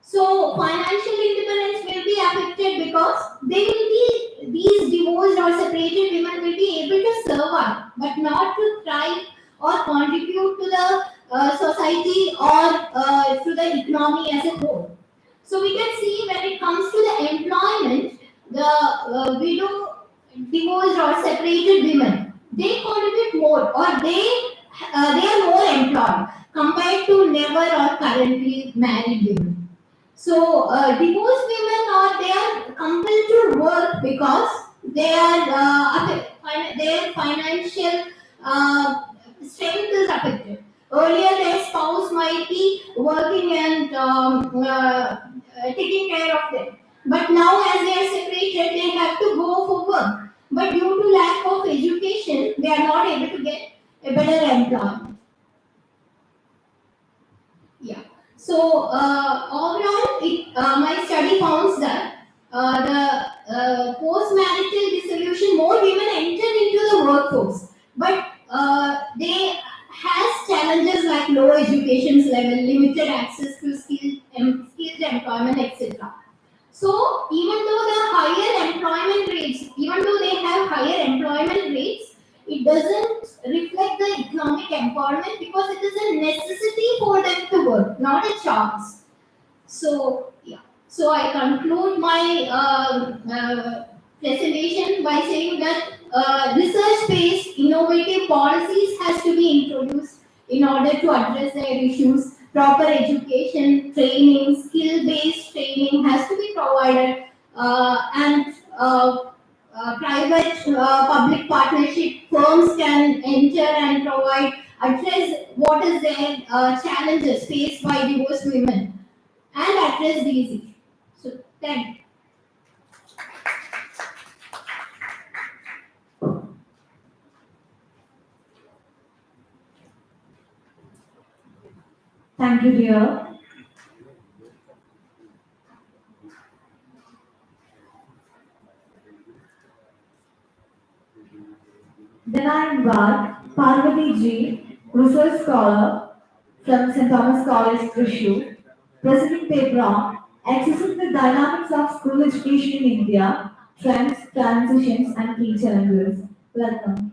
S11: So financial independence will be affected because they will be, these divorced or separated women will be able to survive, but not to thrive or contribute to the society or to the economy as a whole. So we can see when it comes to the employment, the widow, divorced or separated women, they contribute more or they are more employed compared to never or currently married women. So divorced women they are compelled to work because their financial strength is affected. Earlier, their spouse might be working and taking care of them. But now, as they are separated, they have to go for work. But due to lack of education, they are not able to get a better employment. Yeah. So overall, my study found that the post-marital dissolution, more women enter into the workforce, but they has challenges like low education level, limited access to skilled employment, etc. So even though they have higher employment rates, it doesn't reflect the economic empowerment because it is a necessity for them to work, not a chance. So yeah. So I conclude my presentation by saying that research-based innovative policies has to be introduced in order to address their issues. Proper education, training, skill-based training has to be provided, and private public partnership firms can enter and address what is their challenges faced by divorced women and address these issues. So, thank you.
S4: Thank you, dear. Then I invite Parvati G, research scholar from St. Thomas College, Trishur, presenting paper on Accessing the Dynamics of School Education in India, Trends, Transitions and Key Challenges. Welcome.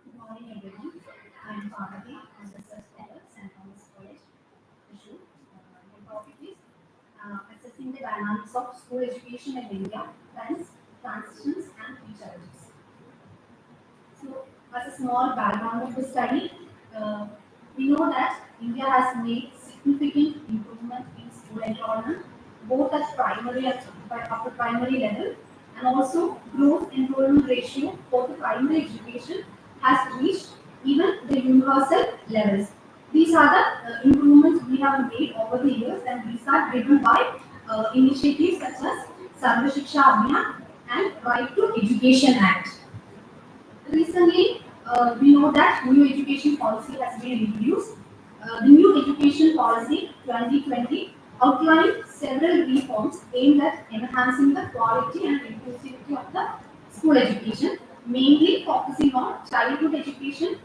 S12: Good morning, everyone. I'm Parvati. I'm the research scholar at St. Thomas College, Trishur. My topic is assessing the dynamics of school education in India, trends, transitions, and key challenges. So, as a small background of the study, we know that India has made significant improvement in school enrollment, both at primary and upper primary level, and also growth enrollment ratio for the primary education has reached even the universal levels. These are the improvements we have made over the years, and these are driven by initiatives such as Sarva Shiksha Abhiyan and Right to Education Act. Recently, we know that new education policy has been introduced. The new education policy 2020 outlined several reforms aimed at enhancing the quality and inclusivity of the school education, mainly focusing on childhood education,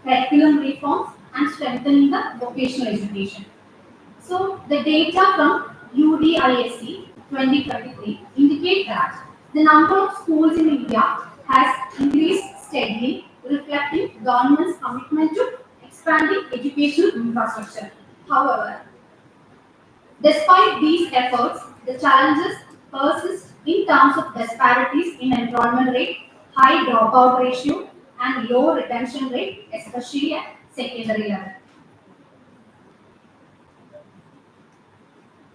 S12: curriculum reforms, and strengthening the vocational education. So the data from UDISC 2023 indicate that the number of schools in India has increased steadily, reflecting government's commitment to expanding educational infrastructure. However, despite these efforts, the challenges persist in terms of disparities in enrollment rate, high dropout ratio, and low retention rate, especially at secondary level.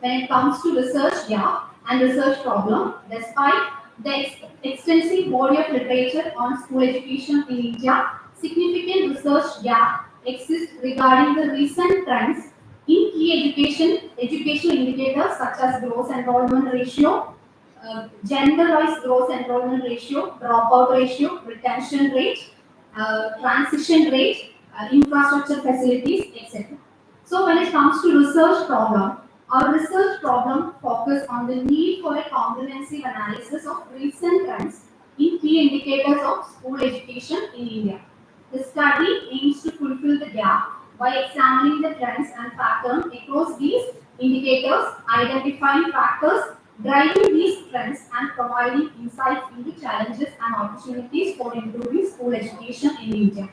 S12: When it comes to research gap and research problem, despite the extensive body of literature on school education in India, significant research gap exists regarding the recent trends in key educational indicators such as gross enrollment ratio, gender-wise gross enrollment ratio, dropout ratio, retention rate, transition rate, infrastructure facilities, etc. So when it comes to research problem, our research problem focus on the need for a comprehensive analysis of recent trends in key indicators of school education in India. The study aims to fulfill the gap by examining the trends and patterns across these indicators, identifying factors driving these trends, and providing insights into challenges and opportunities for improving school education in India.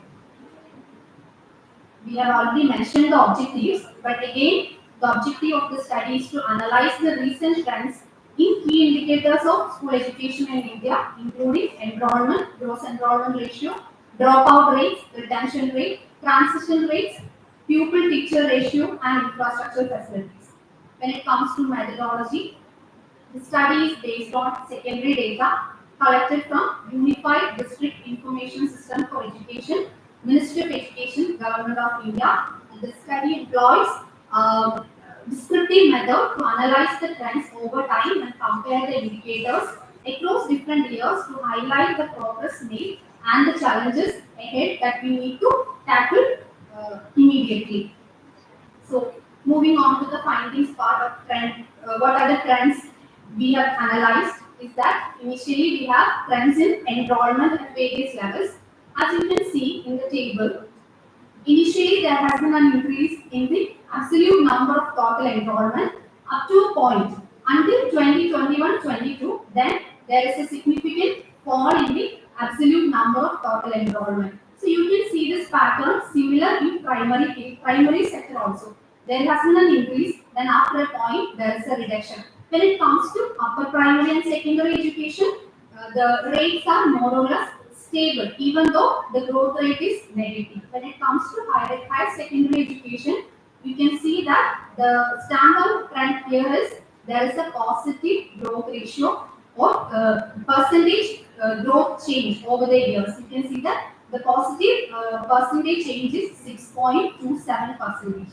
S11: We have already mentioned the objectives, but again, the objective of the study is to analyze the recent trends in key indicators of school education in India, including enrollment, gross enrollment ratio, dropout rates, retention rate, transition rates, pupil-teacher ratio, and infrastructure facilities. When it comes to methodology, the study is based on secondary data collected from Unified District Information System for Education, Ministry of Education, Government of India. And the study employs a descriptive method to analyze the trends over time and compare the indicators across different years to highlight the progress made and the challenges ahead that we need to tackle immediately. So, moving on to the findings part of trend, what are the trends we have analyzed is that initially we have trends in enrollment at various levels. As you can see in the table, initially there has been an increase in the absolute number of total enrollment up to a point until 2021-22. Then there is a significant fall in the absolute number of total enrollment. So you can see this pattern similar in primary sector also. There has been an increase, then after a point there is a reduction. When it comes to upper primary and secondary education, the rates are more or less stable, even though the growth rate is negative. When it comes to higher secondary education, you can see that the standout trend here is there is a positive growth ratio or percentage growth change over the years. You can see that the positive percentage change is 6.27%.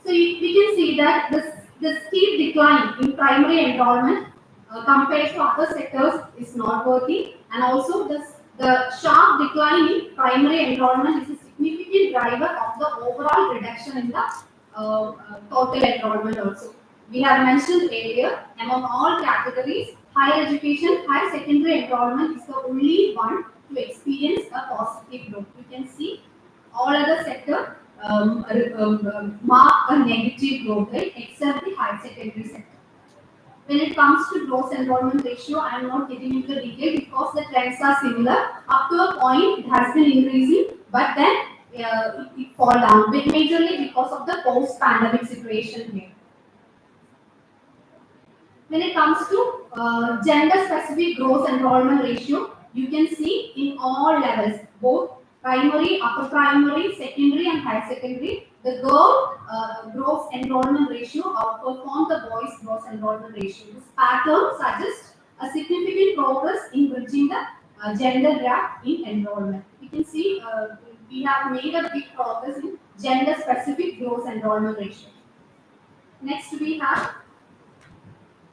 S11: So we can see that the steep decline in primary enrollment compared to other sectors is noteworthy, and also the sharp decline in primary enrollment is a significant driver of the overall reduction in the total enrollment also. We have mentioned earlier, among all categories, higher education, higher secondary enrollment is the only one to experience a positive growth. You can see all other sectors mark a negative growth rate except the higher secondary sector. When it comes to gross enrollment ratio, I am not getting into the detail because the trends are similar. Up to a point, it has been increasing, but then it fall down, majorly because of the post-pandemic situation here. When it comes to gender-specific gross enrollment ratio, you can see in all levels, both primary, upper primary, secondary and higher secondary, the girl gross enrollment ratio outperformed the boys gross enrollment ratio. This pattern suggests a significant progress in bridging the gender gap in enrollment. You can see we have made a big progress in gender-specific gross enrollment ratio. Next we have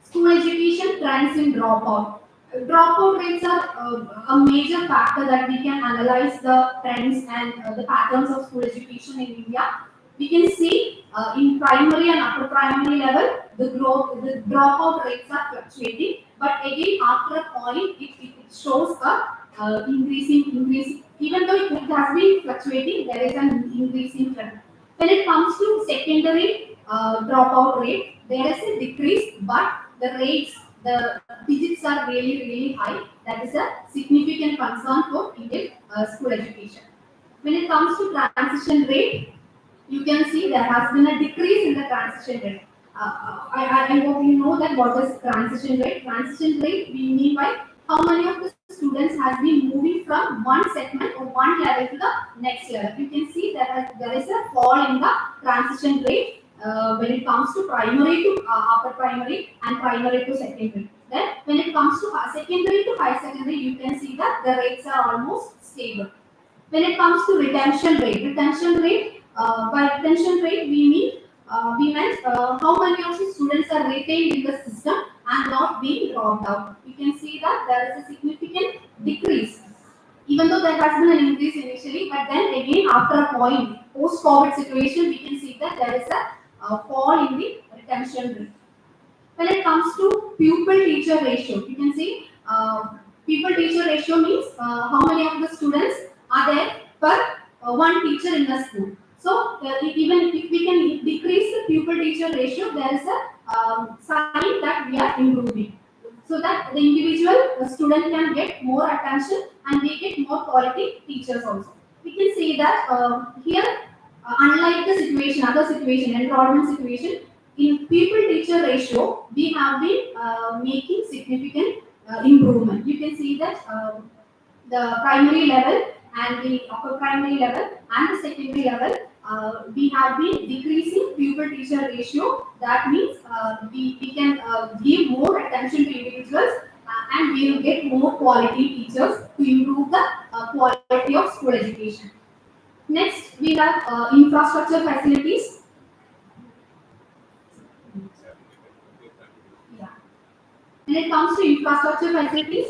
S11: school education trends in dropout. Dropout rates are a major factor that we can analyze the trends and the patterns of school education in India. We can see in primary and upper primary level, the dropout rates are fluctuating. But again, after a point, it shows a increasing. Even though it has been fluctuating, there is an increasing trend. When it comes to secondary dropout rate, there is a decrease, but the digits are really high. That is a significant concern for Indian school education. When it comes to transition rate, you can see there has been a decrease in the transition rate. I hope you know that what is transition rate. Transition rate we mean by how many of the students has been moving from one segment or one level to the next level. You can see that there is a fall in the transition rate when it comes to primary to upper primary and primary to secondary. Then when it comes to secondary to higher secondary, you can see that the rates are almost stable. When it comes to retention rate, by retention rate we meant how many of the students are retained in the system and not being dropped out. You can see that there is a significant decrease, even though there has been an increase initially, but then again after a point, post-COVID situation, we can see that there is a fall in the retention rate. When it comes to pupil-teacher ratio, you can see pupil-teacher ratio means how many of the students are there per one teacher in the school. So even if we can decrease the pupil-teacher ratio, there is a sign that we are improving, so that the individual student can get more attention and they get more quality teachers also. we can say that here, unlike the situation, other situation, enrollment situation, in pupil-teacher ratio, we have been making significant improvement. You can see that the primary level and the upper primary level and the secondary level, we have been decreasing pupil-teacher ratio. That means we can give more attention to individuals and we will get more quality teachers to improve the quality of school education. Next, we have infrastructure facilities. Yeah. When it comes to infrastructure facilities,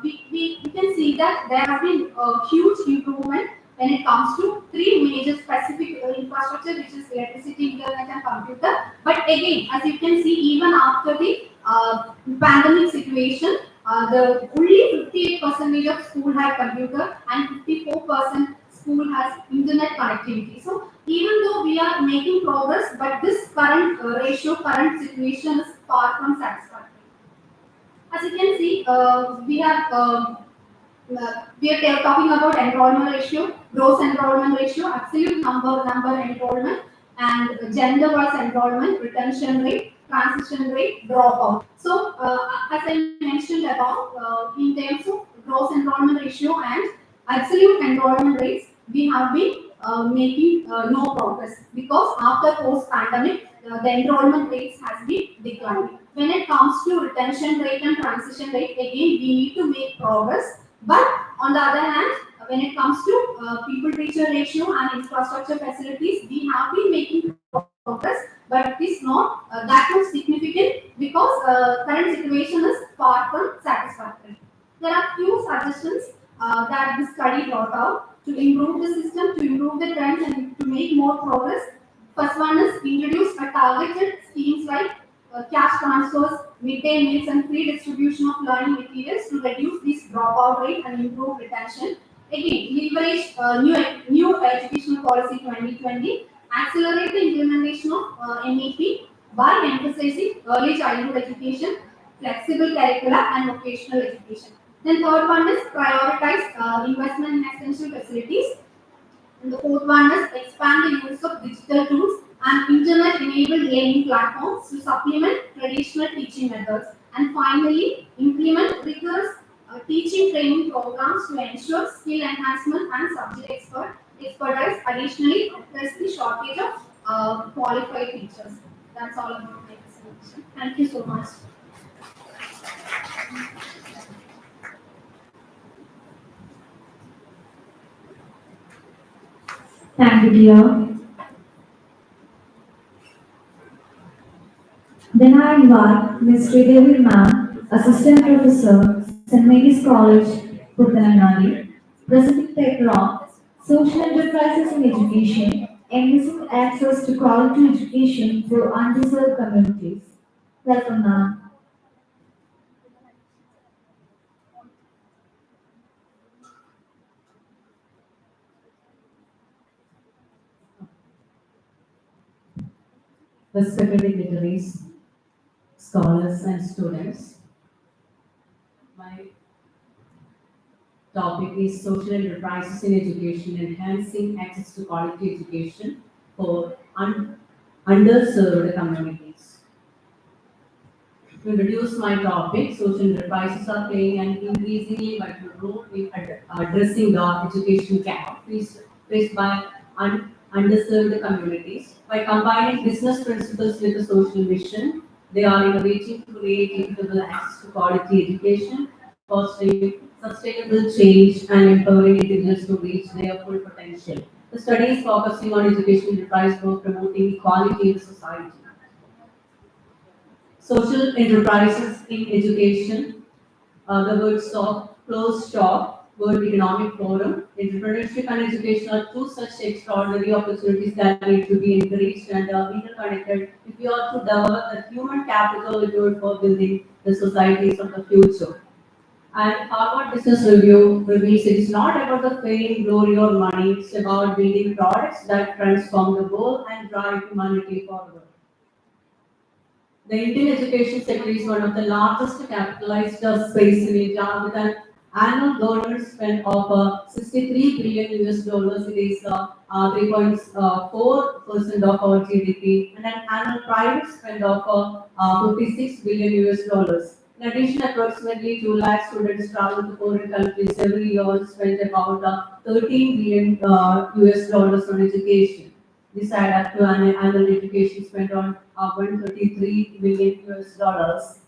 S11: we can see that there has been a huge improvement when it comes to three major specific infrastructure, which is electricity, internet, and computer. But again, as you can see, even after the pandemic situation, the only 58% of school have computer and 54% school has internet connectivity. So even though we are making progress, but this current ratio, current situation is far from satisfactory. As you can see, we are talking about enrollment ratio, gross enrollment ratio, absolute number enrollment, and gender-wise enrollment, retention rate, transition rate, dropout. So, as I mentioned above, in terms of gross enrollment ratio and absolute enrollment rates, we have been making no progress because after post-pandemic, the enrollment rates has been declining. When it comes to retention rate and transition rate, again, we need to make progress. But on the other hand, when it comes to people-teacher ratio and infrastructure facilities, we have been making progress, but it is not that much significant because current situation is far from satisfactory. There are few suggestions that the study brought out to improve the system, to improve the trends, and to make more progress. First one is introduce a targeted schemes like cash transfers, midday meals, and free distribution of learning materials to reduce this dropout rate and improve retention. Again, leverage new educational policy 2020, accelerate the implementation of MEP by emphasizing early childhood education, flexible curricula, and vocational education. Then third one is prioritize investment in essential facilities. And the fourth one is expand the use of digital tools and internet-enabled learning platforms to supplement traditional teaching methods. And finally, implement rigorous teaching training programs to ensure skill enhancement and subject expertise. Additionally, address the shortage of qualified teachers. That's all about my presentation. Thank you so much.
S4: Thank you, dear. Then I invite Ms. Sridevi Ma'am, Assistant Professor, St. Mary's College, Puttananadi, presenting the law, Social Enterprises in Education, enhancing access to quality education for underserved communities. Welcome, ma'am.
S6: Respected dignitaries, scholars, and students. My topic is social enterprises in education, enhancing access to quality education for underserved communities. To introduce my topic, social enterprises are playing an increasingly vital role in addressing the education gap faced by underserved communities. By combining business principles with a social mission, they are innovating to create equitable access to quality education, fostering sustainable change, and empowering individuals to reach their full potential. The study is focusing on education enterprise for promoting equality in society. Social enterprises in education, the word shop, closed shop, World Economic Forum. Entrepreneurship and education are two such extraordinary opportunities that need to be encouraged and interconnected if we are to develop the human capital required for building the societies of the future. And Harvard Business Review reveals it is not about the fame, glory, or money, it's about building products that transform the world and drive humanity forward. The Indian education sector is one of the largest capitalized space in India with an annual government spend of 63 billion US dollars. It is 3.4% of our GDP, and an annual private spend of 56 billion US dollars. In addition, approximately 2 lakh students travel to foreign countries every year and spend about 13 billion US dollars on education. This add up to an annual education spent on 133 billion US dollars.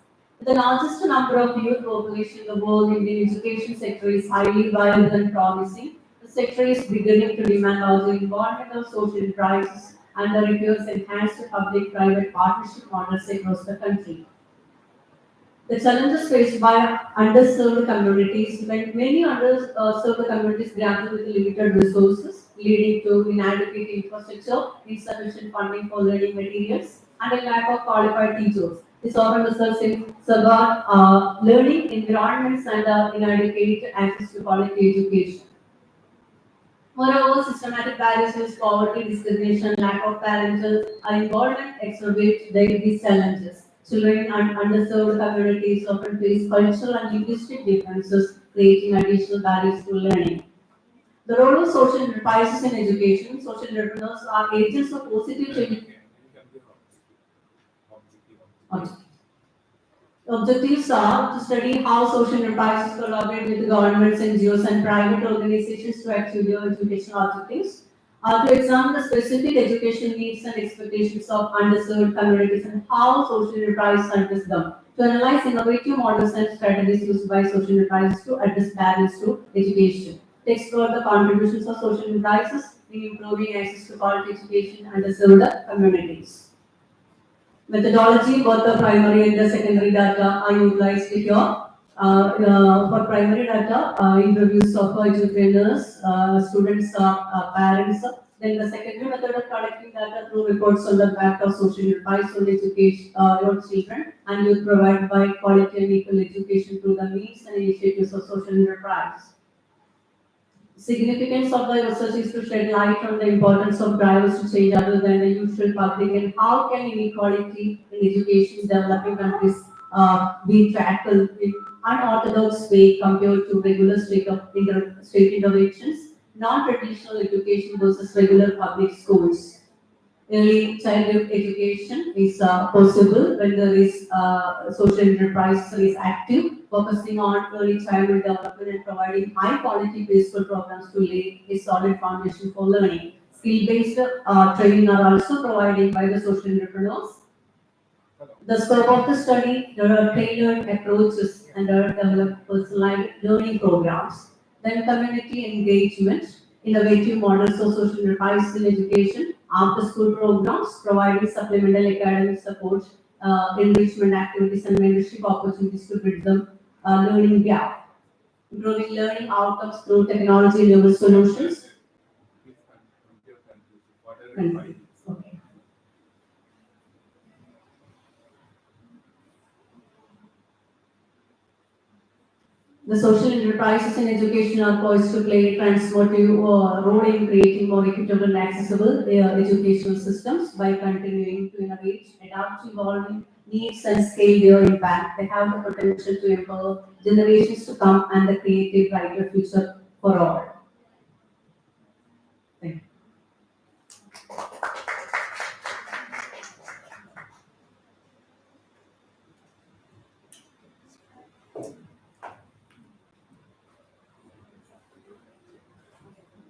S6: The largest number of youth population in the world, Indian education sector is highly viable and promising. The sector is beginning to demand larger involvement of social enterprises and requires enhanced public-private partnership models across the country. The challenges faced by underserved communities, when many underserved communities grapple with limited resources, leading to inadequate infrastructure, insufficient funding for learning materials, and a lack of qualified teachers. This often results in severe learning environments and inadequate access to quality education. Moreover, systematic barriers such as poverty, discrimination, lack of parental involvement exacerbate these challenges. Children in underserved communities often face cultural and linguistic differences, creating additional barriers to learning. The role of social enterprises in education. Social entrepreneurs are agents of positive change. Objectives are to study how social enterprises collaborate with governments, NGOs, and private organizations to achieve their educational objectives. To examine the specific education needs and expectations of underserved communities and how social enterprises address them. To analyze innovative models and strategies used by social enterprises to address barriers to education. To explore the contributions of social enterprises in improving access to quality education in underserved communities. Methodology, both the primary and the secondary data are utilized here. For primary data, interviews of educators, students, parents. Then the secondary method of collecting data through reports on the impact of social enterprise on education, your children, and youth provided by quality and equal education through the means and initiatives of social enterprise. Significance of the research is to shed light on the importance of drivers to change other than the usual public and how can inequality in education in developing countries be tackled in unorthodox way compared to regular state interventions, non-traditional education versus regular public schools. Early childhood education is possible when there is social enterprise is active, focusing on early childhood development and providing high quality preschool programs to lay a solid foundation for learning. Skill-based training are also provided by the social entrepreneurs. The scope of the study, there are tailored approaches and there are developed personalized learning programs. Then community engagement, innovative models of social enterprise in education, after school programs, providing supplemental academic support, enrichment activities and mentorship opportunities to bridge the learning gap. Improving learning outcomes through technology-enabled solutions. Okay. The social enterprises in education are poised to play a transformative role in creating more equitable and accessible educational systems by continuing to innovate, adapt to evolving needs and scale their impact. They have the potential to empower generations to come and the create a brighter future for all. Thank you.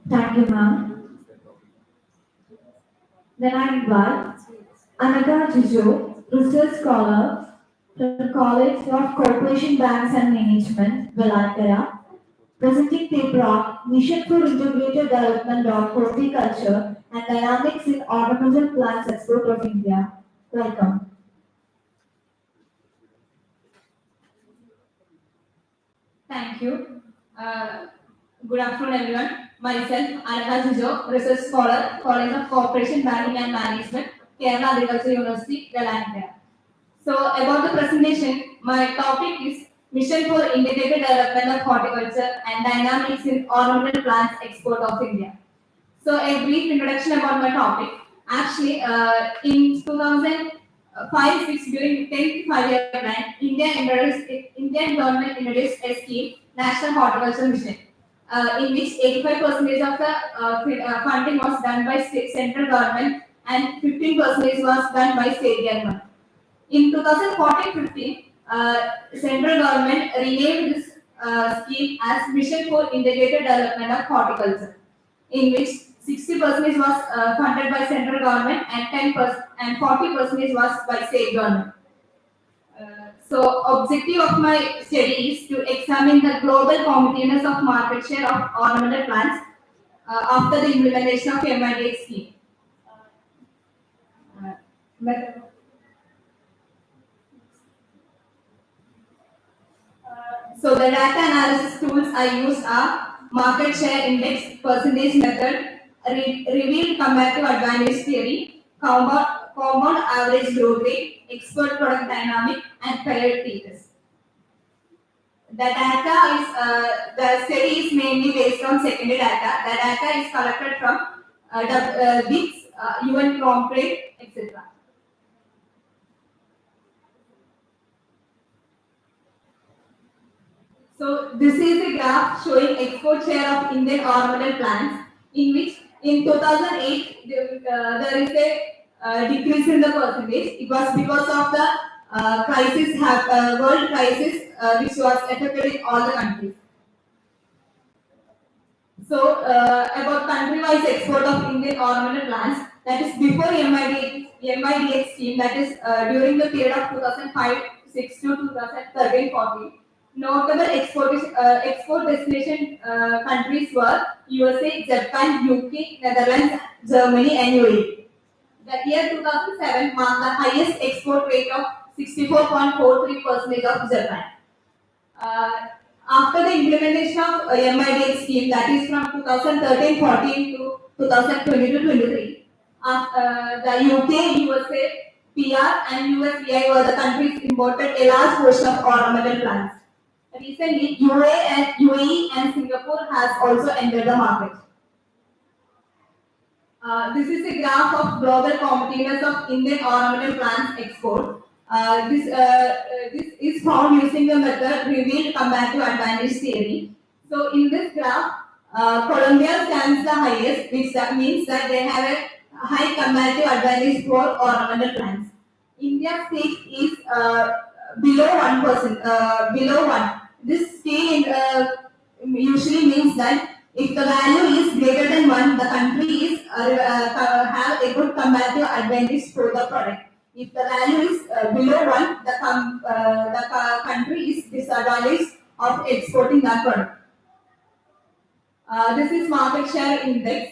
S4: Thank you, ma'am. Then I invite Anaka Jujo, research scholar from College of Corporation Banks and Management, Velankara, presenting paper on Mission for Integrated Development of Horticulture and Dynamics in Ornamental Plants Export of India. Welcome.
S13: Thank you. Good afternoon, everyone. Myself, Anaka Jujo, research scholar, College of Corporation Banking and Management, Kerala Agriculture University, Velankara. So, about the presentation, my topic is Mission for Integrated Development of Horticulture and Dynamics in Ornamental Plants Export of India. So, a brief introduction about my topic. Actually, in 2005-6 during 10 to 5-year plan, Indian government introduced a scheme National Horticulture Mission, in which 85% of the funding was done by central government and 15% was done by state government. In 2014-15, central government renamed this scheme as Mission for Integrated Development of Horticulture, in which 60% was funded by central government and 10% and 40% was by state government. So, objective of my study is to examine the global competitiveness of market share of ornamental plants after the implementation of MIDX scheme. So the data analysis tools I used are market share index, percentage method, revealed comparative advantage theory, compound average growth rate, expert product dynamic, and priority test. The data is the study is mainly based on secondary data. The data is collected from VIKSIT, UN prompt rate, etc. So this is a graph showing export share of Indian ornamental plants, in which in 2008 there is a decrease in the percentage. It was because of the world crisis which was affected in all the countries. So about country-wise export of Indian ornamental plants, that is before MIDX scheme, that is during the period of 2005-6 to 2013-14. Notable export destination countries were USA, Japan, UK, Netherlands, Germany, and UAE. The year 2007 marked the highest export rate of 64.43% of Japan. After the implementation of MIDX scheme, that is from 2013-14 to 2020-23, the UK, USA, PR, and USVI were the countries imported a large portion of ornamental plants. Recently, UAE and Singapore has also entered the market. This is a graph of global competitiveness of Indian ornamental plants export. This is found using the method revealed comparative advantage theory. So in this graph, Colombia stands the highest, which means that they have a high comparative advantage for ornamental plants. India's state is below 1%, below 1. This scale usually means that if the value is greater than 1, the country is have a good comparative advantage for the product. If the value is below 1, the country is disadvantaged of exporting that product. This is market share index.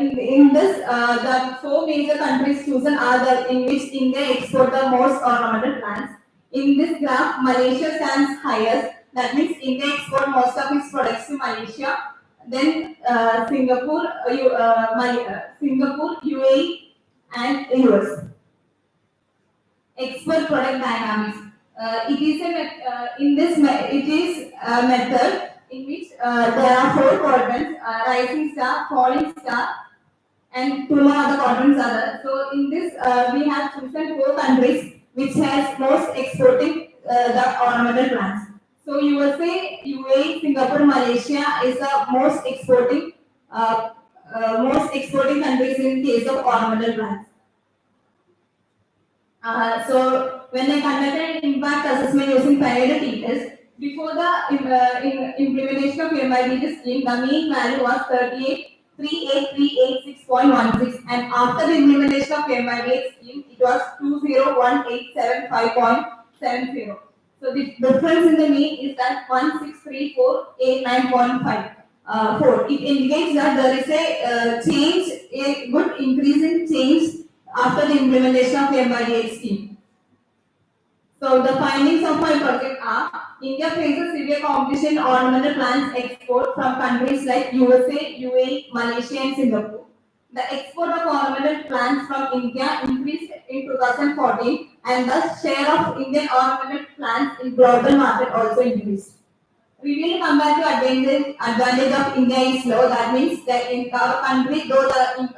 S13: In this, the 4 major countries chosen are the in which India export the most ornamental plants. In this graph, Malaysia stands highest. That means India export most of its products to Malaysia. Then Singapore, UAE, and US. Expert product dynamics. It is a method in which there are 4 quadrants: rising star, falling star, and 2 more other quadrants are there. So in this, we have chosen 4 countries which has most exporting the ornamental plants. So USA, UAE, Singapore, Malaysia is the most exporting countries in case of ornamental plants. So when I conducted impact assessment using priority test, before the implementation of MIDX scheme, the mean value was 38,386.16, and after the implementation of MIDX scheme, it was 20,1875.70. So the difference in the mean is that 163489.4. It indicates that there is a change, a good increase in change after the implementation of MIDX scheme. So the findings of my project are: India faces severe competition in ornamental plants export from countries like USA, UAE, Malaysia, and Singapore. The export of ornamental plants from India increased in 2014, and thus share of Indian ornamental plants in global market also increased. Revealed comparative advantage of India is low. That means that in our country, though the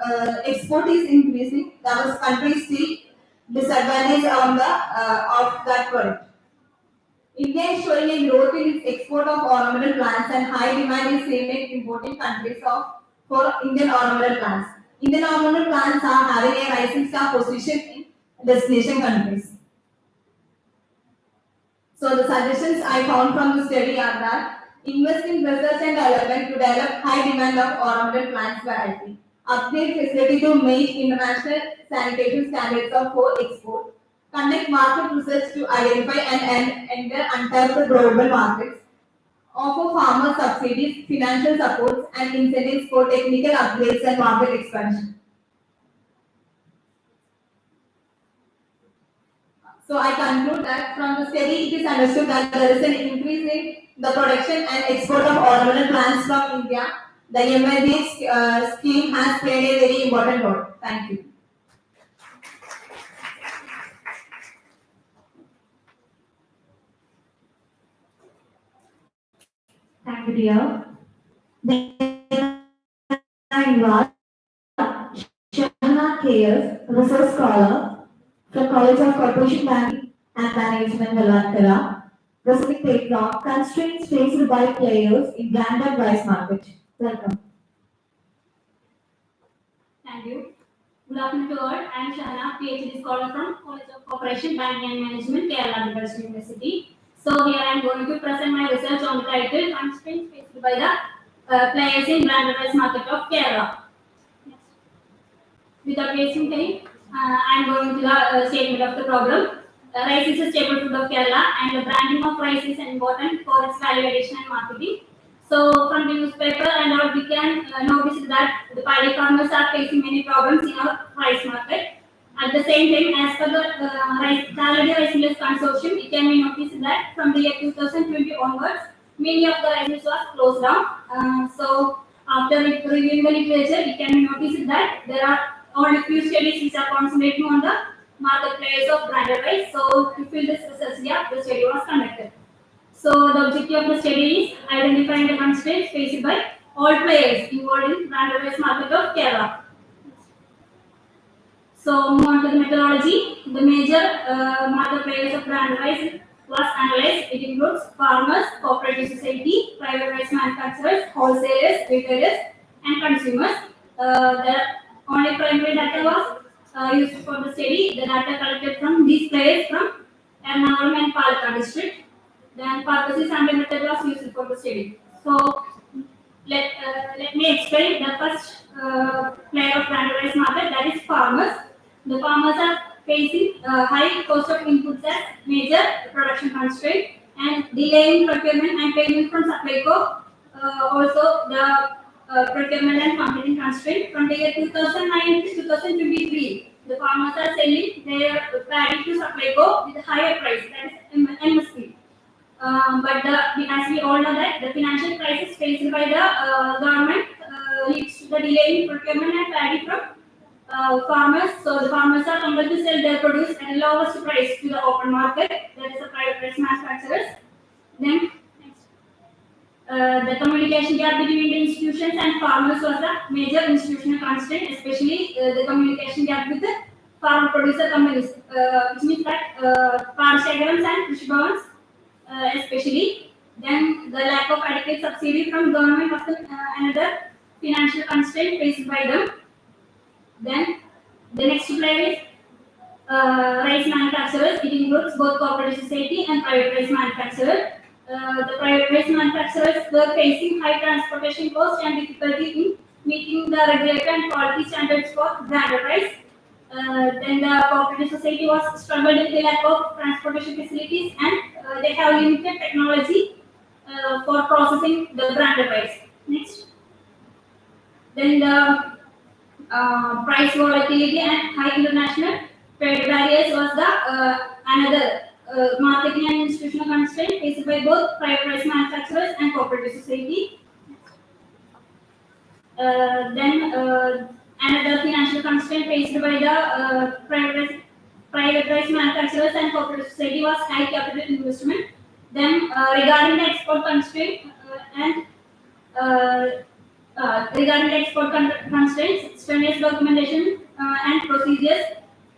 S13: export is increasing, our country is still disadvantaged on the of that product. India is showing a growth in its export of ornamental plants and high demand is seen in importing countries for Indian ornamental plants. Indian ornamental plants are having a rising star position in destination countries. So the suggestions I found from the study are that invest in research and development to develop high demand of ornamental plants variety. Upgrade facility to meet international sanitation standards for export. Conduct market research to identify and enter untapped global markets. Offer farmer subsidies, financial supports, and incentives for technical upgrades and market expansion. So I conclude that from the study it is understood that there is an increase in the production and export of ornamental plants from India. The MID scheme has played a very important role. Thank you.
S4: Thank you, dear. Then I invite Shahana KS, research scholar from College of Corporation Banking and Management, Valankara, presenting paper Constraints Faced by Players in Branded Rice Market. Welcome.
S14: Thank you. Good afternoon to all. I am Shahana, PhD scholar from College of Corporation, Banking and Management, Kerala Agricultural University. So here I am going to present my research on the title Constraints Faced by the Players in Branded Rice Market of Kerala. Without wasting time, I am going to the statement of the problem. Rice is a staple food of Kerala and the branding of rice is important for its value addition and marketing. So from the newspaper and all we can notice that the paddy farmers are facing many problems in our rice market. At the same time, as per the Kaladi Rice Millers Consortium, it can be noticed that from the year 2020 onwards, many of the rice mills was closed down. So after reviewing the literature, it can be noticed that there are only few studies which are concentrating on the marketplace of branded rice. So to fill this research gap, the study was conducted. So the objective of the study is identifying the constraints faced by all players involved in branded rice market of Kerala. So move on to the methodology. The major market players of branded rice was analyzed. It includes farmers, cooperative society, private rice manufacturers, wholesalers, retailers, and consumers. The only primary data was used for the study. The data collected from these players from Ernakulam and Palakkad district. Then purposes and method was used for the study. So let me explain the first player of branded rice market, that is farmers. The farmers are facing high cost of inputs as major production constraint and delay in procurement and payment from supplyco. Also the procurement and marketing constraint from the year 2009 to 2023. The farmers are selling their paddy to supplyco with a higher price, that is MSP. But as we all know that the financial crisis faced by the government leads to the delay in procurement and paddy from farmers. So the farmers are compelled to sell their produce at the lowest price to the open market, that is the private rice manufacturers. Then the communication gap between the institutions and farmers was a major institutional constraint, especially the communication gap with the farm producer companies, which means that Parshagarams and Krishibhavans especially. Then the lack of adequate subsidy from government was another financial constraint faced by them. Then the next player is rice manufacturers. It includes both cooperative society and private rice manufacturers. The private rice manufacturers were facing high transportation costs and difficulty in meeting the regulatory and quality standards for branded rice. Then the cooperative society was struggled with the lack of transportation facilities and they have limited technology for processing the branded rice. Next. Then the price volatility and high international trade barriers was the another marketing and institutional constraint faced by both private rice manufacturers and cooperative society. Then another financial constraint faced by the private rice manufacturers and cooperative society was high capital investment. Then regarding the export constraint regarding the export constraints, strenuous documentation and procedures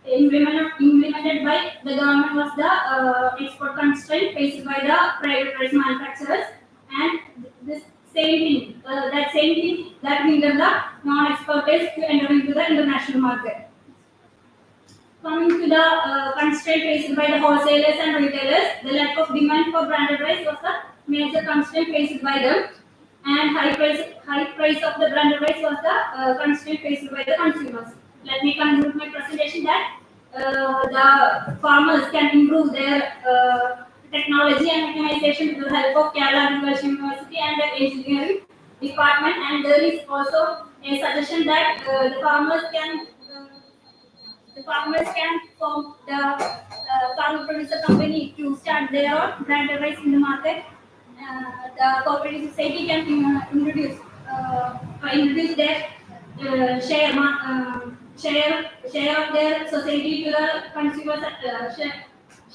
S14: implemented by the government was the export constraint faced by the private rice manufacturers, and this same thing, that same thing that hindered the non-exporters to enter into the international market. Coming to the constraint faced by the wholesalers and retailers, the lack of demand for branded rice was the major constraint faced by them, and high price of the branded rice was the constraint faced by the consumers. Let me conclude my presentation that the farmers can improve their technology and mechanization with the help of Kerala Agriculture University and the engineering department, and there is also a suggestion that the farmers can form the farmer producer company to start their own branded rice in the market. The cooperative society can introduce their share of their society to the consumers,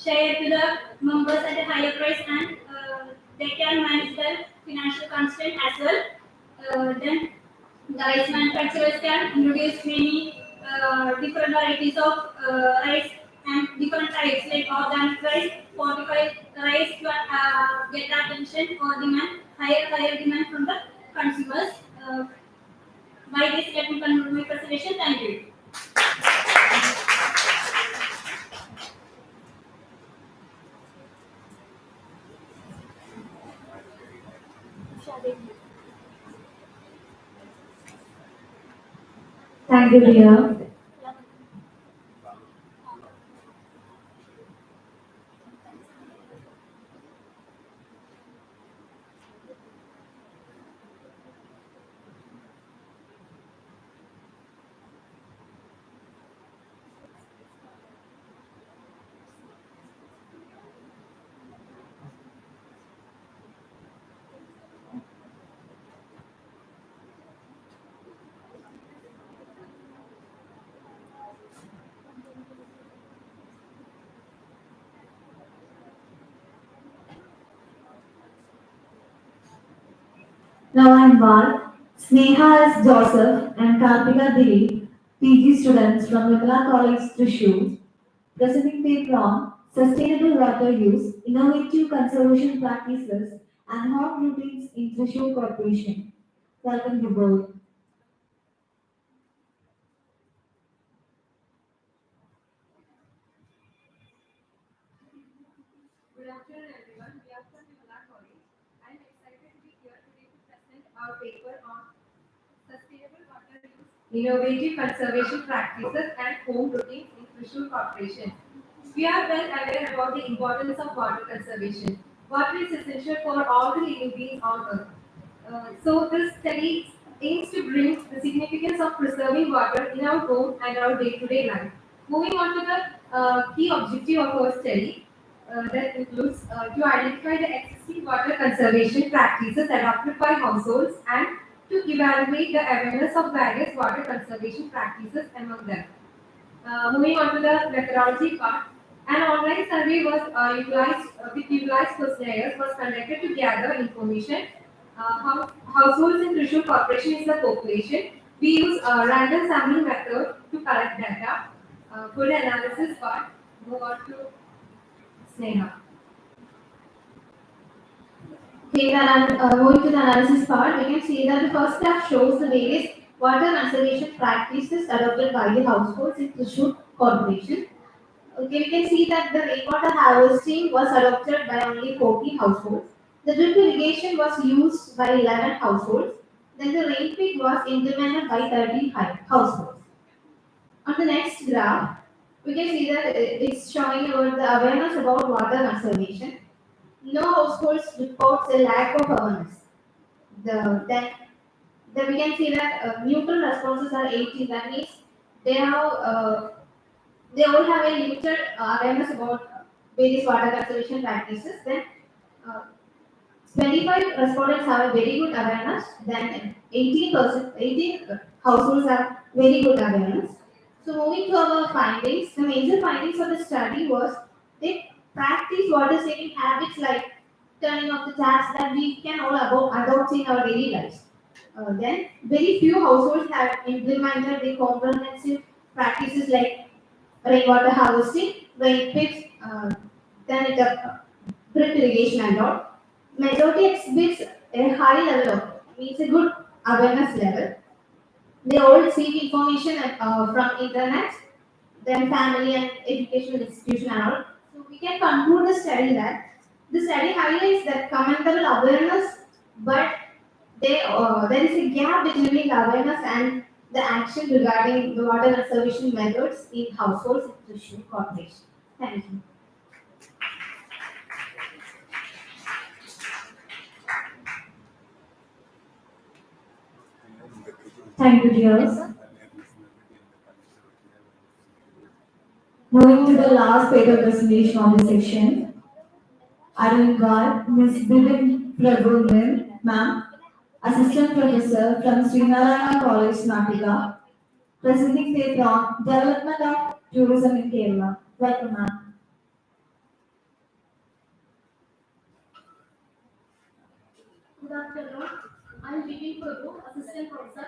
S14: share to the members at a higher price, and they can manage their financial constraint as well. Then the rice manufacturers can introduce many different varieties of rice and different types like organic rice, fortified rice to get the attention or demand, higher demand from the consumers. By this, let me conclude my presentation. Thank you.
S4: Thank you, Ria. Now I invite Sneha S. Joseph and Kartika Dilip, PG students from Vimala College, Thrissur, presenting paper on Sustainable Water Use, Innovative Conservation Practices and Home Routines in Thrissur Corporation. Welcome to both.
S15: Good afternoon, everyone. We are from Vimala College. I am excited to be here today to present our paper on sustainable water use, innovative conservation practices, and home routines in Thrissur Corporation. We are well aware about the importance of water conservation. Water is essential for all the living beings on Earth. So this study aims to bring the significance of preserving water in our home and our day-to-day life. Moving on to the key objective of our study, that includes to identify the existing water conservation practices adopted by households and to evaluate the awareness of various water conservation practices among them. Moving on to the methodology part, an online survey was utilized questionnaires was conducted to gather information. Households in Thrissur Corporation is the population. We use a random sampling method to collect data. For the analysis part, move on to Sneha.
S9: Okay, moving to the analysis part, we can see that the first graph shows the various water conservation practices adopted by the households in Thrissur Corporation. Okay, we can see that the rainwater harvesting was adopted by only 14 households. The drip irrigation was used by 11 households. Then the rain pit was implemented by 13 households. On the next graph, we can see that it's showing about the awareness about water conservation. No households reports a lack of awareness. Then we can see that neutral responses are 18. That means they all have a limited awareness about various water conservation practices. Then 25 respondents have a very good awareness. Then 18 households have very good awareness. So moving to our findings, the major findings of the study was they practice water saving habits like turning off the taps that we can all adopt in our daily lives. Then very few households have implemented the comprehensive practices like rainwater harvesting, rain pits, then it drip irrigation and all. Majority exhibits a high level of, means a good awareness level. They all seek information from internet, then family and educational institution and all. So we can conclude the study that the study highlights that commendable awareness, but there is a gap between the awareness and the action regarding the water conservation methods in households in Trishur Corporation. Thank you.
S4: Thank you, dears. Moving to the last paper presentation of the section, I will invite Ms. Bibin Prabhulim, ma'am, Assistant Professor from Srinarayana College, Natika, presenting paper on Development of Tourism in Kerala. Welcome, ma'am.
S16: Good afternoon. I am Bibin Prabhu, Assistant Professor,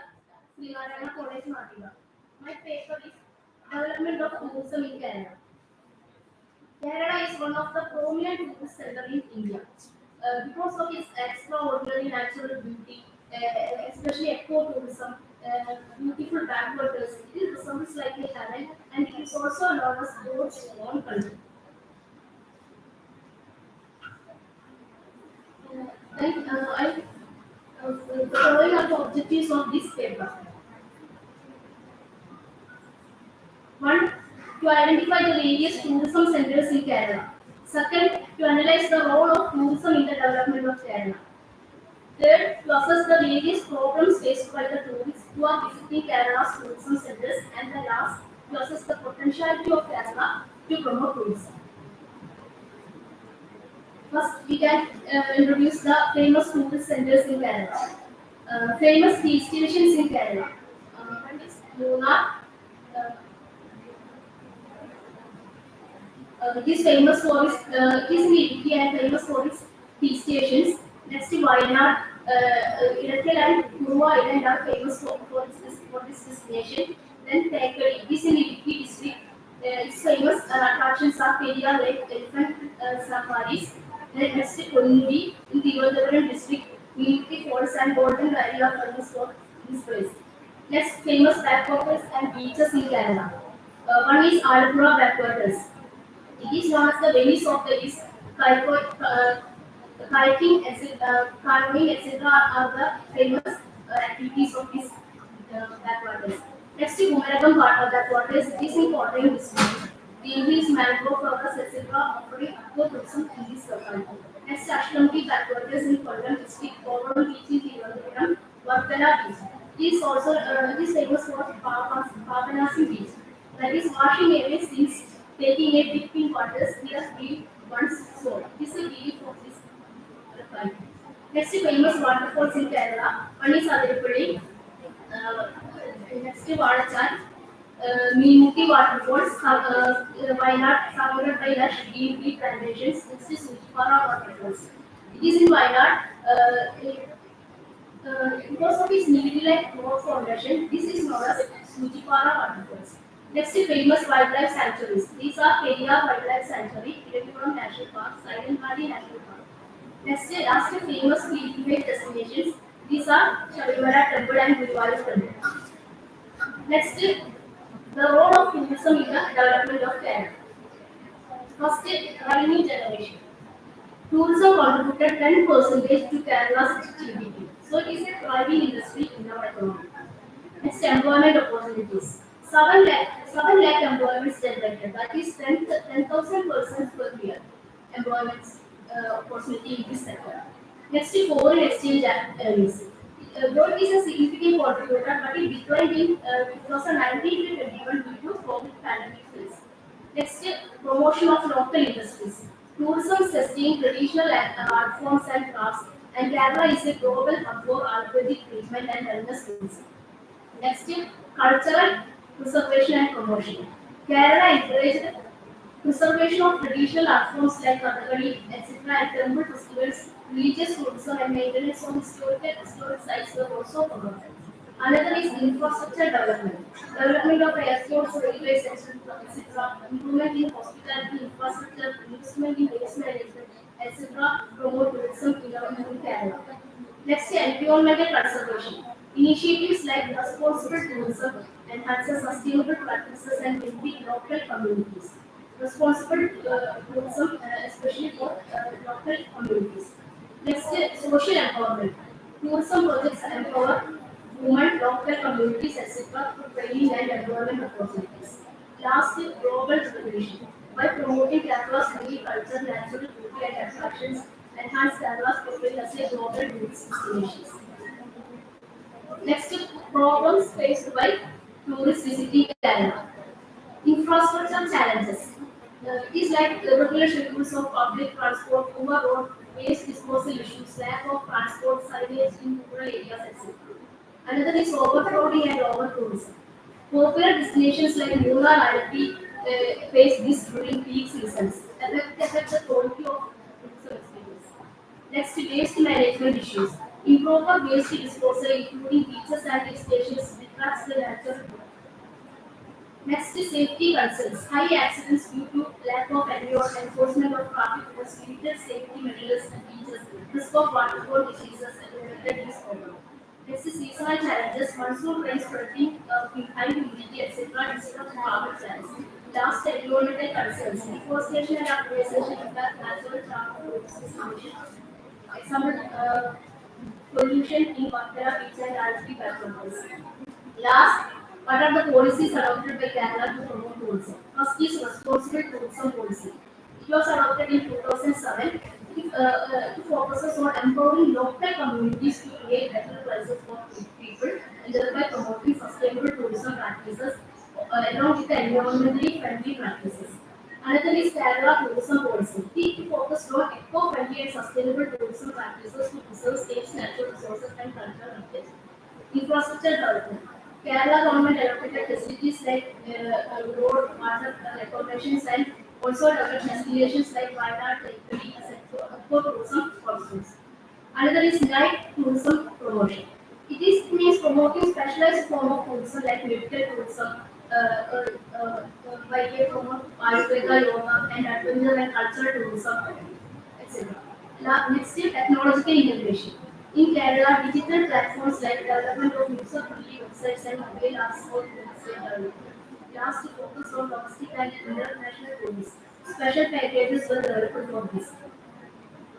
S16: Srinarayana College, Natika. My paper is Development of Tourism in Kerala. Kerala is one of the prominent tourist centers in India. Because of its extraordinary natural beauty, especially ecotourism, beautiful backwaters, it resembles like a heaven, and it is also known as God's own country. The following are the objectives of this paper. One, to identify the various tourism centers in Kerala. Second, to analyze the role of tourism in the development of Kerala. Third, to assess the various problems faced by the tourists who are visiting Kerala's tourism centers. And the last, to assess the potentiality of Kerala to promote tourism. First, we can introduce the famous tourist centers in Kerala. Famous hill stations in Kerala. One is Munnar. It is famous for its Idukki and famous for its hill stations. Next, Wayanad, Irattal and Kurva Island are famous for this destination. Then Thekadi, it is in Idukki district. Its famous attractions are Periyar Lake, elephant safaris. Then next, Konnuri in Thiruvananthapuram district, Nilgiri Falls and Golden Valley are famous for this place. Next, famous backwaters and beaches in Kerala. One is Alappuzha backwaters. It is known as the Venice of the East. Kayaking, canoeing, etc. are the famous activities of these backwaters. Next, Kumaragam backwaters. It is in Kottayam district. Greeneries, mangrove forests, etc. offering ecotourism in this locality. Next, Ashlamti backwaters in Kollam district. Kovaram beach in Thiruvananthapuram, Varkala beach. It is also famous for Papanasi beach. That is washing away sins, taking a dip in waters near free one's soul. This is a belief of this locality. Next, famous waterfalls in Kerala. One is Adirapalli. Next, Vadachal. Meemutti waterfalls, Wayanad, surrounded by lush green tea plantations. Next is Sujipara waterfalls. It is in Wayanad. Because of its needle-like rock formation, this is known as Sujipara waterfalls. Next, famous wildlife sanctuaries. These are Periyar Wildlife Sanctuary, Irattal National Park, Silent Valley National Park. Next, last famous pilgrimage destinations. These are Shalimala Temple and Guruvayur Temple. Next, the role of tourism in the development of Kerala. First, revenue generation. Tourism contributed 10% to Kerala's GDP. So it is a thriving industry in our economy. Next, employment opportunities. 7 lakh employments generated. That is 10,000 persons per year. Employment opportunity in this sector. Next, foreign exchange earnings. Gold is a significant contributor, but it declined in 2019 to 2021 due to COVID pandemic phase. Next, promotion of local industries. Tourism sustains traditional art forms and crafts, and Kerala is a global hub for Ayurvedic treatment and wellness tourism. Next, cultural preservation and promotion. Kerala encouraged preservation of traditional art forms like Kathakali, etc., and temple festivals, religious tourism, and maintenance of historic sites were also promoted. Another is infrastructure development. Development of airports, railways, etc. Improvement in hospitality infrastructure, investment in waste management, etc. Promote tourism in Kerala. Next, environmental conservation. Initiatives like responsible tourism enhances sustainable practices and benefit local communities. Responsible tourism, especially for local communities. Next, social empowerment. Tourism projects empower women, local communities, etc. through training and employment opportunities. Last, global recognition. By promoting Kerala's unique culture, natural beauty and attractions, enhance Kerala's profile as a global tourist destination. Next, problems faced by tourists visiting Kerala. Infrastructure challenges. It is like irregular schedules of public transport, poor road, waste disposal issues, lack of transport, signage in rural areas, etc. Another is overcrowding and over-tourism. Popular destinations like Munnar Alpi face this during peak seasons, affect the quality of tourism experience. Next, waste management issues. Improper waste disposal, including beaches and hill stations, detracts the natural. Next is safety concerns. High accidents due to lack of enforcement of traffic rules, limited safety measures and beaches, risk of waterborne diseases, and limited use problem. Next is seasonal challenges. Monsoon rains flooding, high humidity, etc. instead of travel plans. Last, environmental concerns. Deforestation and urbanization impact natural travel system. Example, pollution in Vattara beach and Alpi backwaters. Last, what are the policies adopted by Kerala to promote tourism? First is responsible tourism policy. It was adopted in 2007. It focuses on empowering local communities to create better places for people and thereby promoting sustainable tourism practices along with the environmentally friendly practices. Another is Kerala tourism policy. It focused on eco-friendly and sustainable tourism practices to preserve state's natural resources and cultural heritage. Infrastructure development. Kerala government allocated facilities like road, water accommodations and also developed destinations like Wayanad, Tirupati, etc. for tourism purposes. Another is light tourism promotion. It means promoting specialized form of tourism like medical tourism, by way promote Ayurveda, yoga, and adventure and cultural tourism, etc. Next is technological integration. In Kerala, digital platforms like development of user-friendly websites and mobile apps for tourism development. Last, focus on domestic and international tourism. Special packages were developed for this.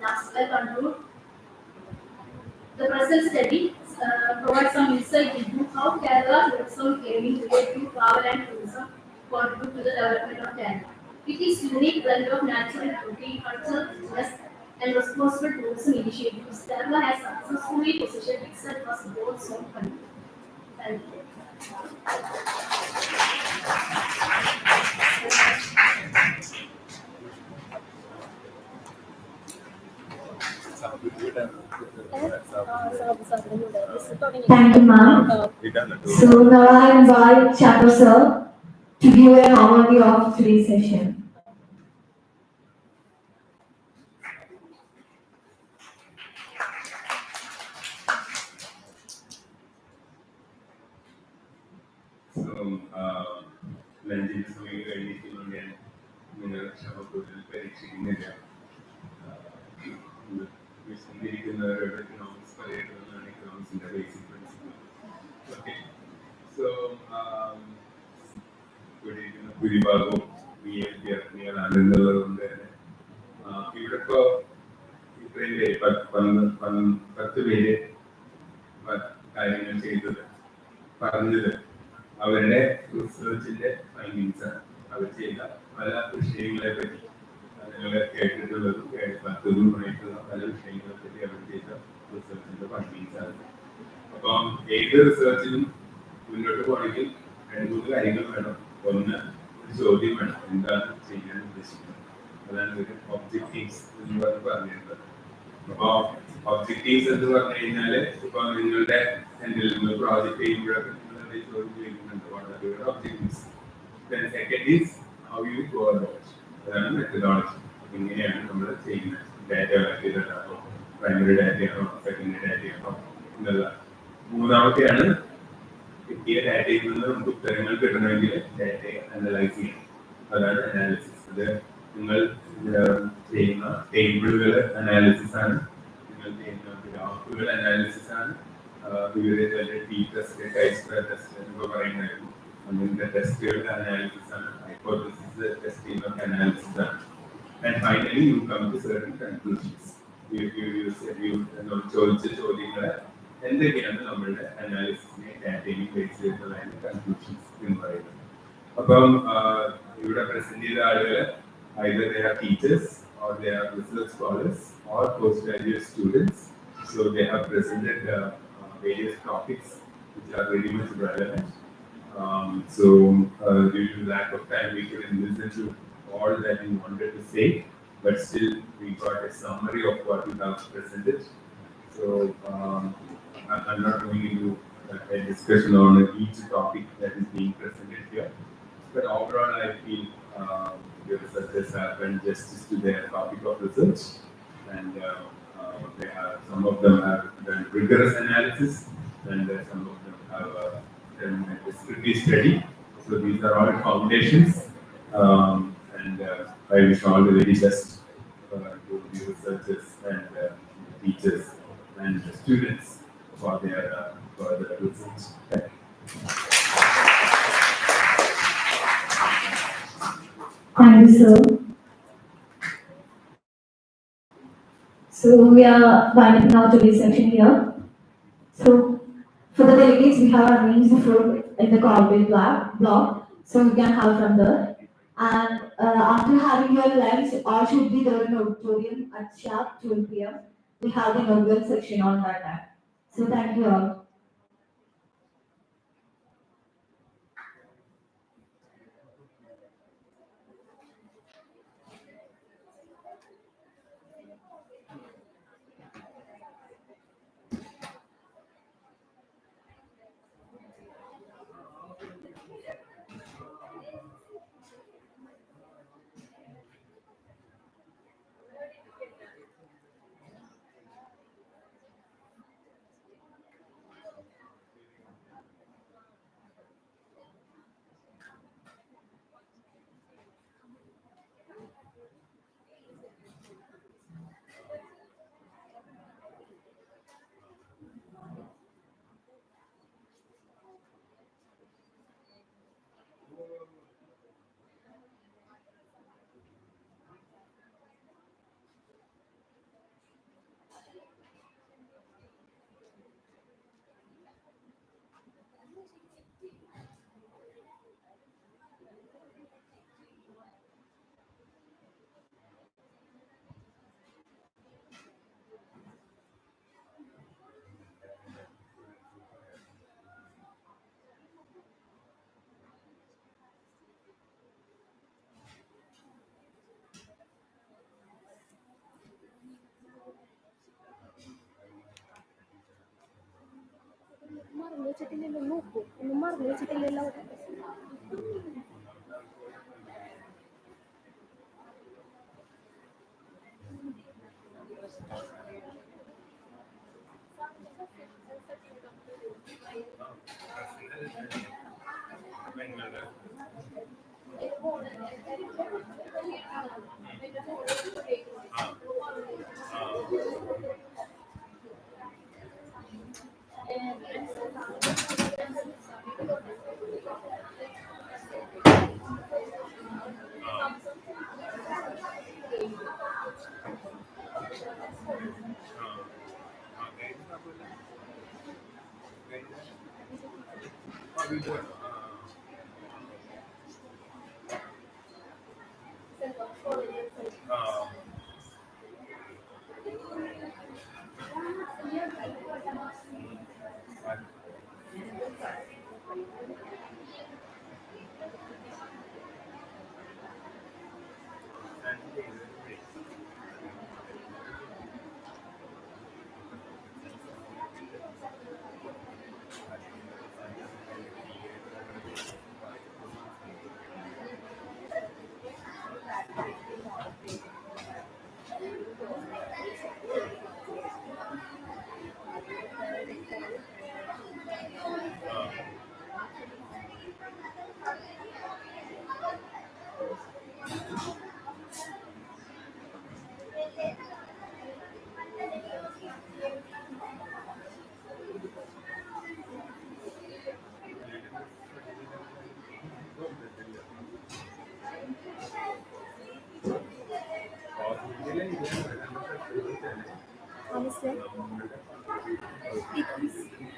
S16: Last, I conclude. The present study provides some insight into how Kerala tourism came in related to travel and tourism contribute to the development of Kerala. It is unique blend of natural beauty, cultural richness, and responsible tourism initiatives. Kerala has successfully positioned itself as both zone country. Thank you.
S4: Thank you, ma'am. So now I invite Chato sir to give an overview of today's session.
S8: ലഞ്ചിന് സമയം കഴിഞ്ഞിരിക്കുന്നു ഞാൻ നിങ്ങൾ ക്ഷമക്കൂട്ടിൽ പരീക്ഷിക്കുന്നില്ല. വിശന്നിരിക്കുന്നവരോട് economics പറയേണ്ടതെന്നാണ് എക്കണോമിക്സിന്റെ ബേസിക് പ്രിൻസിപ്പിൾ. ഓക്കെ, സോ ഇവിടെ ഇരിക്കുന്ന ഭൂരിഭാഗവും വിദ്യാർത്ഥികളാണെന്നുള്ളത് കൊണ്ട് തന്നെ ഇവിടെ ഇപ്പോ ഇത്രയും പേര് 10 പേര് കാര്യങ്ങൾ ചെയ്തത് പറഞ്ഞത് അവരുടെ റിസർച്ചിന്റെ ഫൈൻഡിങ്സ് അവർ ചെയ്ത പല വിഷയങ്ങളെ പറ്റി നിങ്ങൾ കേട്ടിട്ടുള്ളതും കേൾക്കാത്തതുമായിട്ടുള്ള പല വിഷയങ്ങളെ പറ്റി അവർ ചെയ്ത റിസർച്ചിന്റെ ഫൈൻഡിങ്സ് ആണ്. അപ്പം ഏത് റിസർച്ചിനും മുന്നോട്ട് പോകണമെങ്കിൽ 2-3 കാര്യങ്ങൾ വേണം. ഒന്ന്, ഒരു ചോദ്യം വേണം, എന്താണ് ചെയ്യാൻ ഉദ്ദേശിക്കുന്നത്. അതാണ് ഒരു ഒബ്ജക്റ്റീവ്സ് എന്ന് പറഞ്ഞിരുന്നത്. അപ്പൊ ഒബ്ജക്റ്റീവ്സ് എന്ന് പറഞ്ഞു കഴിഞ്ഞാല് ഇപ്പൊ നിങ്ങളുടെ എന്തെങ്കിലും പ്രോജക്ട് ചെയ്യുമ്പോഴൊക്കെ ചോദ്യം ചെയ്യുന്നുണ്ട്, what are objectives. Then second is how you go about. അതാണ് മെത്തഡോളജി. എങ്ങനെയാണ് നമ്മൾ ചെയ്യുന്നത്. ഡാറ്റ കളക്ട് ചെയ്തിട്ടാണോ, പ്രൈമറി ഡാറ്റയാണോ സെക്കൻഡറി ഡാറ്റയാണോ എന്നുള്ള. മൂന്നാമത്തെയാണ് കിട്ടിയ ഡാറ്റയിൽ നിന്ന് നമുക്ക് ഉത്തരങ്ങൾ കിട്ടണമെങ്കിൽ ഡാറ്റയെ അനലൈസ് ചെയ്യണം. അതാണ് അനാലിസിസ്. അത് നിങ്ങൾ ചെയ്യുന്ന ടേബിളുകൾ അനാലിസിസ് ആണ്, നിങ്ങൾ ചെയ്യുന്ന ഗ്രാഫുകൾ അനാലിസിസ് ആണ്, വിവിധ ടി ടെസ്റ്റ്, ഐക്സർ ടെസ്റ്റ് എന്നൊക്കെ പറയുന്നതായിരുന്നു. അങ്ങനത്തെ ടെസ്റ്റുകളുടെ അനാലിസിസ് ആണ്, ഹൈപ്പോത്തസിസ് ടെസ്റ്റ് ചെയ്യുന്ന അനാലിസിസ് ആണ്. And finally, you come to certain conclusions. ചോദിച്ച ചോദ്യങ്ങളെ എന്തൊക്കെയാണ് നമ്മളുടെ അനാലിസിസിനെ ഡാറ്റയിൽ ബേസ് ചെയ്തതായ കൺക്ലൂഷൻസ് എന്ന് പറയുന്നത്. അപ്പം ഇവിടെ പ്രസന്റ് ചെയ്ത ആളുകൾ either they are teachers or they are research scholars or postgraduate students. So they have presented various topics which are very much relevant. So due to lack of time, we couldn't listen to all that we wanted to say, but still we got a summary of what you have presented. So I'm not going into a discussion on each topic that is being presented here, but overall I feel your researchers have done justice to their topic of research, and some of them have done rigorous analysis, and some of them have done a descriptive study. So these are all foundations, and I wish all the very best to the researchers and teachers and the students for their further research. Thank you.
S4: Thank you, sir. So we are winding up today's session here. So for the delegates, we have arranged the floor in the corporate block, so you can have from there. And after having your lunch, all should be there in the auditorium at sharp 12 p.m. We have the inaugural section on that time. So thank you all.
S17: മറന്നു വെച്ചിട്ടില്ലല്ലോ, നോക്കൂ, ഒന്നും മറന്നു വെച്ചിട്ടില്ലല്ലോ.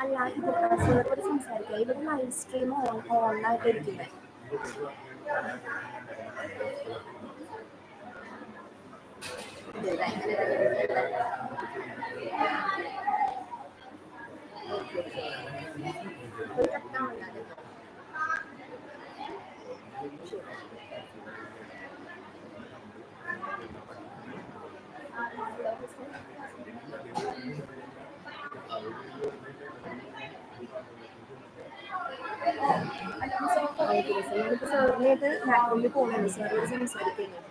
S17: അല്ല ഇത് സാറിനോട് സംസാരിക്കാം. ഇവിടെ live stream ഓണായിട്ട് ഇരിക്കുന്നത്. ഞാനിപ്പോൾ സാറിനായിട്ട് ലാപ്ടോപ്പിൽ പോകണല്ലോ, സാറിനോട് സംസാരിക്കുന്നു.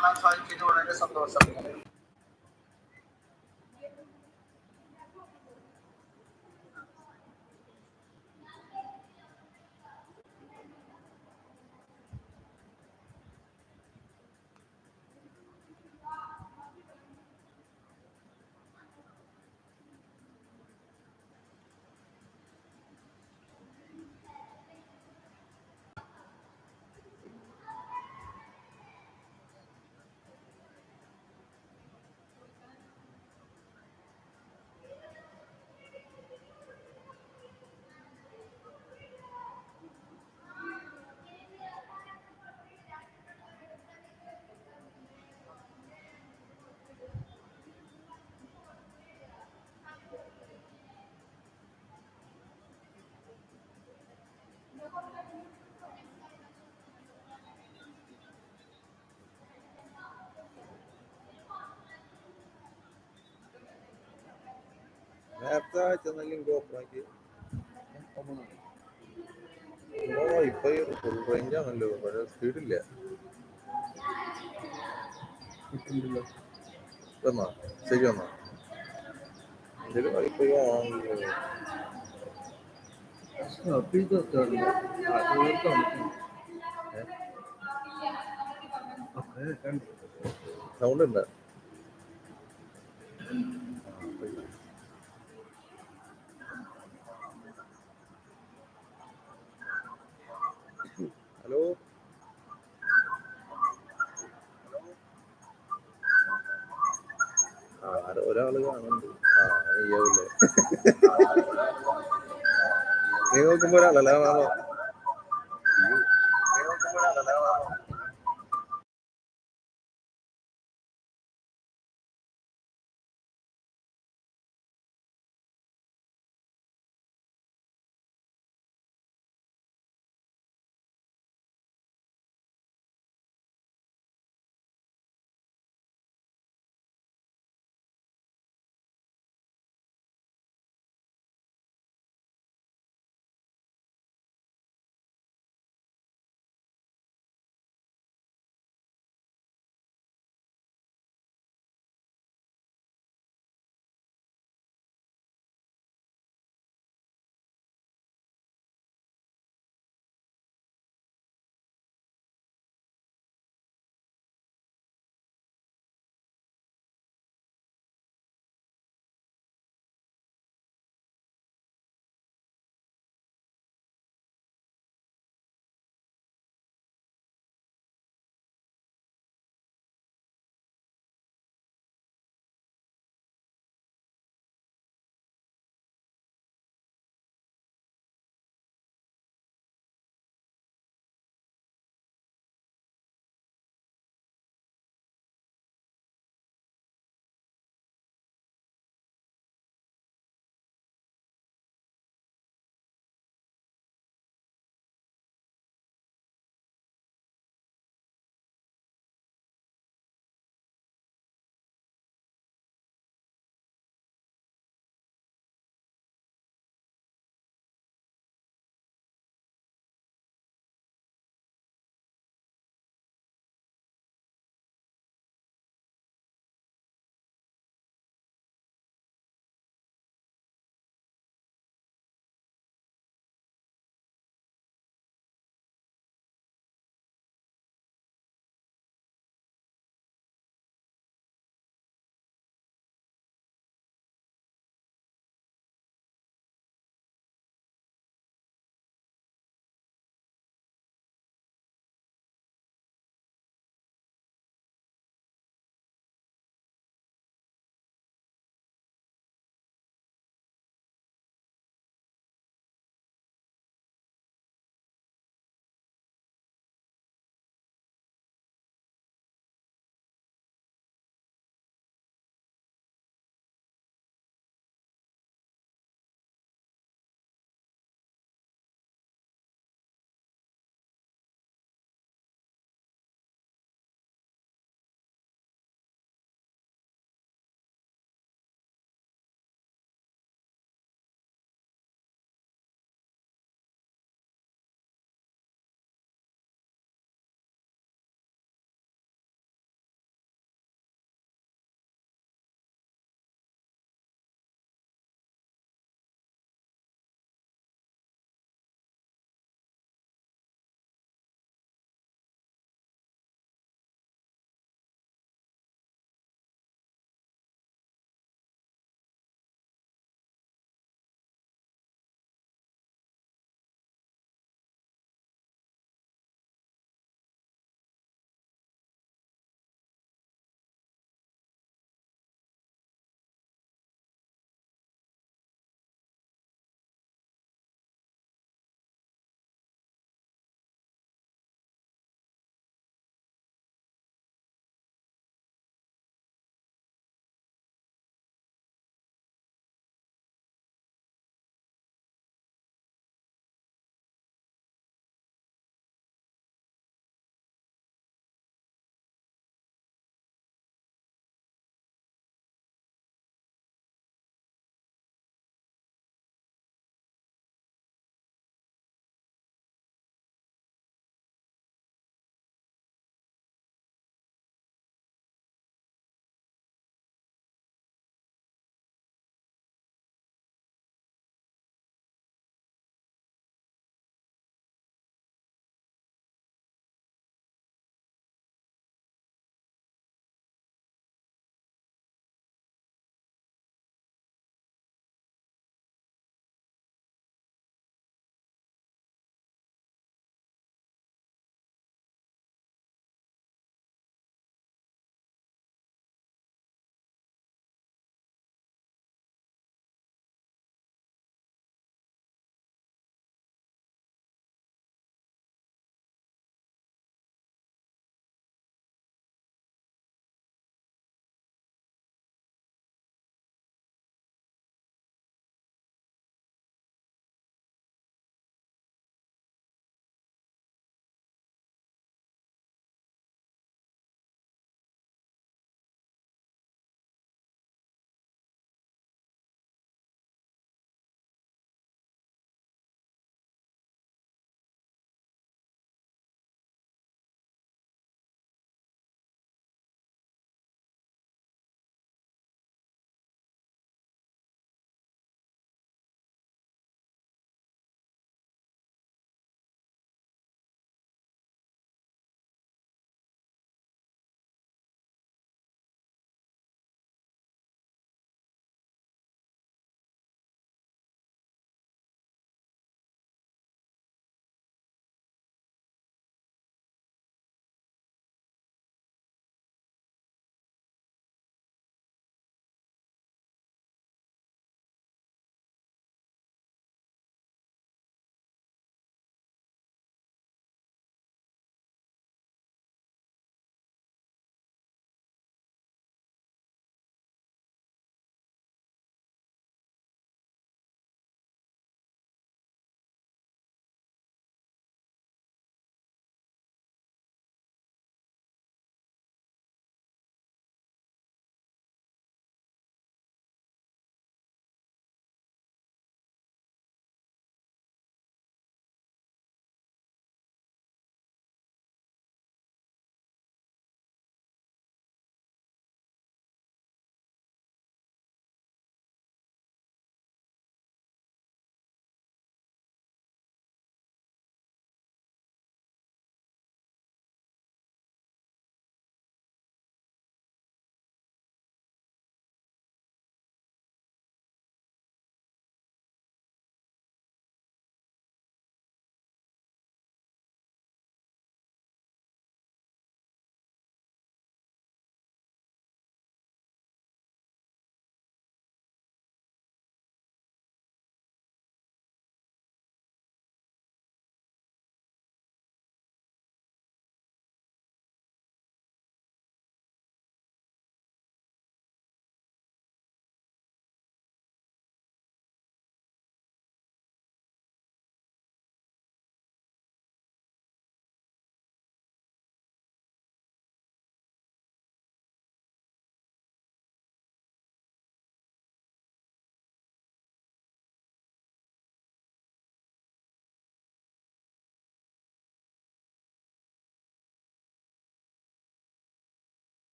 S18: കാണാൻ സാധിച്ചത് വളരെ സന്തോഷം.
S3: നേരത്തെ അയച്ചെന്ന ലിങ്ക് ഓപ്പൺ ആക്കി വൈഫൈ ഫുൾ റേഞ്ച് ആണല്ലോ, പക്ഷേ സ്പീഡില്ല. വന്നാ ശരി വന്നാ ഇതിൽ വൈഫൈ ആണല്ലോ. സൗണ്ട് ഉണ്ട്. ഹലോ ആരോ ഒരാള് കാണുന്നുണ്ട്. നീയാവില്ലേ? നീ നോക്കുമ്പോ ഒരാളല്ലേ?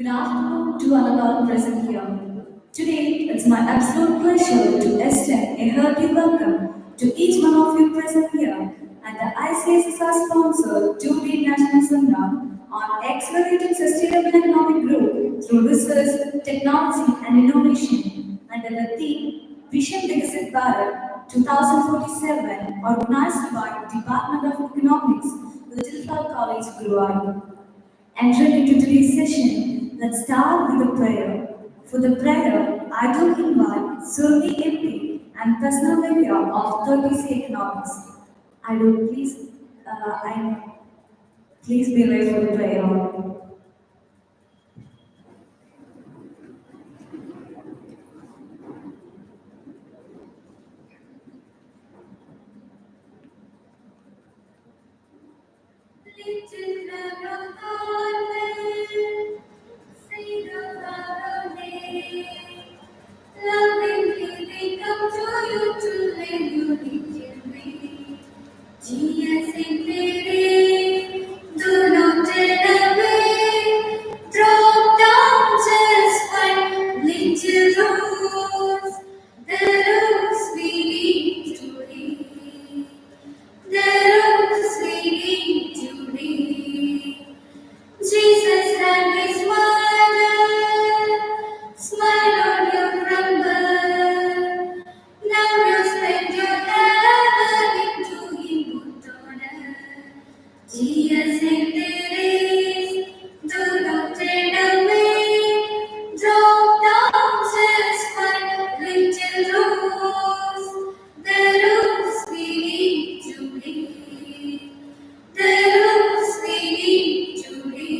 S4: Good afternoon to all of present here. Today, it's my absolute pleasure to extend a hearty welcome to each one of you present here at the ICSSR sponsored 2-day national seminar on accelerating sustainable economic growth through research, technology, and innovation under the theme VIKSIT Bharat 2047, organized by Department of Economics, Little Flower College, Guruvayur. Entering into today's session, let's start with a prayer. For the prayer, I do invite Survi MP and Personal Area of 30C Economics. Please be ready for the prayer.
S19: Lovingly we come to you to lend you little way. Jesus in Mary, do not turn away. Drop down just one little rose, the rose we need to read, the rose we need to read. Jesus and his mother smiled on you from birth. Now you spend your heaven into him good honor. Jesus and Teresa, do not turn away. Drop down just one little rose, the rose we need to live, the rose we need to live.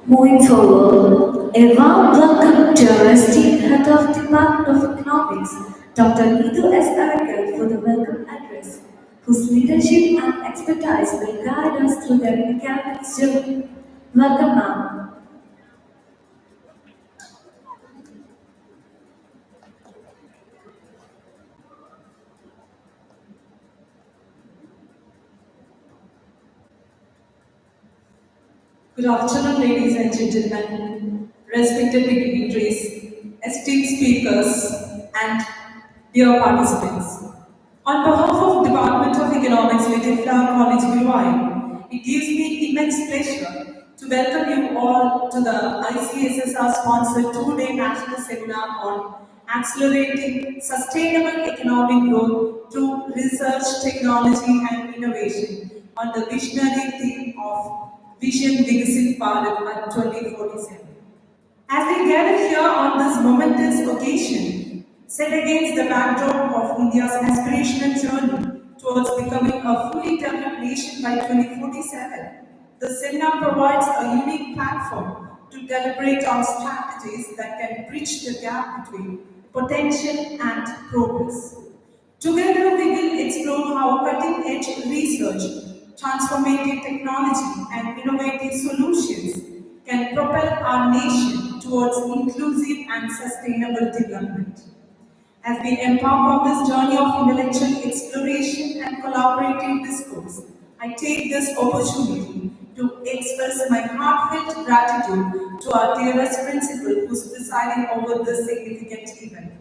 S4: Moving forward, a warm welcome to our esteemed Head of Department of Economics, Dr. Icssr, for the welcome address, whose leadership and expertise will guide us through their academic journey. Welcome, ma'am.
S20: Good afternoon, ladies and gentlemen, respected dignitaries, esteemed speakers, and dear participants. On behalf of Department of Economics, Little Flower College, Guruvayur, it gives me immense pleasure to welcome you all to the ICSSR sponsored 2-day national seminar on accelerating sustainable economic growth through research, technology, and innovation on the visionary theme of Vision VIKSIT Bharat 2047. As we gather here on this momentous occasion, set against the backdrop of India's aspirational journey towards becoming a fully developed nation by 2047, the seminar provides a unique platform to deliberate on strategies that can bridge the gap between potential and progress. Together, we will explore how cutting-edge research, transformative technology, and innovative solutions can propel our nation towards inclusive and sustainable development. As we embark on this journey of intellectual exploration and collaborative discourse, I take this opportunity to express my heartfelt gratitude to our dearest principal who is presiding over this significant event.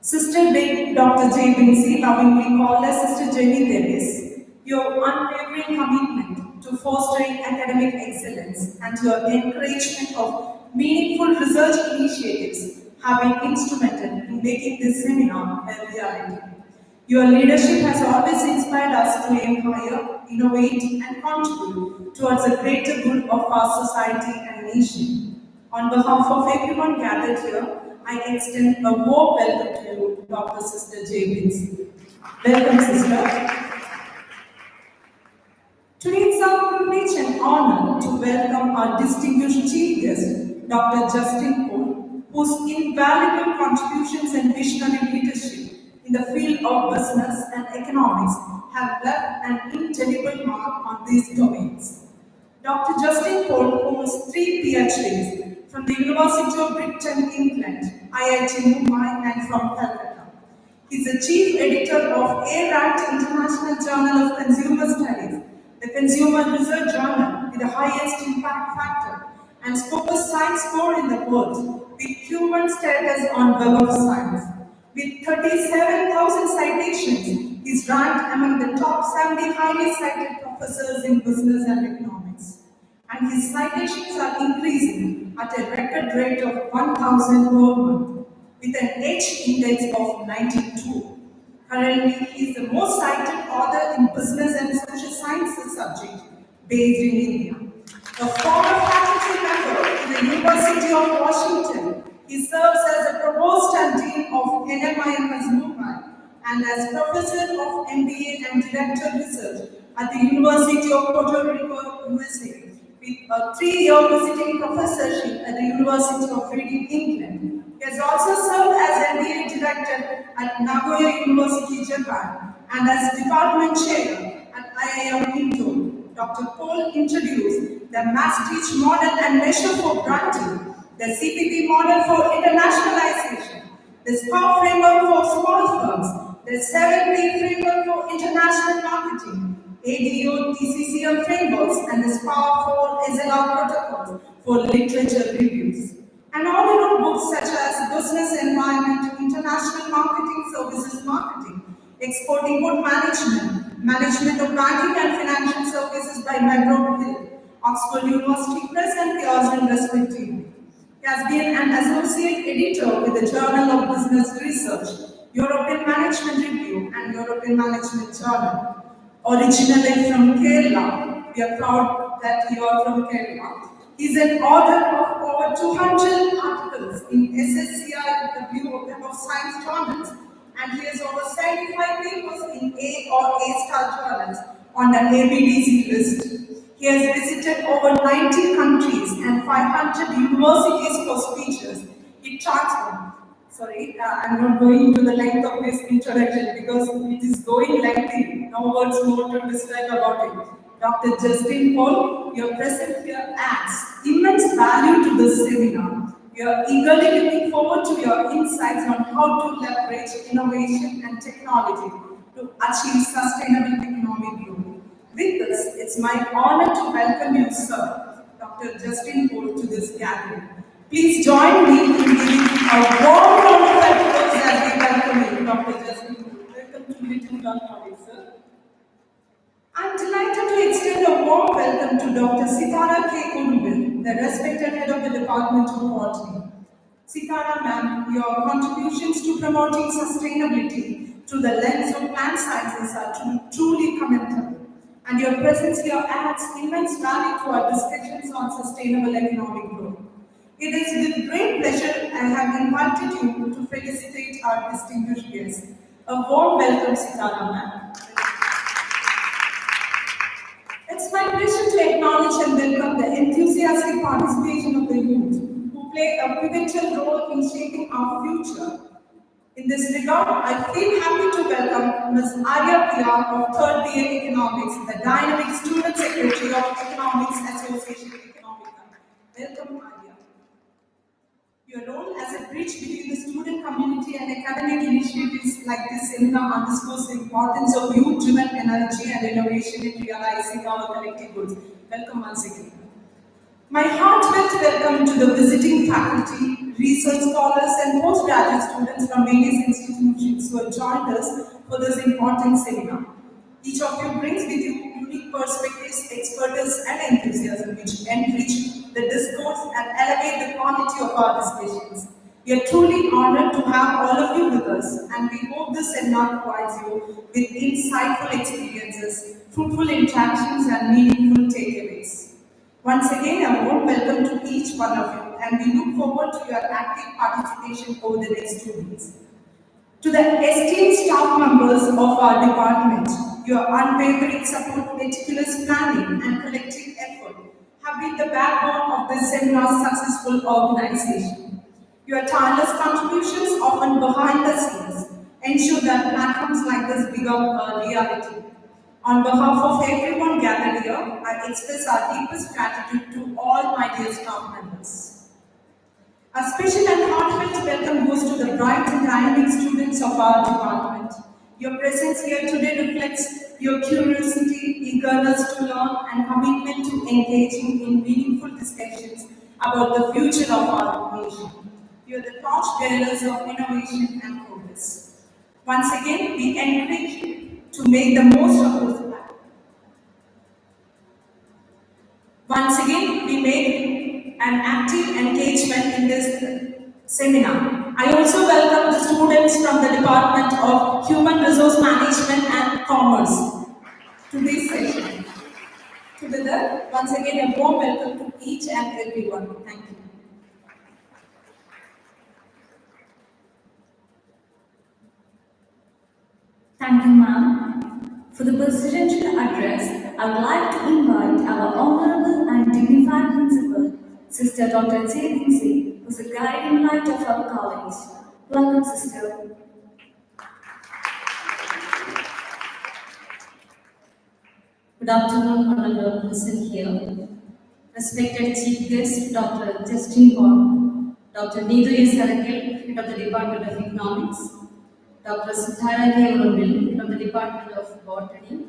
S20: Sister Dr. J. Vinci, lovingly called as Sister Jenny Davis, your unwavering commitment to fostering academic excellence and your encouragement of meaningful research initiatives have been instrumental in making this seminar a reality. Your leadership has always inspired us to aim higher, innovate, and contribute towards the greater good of our society and nation. On behalf of everyone gathered here, I extend a warm welcome to you, Dr. Sister J. Vinci. Welcome, Sister. Today it's our privilege and honor to welcome our distinguished chief guest, Dr. Justin Paul, whose invaluable contributions and visionary leadership in the field of business and economics have left an indelible mark on these domains. Dr. Justin Paul holds 3 PhDs from the University of Britain, England, IIT Mumbai, and from Calcutta. He's the chief editor of A-ranked International Journal of Consumer Studies, the Consumer Research Journal with the highest impact factor, and Scopus Science Score in the world, with human status on Web of Science. With 37,000 citations, he's ranked among the top 70 highly cited professors in business and economics. And his citations are increasing at a record rate of 1,000 per month, with an H index of 92. Currently, he is the most cited author in business and social sciences subject based in India. A former faculty member in the University of Washington, he serves as a provost and dean of NMIMS Mumbai and as professor of MBA and director research at the University of Puerto Rico, USA, with a 3-year visiting professorship at the University of Reading, England. He has also served as MBA director at Nagoya University, Japan, and as department chair at IIM Indo. Dr. Paul introduced the Mass Teach model and measure for branding, the CPP model for internationalization, the SPAR framework for small firms, the 7P framework for international marketing, ADO TCCM frameworks, and the SPAR for ACCELERATNG protocols for literature reviews. And all books such as Business Environment, International Marketing Services Marketing, Export Import Management, Management of Banking and Financial Services by McGraw-Hill, Oxford University Press, and Pearson respectively. He has been an associate editor with the Journal of Business Research, European Management Review, and European Management Journal. Originally from Kerala, we are proud that you are from Kerala. He is an author of over 200 articles in SSCI, the Web of Science journals, and he has over 75 papers in A or A-star journals on the ABDC list. He has visited over 90 countries and 500 universities for speeches. He transformed. I'm not going into the length of this introduction because it is going lengthy. No words more to describe about it. Dr. Justin Paul, your presence here adds immense value to this seminar. We are eagerly looking forward to your insights on how to leverage innovation and technology to achieve sustainable economic growth. With this, it's my honor to welcome you, sir, Dr. Justin Paul, to this gathering. Please join me in giving a warm round of applause as we welcome you, Dr. Justin Paul. Welcome to Little John College, sir. I'm delighted to extend a warm welcome to Dr. Sitara K. Udubil, the respected head of the Department of Botany. Sitara ma'am, your contributions to promoting sustainability through the lens of plant sciences are truly commendable, and your presence here adds immense value to our discussions on sustainable economic growth. It is with great pleasure I have invited you to felicitate our distinguished guests. A warm welcome, Sitara ma'am. It's my pleasure to acknowledge and welcome the enthusiastic participation of the youth who play a pivotal role in shaping our future. In this regard, I feel happy to welcome Ms. Arya Pilar of 3rd BA Economics, the dynamic student secretary of Economics Association Economica. Welcome, Arya. Your role as a bridge between the student community and academic initiatives like this seminar underscores the importance of youth-driven energy and innovation in realizing our collective goals. Welcome once again. My heartfelt welcome to the visiting faculty, research scholars, and postgraduate students from various institutions who have joined us for this important seminar. Each of you brings with you unique perspectives, expertise, and enthusiasm which enrich the discourse and elevate the quality of our discussions. We are truly honored to have all of you with us, and we hope this seminar provides you with insightful experiences, fruitful interactions, and meaningful takeaways. Once again, a warm welcome to each one of you, and we look forward to your active participation over the next 2 weeks. To the esteemed staff members of our department, your unwavering support, meticulous planning, and collective effort have been the backbone of this seminar's successful organization. Your tireless contributions, often behind the scenes, ensure that platforms like this become a reality. On behalf of everyone gathered here, I express our deepest gratitude to all my dear staff members. A special and heartfelt welcome goes to the bright and dynamic students of our department. Your presence here today reflects your curiosity, eagerness to learn, and commitment to engaging in meaningful discussions about the future of our nation. You are the torch bearers of innovation and progress. Once again, we encourage you to make the most of this platform. Once again, we make an active engagement in this seminar. I also welcome the students from the Department of Human Resource Management and Commerce to this session. Together, once again, a warm welcome to each and everyone. Thank you.
S4: Thank you, ma'am. For the presidential address, I would like to invite our honorable and dignified principal, Sister Dr. J. Vinci, who is the guiding light of our college. Welcome, sister.
S21: Good afternoon, honorable present here. Respected Chief Guest, Dr. Justin Paul, Dr. Needu S. Harakal, Head of the Department of Economics, Dr. Sithara K. Urumbil from the Department of Botany,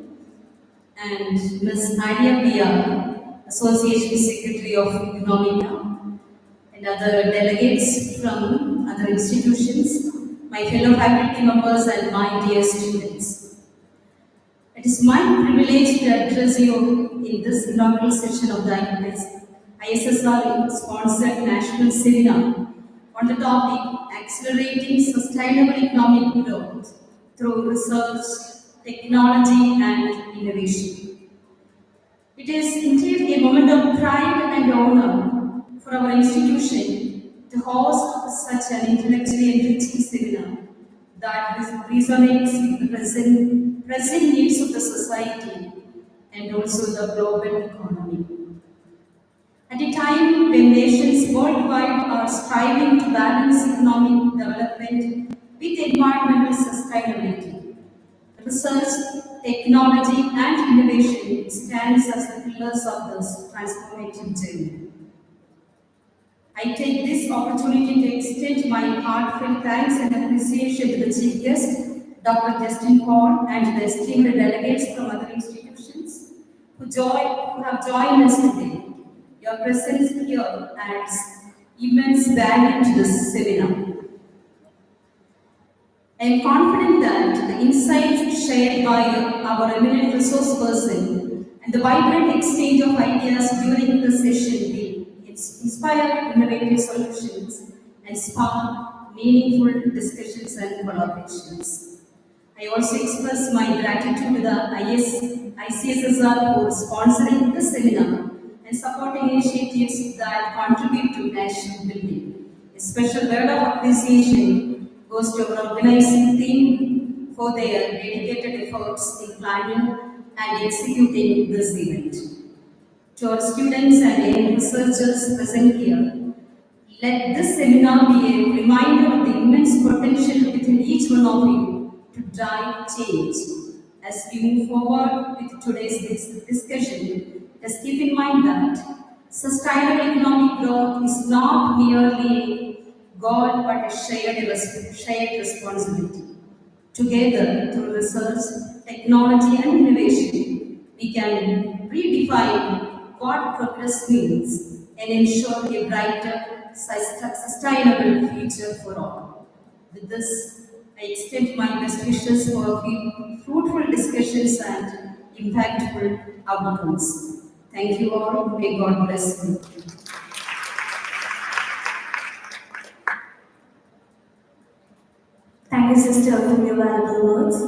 S21: and Ms. Nadia Pia, Association Secretary of ECNOMIC, and other delegates from other institutions, my fellow faculty members, and my dear students. It is my privilege to address you in this inaugural session of the Icssr sponsored national seminar on the topic Accelerating Sustainable Economic Growth through Research, Technology and Innovation. It is indeed a moment of pride and honor for our institution to host such an intellectually enriching seminar that resonates with the present needs of the society and also the global economy. At a time when nations worldwide are striving to balance economic development with environmental sustainability, research, technology and innovation stands as the pillars of this transformative journey. I take this opportunity to extend my heartfelt thanks and appreciation to the Chief Guest, Dr. Justin Paul, and the esteemed delegates from other institutions who have joined us today. Your presence here adds immense value to this seminar. I am confident that the insights shared by our eminent resource person and the vibrant exchange of ideas during the session will inspire innovative solutions and spark meaningful discussions and collaborations. I also express my gratitude to the Icssr for sponsoring this seminar and supporting initiatives that contribute to national building. A special word of appreciation goes to our organizing team for their dedicated efforts in planning and executing this event. To our students and young researchers present here, let this seminar be a reminder of the immense potential within each one of you to drive change. As we move forward with today's discussion, let's keep in mind that sustainable economic growth is not merely a goal but a shared responsibility. Together, through research, technology and innovation, we can redefine what progress means and ensure a brighter, sustainable future for all. With this, I extend my best wishes for fruitful discussions and impactful outcomes. Thank you all. May God bless you.
S4: Thank you, sister, for your valuable words.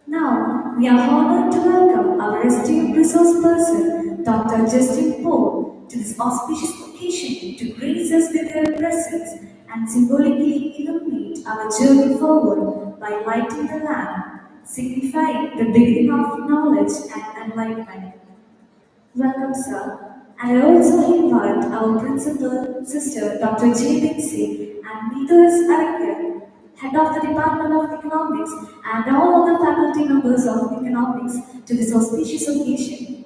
S4: Now, we are honored to welcome our esteemed resource person, Dr. Justin Paul, to this auspicious occasion to grace us with their presence and symbolically illuminate our journey forward by lighting the lamp, signifying the beginning of knowledge and enlightenment. Welcome, sir. And I also invite our principal, Sister Dr. J. Vinci, and Needu S. Head of the Department of Economics, and all other faculty members of Economics to this auspicious occasion.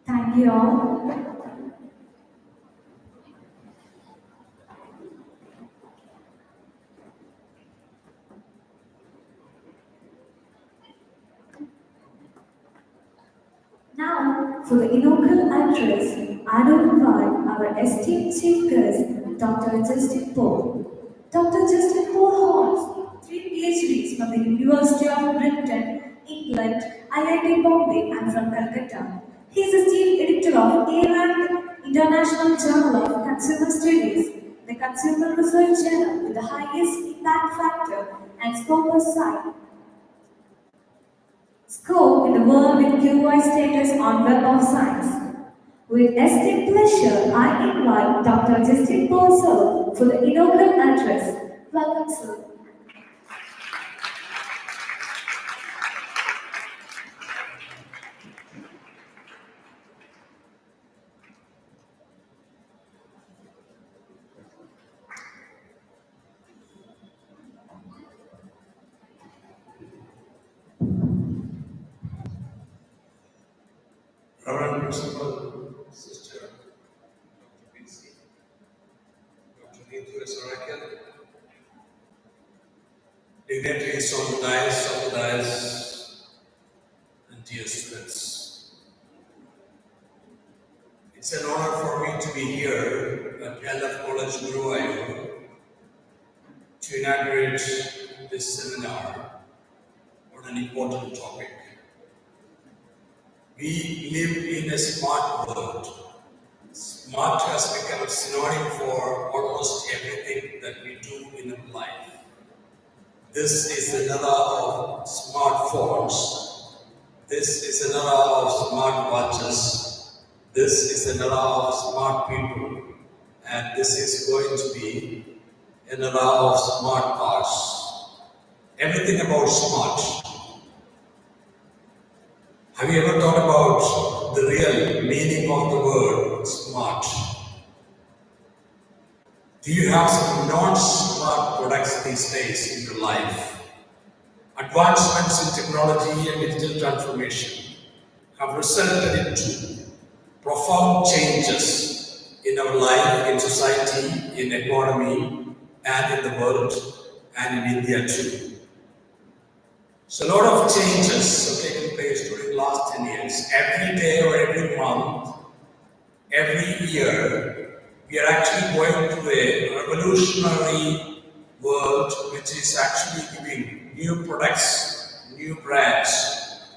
S4: Thank you all. Now, for the inaugural address, I now invite our esteemed chief guest, Dr. Justin Paul. Dr. Justin Paul holds 3 PhDs from the University of Britain, England, IIT Bombay, and from Calcutta. He is the chief editor of A-Rank International Journal of Consumer Studies, the consumer research journal with the highest impact factor and score in the world with QI status on Web of Science. With esteemed pleasure, I invite Dr. Justin Paul sir for the inaugural address. Welcome, sir.
S1: Reverend Principal, Sister Dr. VIKSIT, Dr. ACCELERATNG, dignitaries on the dais, and dear students. It's an honor for me to be here at LF College, Guruvayur, to inaugurate this seminar on an important topic. We live in a smart world. Smart has become a synonym for almost everything that we do in our life. This is an era of smartphones. This is an era of smart watches. This is an era of smart people. And this is going to be an era of smart cars. Everything about smart. Have you ever thought about the real meaning of the word smart? Do you have some non-smart products these days in your life? Advancements in technology and digital transformation have resulted into profound changes in our life, in society, in economy, and in the world, and in India too. So a lot of changes have taken place during the last 10 years. Every day or every month, every year, we are actually going through a revolutionary world which is actually giving new products, new brands,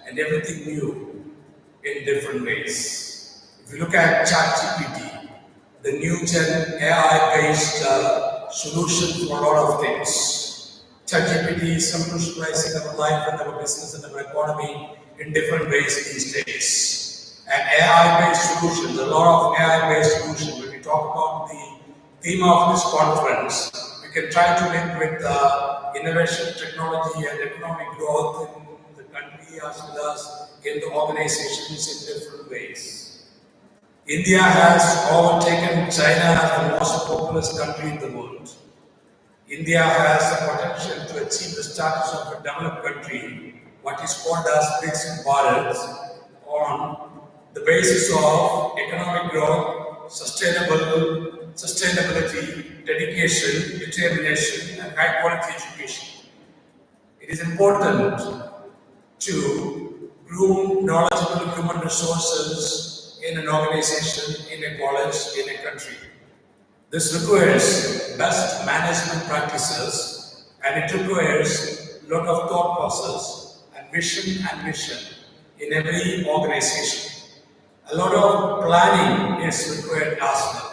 S1: and everything new in different ways. If you look at ChatGPT, the new gen AI-based solution for a lot of things. ChatGPT is revolutionizing our life and our business and our economy in different ways these days. And AI-based solutions, a lot of AI-based solutions. When we talk about the theme of this conference, we can try to link with innovation, technology, and economic growth in the country as well as in the organizations in different ways. India has overtaken China as the most populous country in the world. India has the potential to achieve the status of a developed country, what is called as VIKSIT BHARATH, on the basis of economic growth, sustainability, dedication, determination, and high quality education. It is important to groom knowledgeable human resources in an organization, in a college, in a country. This requires best management practices, and it requires a lot of thought process and mission in every organization. A lot of planning is required as well.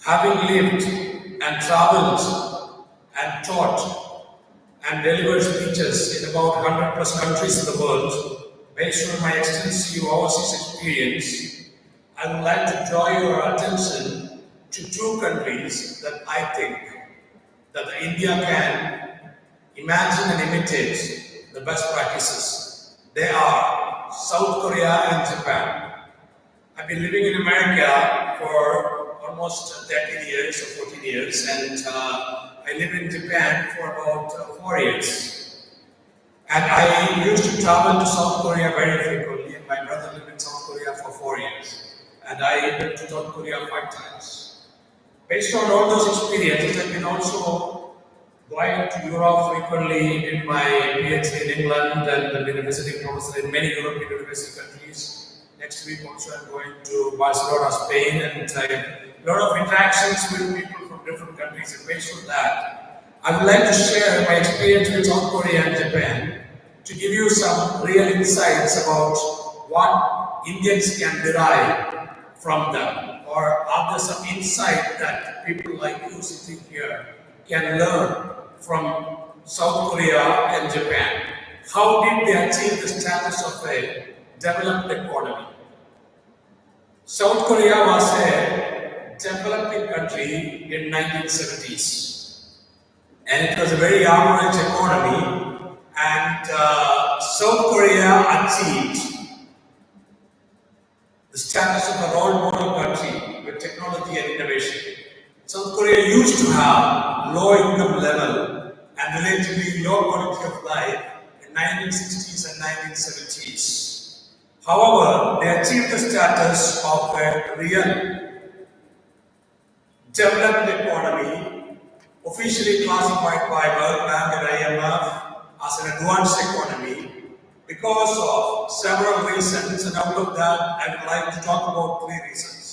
S1: Having lived and traveled and taught and delivered speeches in about 100 plus countries in the world, based on my extensive overseas experience, I would like to draw your attention to two countries that I think that India can imagine and imitate the best practices. They are South Korea and Japan. I've been living in America for almost 13 years or 14 years, and I live in Japan for about 4 years. And I used to travel to South Korea very frequently, and my brother lived in South Korea for 4 years. And I went to South Korea 5 times. Based on all those experiences, I've been also going to Europe frequently, did my PhD in England, and I've been a visiting professor in many European university countries. Next week also I'm going to Barcelona, Spain, and I have a lot of interactions with people from different countries. And based on that, I would like to share my experience with South Korea and Japan to give you some real insights about what Indians can derive from them, or are there some insight that people like you sitting here can learn from South Korea and Japan? How did they achieve the status of a developed economy? South Korea was a developing country in 1970s, and it was a very average economy, and South Korea achieved the status of a role model country with technology and innovation. South Korea used to have low income level and relatively low quality of life in 1960s and 1970s. However, they achieved the status of a real developed economy, officially classified by World Bank and IMF as an advanced economy, because of several reasons, and out of that I would like to talk about 3 reasons.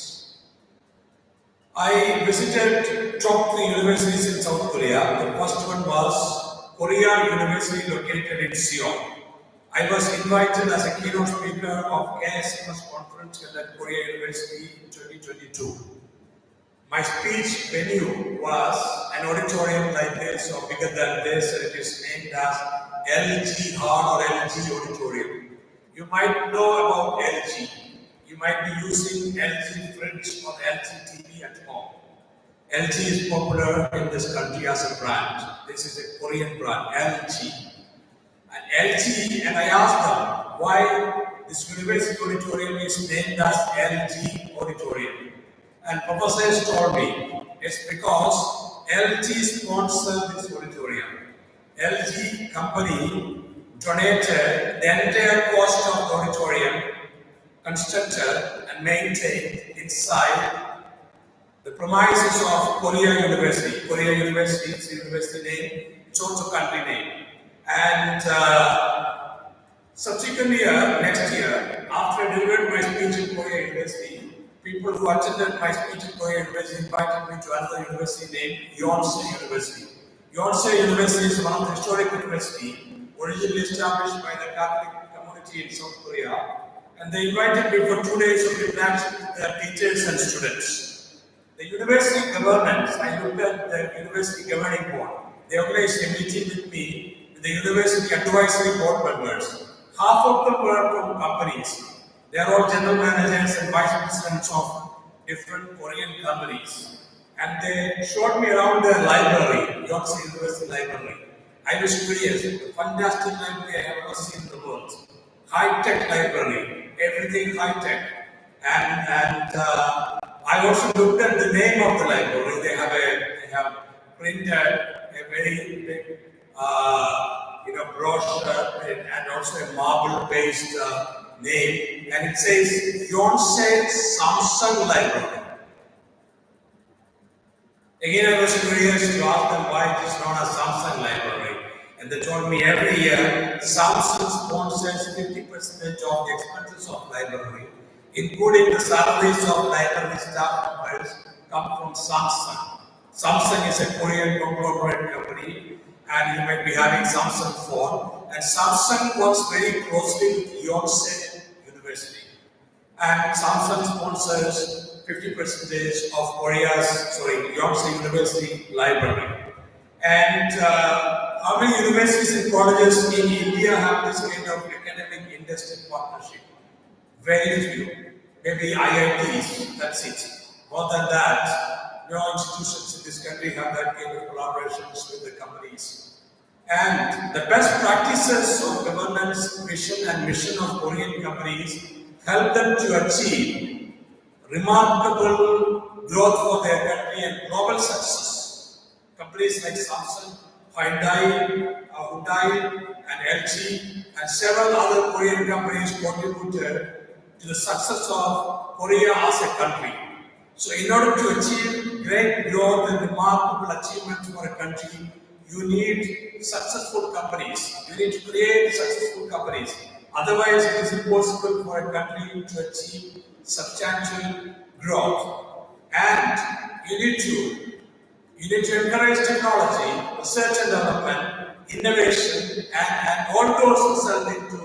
S1: I visited top 3 universities in South Korea. The first one was Korea University located in Seoul. I was invited as a keynote speaker of ACCELERATNG conference held at Korea University in 2022. My speech venue was an auditorium like this or bigger than this, and it is named as LG Hall or LG Auditorium. You might know about LG. You might be using LG fridge or LG TV at home. LG is popular in this country as a brand. This is a Korean brand, LG. And LG, and I asked them why this university auditorium is named as LG Auditorium. And professors told me it's because LG sponsored this auditorium. LG company donated the entire cost of the auditorium, constructed and maintained inside the premises of Korea University. Korea University is the university name, it's also country name. And subsequent year, next year, after I delivered my speech in Korea University, people who attended my speech in Korea University invited me to another university named Icssr University. Icssr University is one of the historic universities originally established by the Catholic community in South Korea, and they invited me for 2 days of interaction with their teachers and students. The university governance, I looked at the university governing board. They organized a meeting with me, with the university advisory board members. Half of them were from companies. They are all general managers and vice presidents of different Korean companies. And they showed me around their library, Icssr University Library. I was curious, the fantastic library I have ever seen in the world. High-tech library, everything high-tech. And I also looked at the name of the library. They have printed a very big brochure and also a marble-based name, and it says Yonsei Samsung Library. Again, I was curious to ask them why it is known as Samsung Library, and they told me every year Samsung sponsors 50% of the expenses of library, including the salaries of library staff members come from Samsung. Samsung is a Korean conglomerate company, and you might be having Samsung phone, and Samsung works very closely with Yonsei University. And Samsung sponsors 50% of Yonsei University library. And how many universities and colleges in India have this kind of academic industry partnership? Very few. Maybe IITs, that's it. More than that, no institutions in this country have that kind of collaborations with the companies. And the best practices of governance, vision and mission of Korean companies help them to achieve remarkable growth for their country and global success. Companies like Samsung, Hyundai, and LG, and several other Korean companies contributed to the success of Korea as a country. So in order to achieve great growth and remarkable achievements for a country, you need successful companies. You need to create successful companies. Otherwise, it is impossible for a country to achieve substantial growth. And you need to encourage technology, research and development, innovation, and all those result into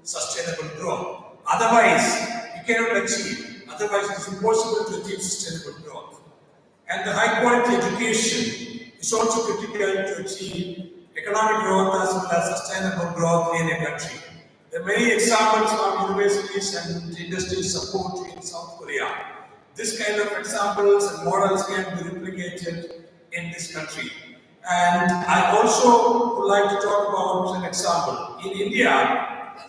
S1: sustainable growth. Otherwise, you cannot achieve. Otherwise, it is impossible to achieve sustainable growth. And the high quality education is also critical to achieve economic growth as well as sustainable growth in a country. There are many examples of universities and industry support in South Korea. This kind of examples and models can be replicated in this country. And I also would like to talk about an example. In India,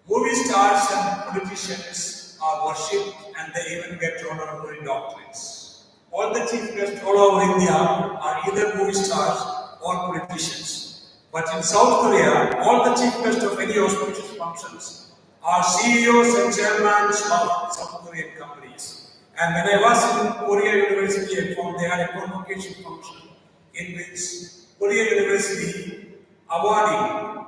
S1: movie stars and politicians are worshipped and they even get honorary doctorates. All the chief guests all over India are either movie stars or politicians. But in South Korea, all the chief guests of any auspicious functions are CEOs and chairmen of South Korean companies. And when I was in Korea University at home, they had a convocation function in which Korea University awarding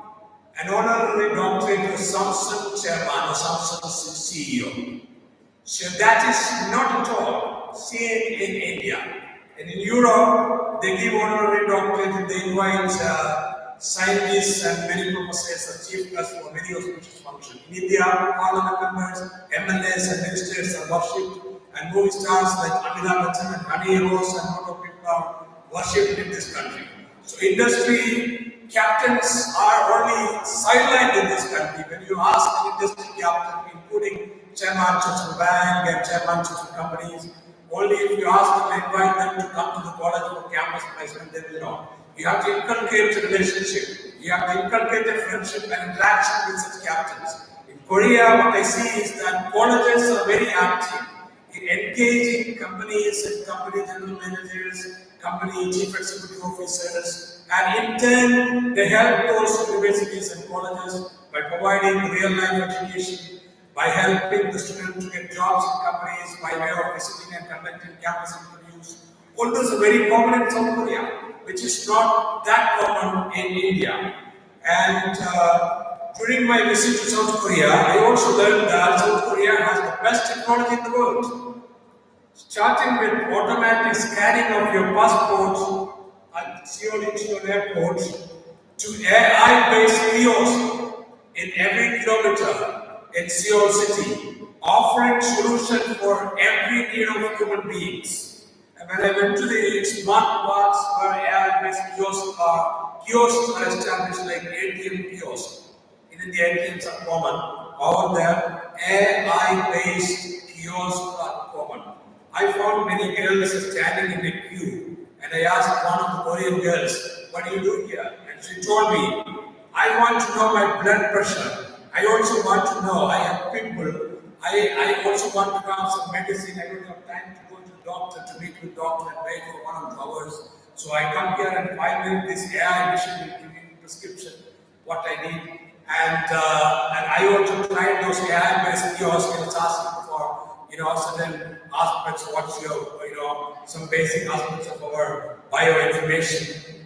S1: an honorary doctorate to Samsung chairman or Samsung CEO. So that is not at all seen in India. And in Europe, they give honorary doctorate and they invite scientists and many professors and chief guests for many auspicious functions. In India, parliament members, MLAs and ministers are worshipped, and movie stars like Amitabh Bachchan and Honey Rose and a lot of people are worshipped in this country. So industry captains are only sidelined in this country. When you ask an industry captain, including chairman of a bank and chairman of companies, only if you ask them and invite them to come to the college for campus placement, they will know. You have to inculcate a relationship. You have to inculcate a friendship and interaction with such captains. In Korea, what I see is that colleges are very active in engaging companies and company general managers, company chief executive officers, and in turn, they help those universities and colleges by providing real-life education, by helping the students to get jobs in companies, by way of visiting and conducting campus interviews. All those are very common in South Korea, which is not that common in India. And during my visit to South Korea, I also learned that South Korea has the best technology in the world. Starting with automatic scanning of your passport at Seoul Incheon Airport to AI-based kiosks in every kilometer in Seoul City, offering solutions for every need of human beings. And when I went to the smart parks where AI-based kiosks are established like ATM kiosks. In India, ATMs are common. Over there, AI-based kiosks are common. I found many girls standing in a queue, and I asked one of the Korean girls, "What do you do here?" And she told me, "I want to know my blood pressure. I also want to know, I have pimple, I also want to have some medicine. I don't have time to go to the doctor, to meet with the doctor and wait for 1 or 2 hours. So I come here and 5 minutes, this AI machine will give me a prescription, what I need. And I also tried those AI-based kiosks and it's asking for, certain aspects, what's your, some basic aspects of our bioinformation.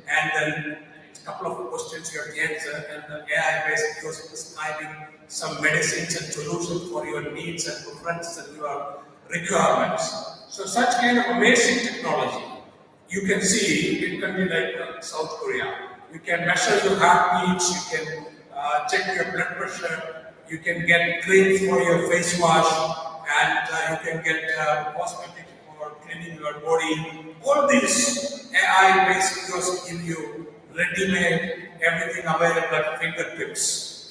S1: And then a couple of questions you have to answer, and the AI-based kiosk prescribing some medicines and solutions for your needs and preferences and your requirements. So such kind of amazing technology. You can see it can be like South Korea. You can measure your heartbeats, you can check your blood pressure, you can get cream for your face wash, and you can get cosmetics for cleaning your body. All these AI-based kiosks give you ready-made, everything available at fingertips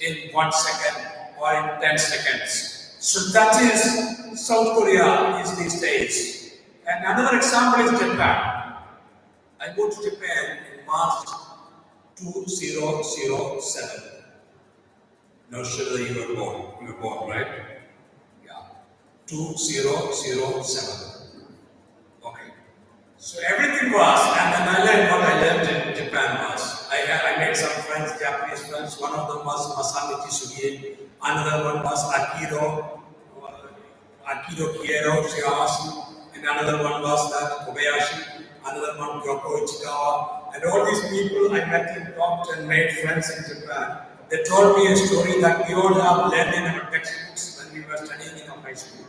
S1: in 1 second or in 10 seconds. So that is South Korea is these days. And another example is Japan. I go to Japan in March 2007. Not sure that you were born. You were born, right? Yeah. 2007. Okay. So everything was, and then I learned what I learned in Japan was. I made some friends, Japanese friends. One of them was Masamichi Sugie. Another one was Akiro Kiero Shirashi. And another one was that Kobayashi. Another one Kyoko Ichikawa. And all these people I met and talked and made friends in Japan. They told me a story that we all have learned in our textbooks when we were studying in our high school.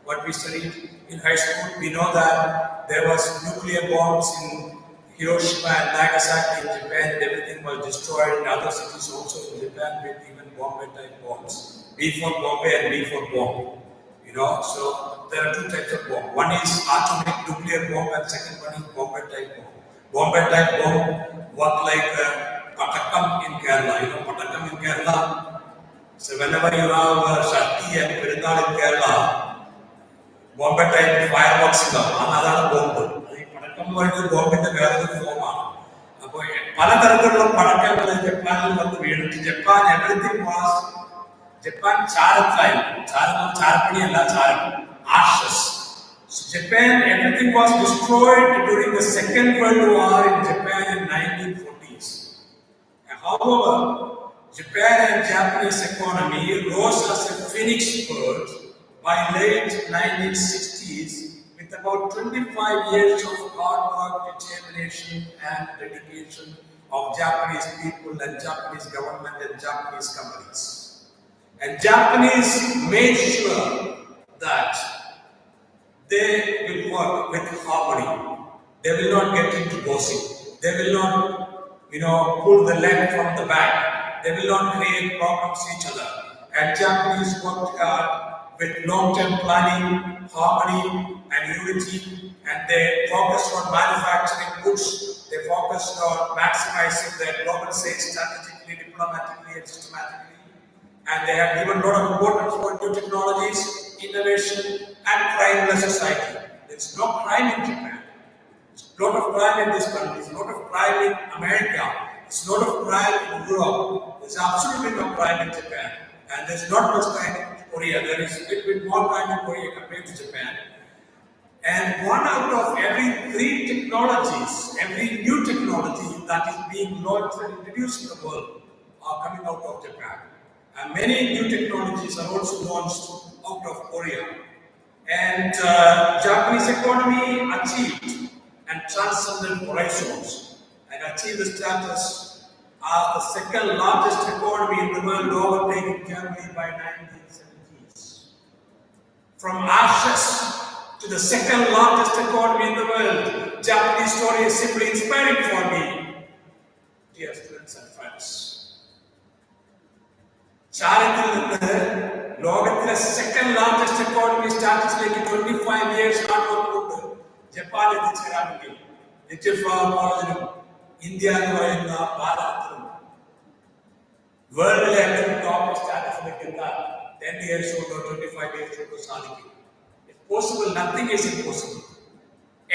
S1: What we studied in high school, we know that there was nuclear bombs in Hiroshima and Nagasaki in Japan, and everything was destroyed in other cities also in Japan with even Bombay type bombs. B for Bombay and B for bomb. So there are 2 types of bomb. One is atomic nuclear bomb and second one is Bombay type bomb. Bombay type bomb work like Patakam in Kerala. Patakam in Kerala. So whenever you have Shakti and Pirindal in Kerala, Bombay type fireworks in the another bomb. Patakam was the bomb in the Kerala form. Palatarakalam Patakam in Japan was the Japan, everything was Japan ashes. So Japan, everything was destroyed during the Second World War in Japan in 1940s. However, Japan and Japanese economy rose as a phoenix bird by late 1960s with about 25 years of hard work, determination and dedication of Japanese people and Japanese government and Japanese companies. And Japanese made sure that they will work with harmony. They will not get into gossip. They will not, pull the leg from the back. They will not create problems to each other. And Japanese worked hard with long-term planning, harmony, and unity. And they focused on manufacturing goods. They focused on maximizing their global sales strategically, diplomatically, and systematically. And they have given a lot of importance for new technologies, innovation, and crimeless society. There's no crime in Japan. There's a lot of crime in this country. There's a lot of crime in America. There's a lot of crime in Europe. There's absolutely no crime in Japan. And there's not much crime in Korea. There is a little bit more crime in Korea compared to Japan. And 1 out of every 3 technologies, every new technology that is being launched and introduced in the world are coming out of Japan. And many new technologies are also launched out of Korea. And Japanese economy achieved and transcended horizons and achieved the status as the second largest economy in the world, overtaking Germany by 1970s. From ashes to the second largest economy in the world, Japanese story is simply inspiring for me, dear students and friends. ചാരത്തിൽ നിന്ന് ലോകത്തിലെ second largest economy സ്റ്റാറ്റസിലേക്ക് 25 years കൊണ്ട് Japan എത്തിച്ചേരാമെങ്കിൽ കോളേജിലും India എന്ന് പറയുന്ന ഭാരതത്തിലും വേൾഡിലെ ഏറ്റവും top സ്റ്റാറ്റസിലേക്ക് എത്താൻ 10 years കൊണ്ടോ 25 years കൊണ്ടോ സാധിക്കും. It's possible, nothing is impossible.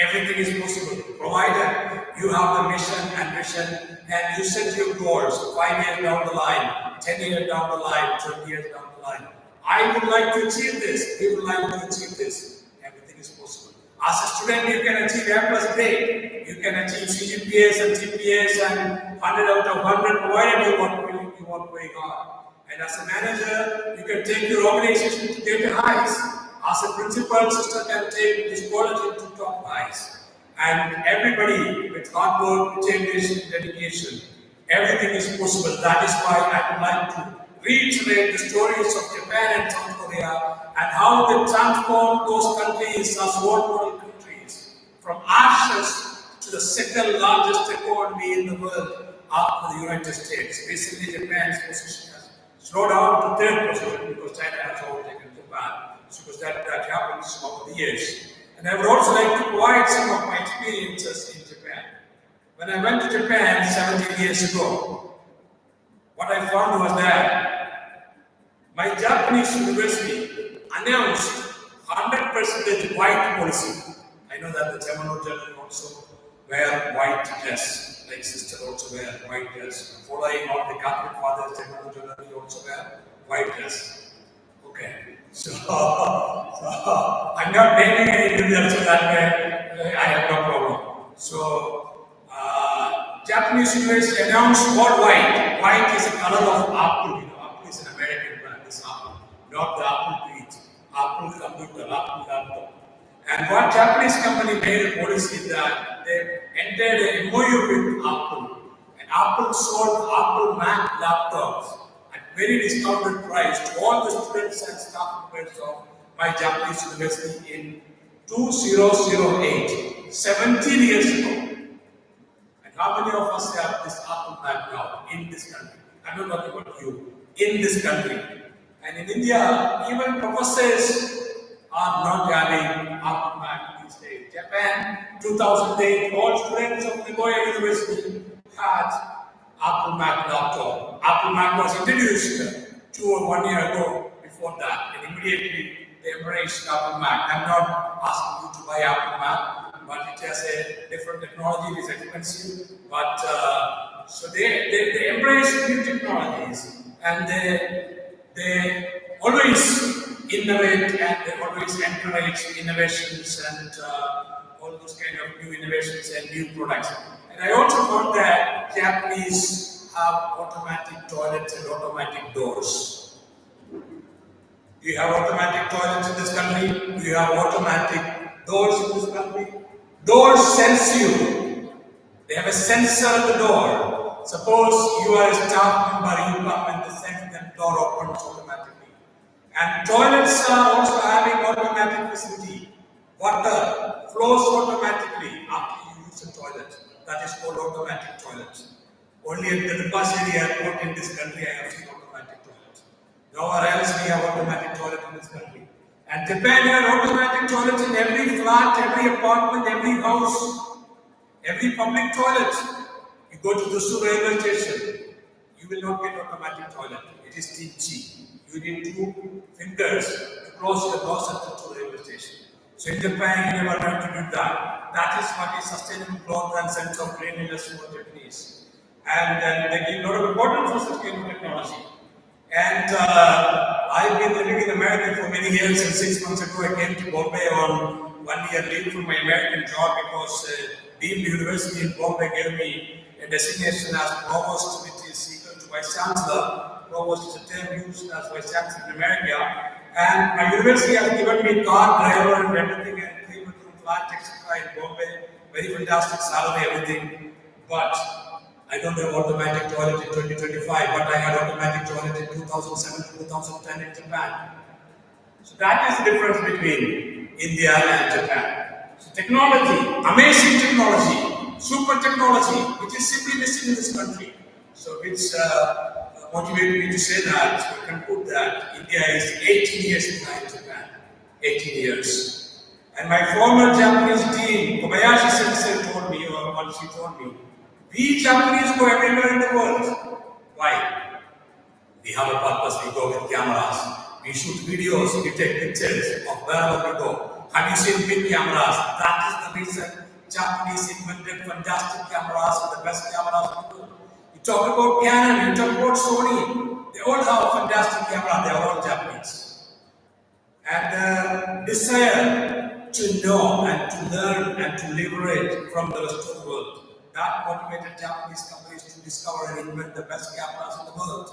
S1: Everything is possible, provided you have the mission and vision and you set your goals 5 years down the line, 10 years down the line, 20 years down the line. I would like to achieve this. We would like to achieve this. Everything is possible. As a student, you can achieve A plus grade. You can achieve CGPAs and GPAs and 100 out of 100, provided you work very hard. And as a manager, you can take your organization to greater heights. As a principal, sister can take this quality to top heights. And everybody with hard work, determination, dedication, everything is possible. That is why I would like to reiterate the stories of Japan and South Korea and how they transformed those countries as world model countries from ashes to the second largest economy in the world after the United States. Recently, Japan's position has slowed down to third position because China has overtaken Japan. Because that happens over the years. And I would also like to provide some of my experiences in Japan. When I went to Japan 17 years ago, what I found was that my Japanese university announced 100% white policy. I know that the German generally also wear white dress, like sister also wear white dress. Following all the Catholic fathers, German generally also wear white dress. Okay, so I'm not naming any union, so that way I have no problem. So Japanese university announced all white. White is a color of apple. You know, apple is an American brand. It's apple, not the apple to eat. Apple computer, apple laptop. And what Japanese company made a policy that they entered a MOU with Apple, and Apple sold Apple Mac laptops at very discounted price to all the students and staff members of my Japanese university in 2008, 17 years ago. How many of us have this Apple Mac now in this country? I'm not talking about you. In this country. And in India, even professors are not having Apple Mac these days. Japan, 2008, all students of Nagoya University had Apple Mac laptop. Apple Mac was introduced 2 or 1 year ago before that. And immediately they embraced Apple Mac. I'm not asking you to buy Apple Mac, but it has a different technology, it is expensive. But so they embrace new technologies and they always innovate and they always encourage innovations and all those kind of new innovations and new products. And I also found that Japanese have automatic toilets and automatic doors. Do you have automatic toilets in this country? Do you have automatic doors in this country? Doors sense you. They have a sensor at the door. Suppose you are a staff member, you come and the door opens automatically. And toilets are also having automatic facility. Water flows automatically after you use the toilet. That is called automatic toilets. Only at the Pasiri airport in this country I have seen automatic toilets. Nowhere else we have automatic toilet in this country. And Japan has automatic toilets in every flat, every apartment, every house, every public toilet. You go to the railway station, you will not get automatic toilet. It is stingy. You need 2 fingers to close your doors at the railway station. So in Japan, you never learn to do that. That is what is sustainable growth and sense of cleanliness for Japanese. And they give a lot of importance for sustainable technology. And I've been living in America for many years, and 6 months ago I came to Bombay on 1 year leave from my American job because Deemed University in Bombay gave me a designation as provost, which is equal to vice chancellor. Provost is a term used as vice chancellor in America. And my university has given me car, driver, and everything, and 3-bedroom flat, etc. in Bombay. Very fantastic salary, everything. But I don't have automatic toilet in 2025, but I had automatic toilet in 2007 to 2010 in Japan. So that is the difference between India and Japan. So technology, amazing technology, super technology, which is simply missing in this country. So which motivated me to say that, so I can put that India is 18 years behind Japan. 18 years. And my former Japanese dean, Kobayashi Sensei, told me, or what she told me, we Japanese go everywhere in the world. Why? We have a purpose, we go with cameras. We shoot videos, we take pictures of wherever we go. Have you seen big cameras? That is the reason Japanese invented fantastic cameras and the best cameras in the world. You talk about Canon, you talk about Sony. They all have fantastic cameras, they are all Japanese. and the desire to know and to learn and to liberate from the rest of the world. That motivated Japanese companies to discover and invent the best cameras in the world.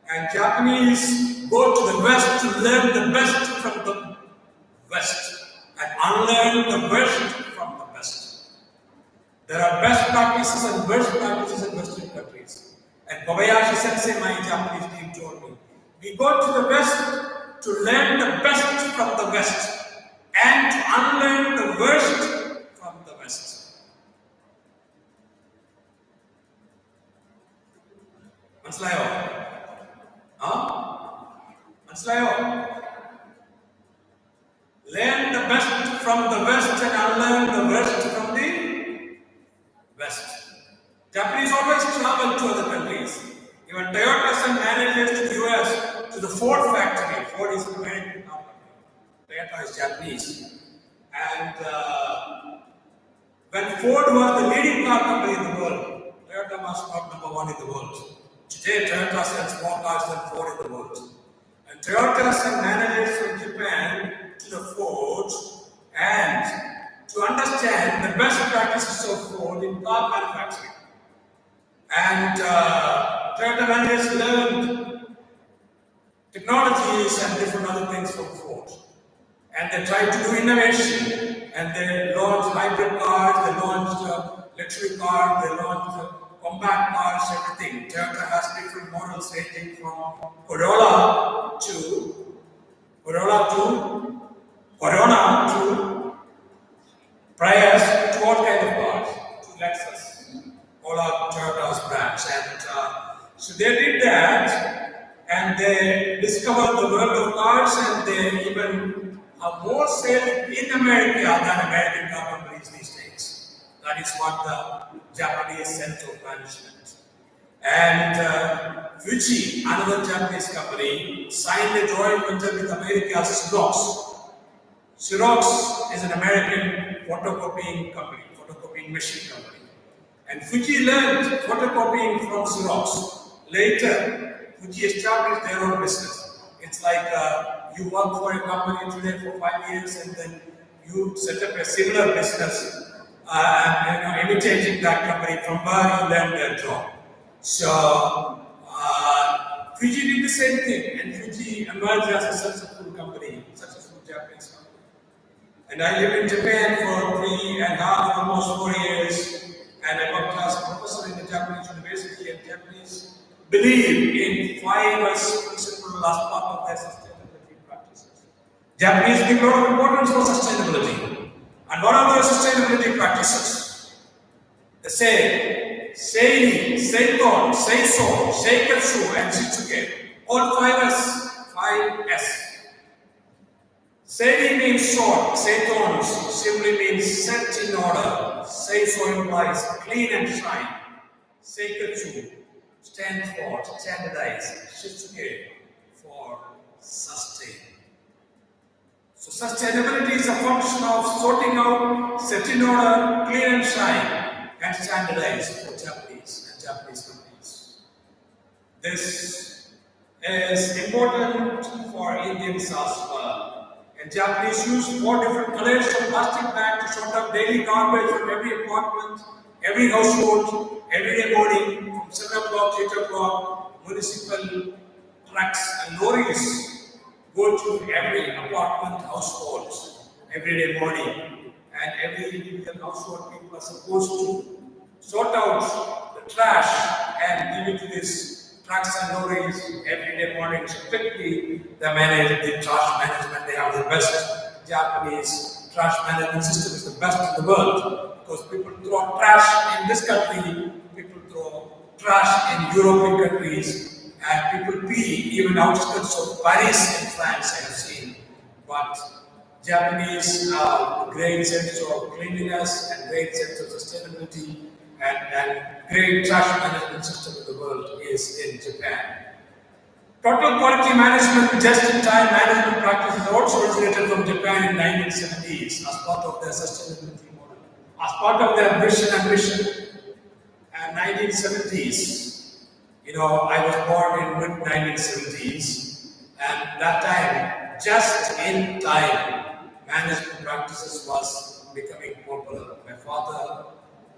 S1: And Japanese go to the West to learn the best from the West and unlearn the worst from the West. There are best practices and worst practices in Western countries. And Kobayashi Sensei, my Japanese team, told me, we go to the West to learn the best from the West and to unlearn the worst from the West. മനസ്സിലായോ? മനസ്സിലായോ? Learn the best from the West and unlearn the worst from the West. Japanese always travel to other countries. Even Toyota sent managers to the US to the Ford factory. Ford is an American company. Toyota is Japanese. And when Ford was the leading car company in the world, Toyota was not number one in the world. Today, Toyota sells more cars than Ford in the world. And Toyota sent managers from Japan to the Ford and to understand the best practices of Ford in car manufacturing. And Toyota managers learned technologies and different other things from Ford. And they tried to do innovation. And they launched hybrid cars, they launched electric cars, they launched compact cars, everything. Toyota has different models ranging from Corona to Prius to all kind of cars, to Lexus. All are Toyota's brands. And so they did that, and they discovered the world of cars, and they even have more sales in America than American car companies these days. That is what the Japanese center of management. And Fuji, another Japanese company, signed a joint venture with America's Xerox. Xerox is an American photocopying company, photocopying machine company. And Fuji learned photocopying from Xerox. Later, Fuji established their own business. It's like you work for a company today for 5 years and then you set up a similar business imitating that company from where you learned their job. So Fuji did the same thing, and Fuji emerged as a successful company, successful Japanese company. And I lived in Japan for 3.5, almost 4 years, and I worked as a professor in the Japanese university, and Japanese believe in 5 principles as part of their sustainability practices. Japanese give a lot of importance for sustainability. And what are those sustainability practices? They say Seiri, Seiton, Seiso, Seikatsu, and Shitsuke. All 5S. Seiri means sort, Seiton simply means set in order. Seiso implies clean and shine. Seikatsu stands for standardize. Shitsuke for sustain. So sustainability is a function of sorting out, set in order, clean and shine, and standardize for Japanese and Japanese companies. This is important for Indians as well. And Japanese use 4 different colors of plastic bag to sort out daily garbage from every apartment, every household, every day morning, from 7 o'clock, 8 o'clock, municipal trucks and lorries go to every apartment household every day morning, and every individual household people are supposed to sort out the trash and give it to these trucks and lorries every day morning. So quickly they manage the trash management. They have the best Japanese trash management system, is the best in the world, because people throw trash in this country, people throw trash in European countries, and people pee even outskirts of Paris in France, I have seen. But Japanese have great sense of cleanliness and great sense of sustainability, and great trash management system in the world is in Japan. Total quality management, just-in-time management practices also originated from Japan in 1970s as part of their sustainability model, as part of their vision and mission. And 1970s. I was born in mid-1970s, and that time just in time management practices was becoming popular. My father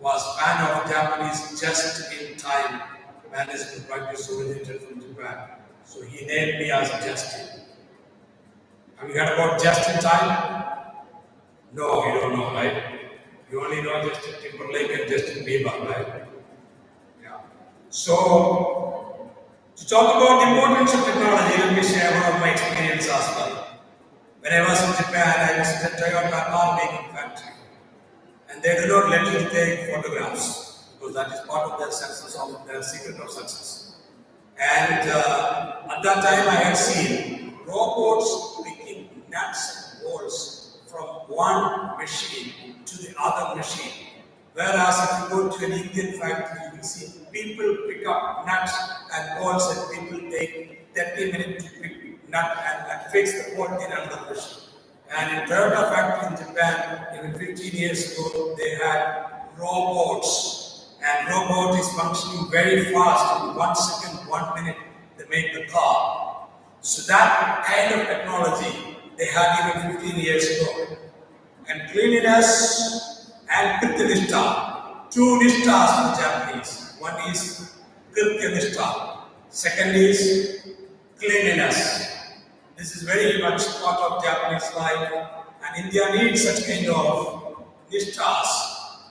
S1: was fan of Japanese just in time management practice originated from Japan. So he named me as Justin. Have you heard about just in time? No, you don't know, right? You only know Justin Timberlake and Justin Bieber, right? Yeah. So, to talk about the importance of technology, let me share one of my experiences as well. When I was in Japan, I was in a Toyota car making factory. And they do not let you take photographs because that is part of their success, of their secret of success. And at that time, I had seen robots picking nuts and bolts from one machine to the other machine. Whereas if you go to an Indian factory, you will see people pick up nuts and bolts, and people take 30 minutes to pick nut and fix the bolt in another machine. And in Toyota factory in Japan, even 15 years ago, they had robots. And robot is functioning very fast. In 1 second, 1 minute, they make the car. So that kind of technology they had even 15 years ago. And cleanliness and Krityaniष्ठा. Two nishtas in Japanese. One is Krityaniष्ठा. Second is cleanliness. This is very much part of Japanese life, and India needs such kind of nishtas.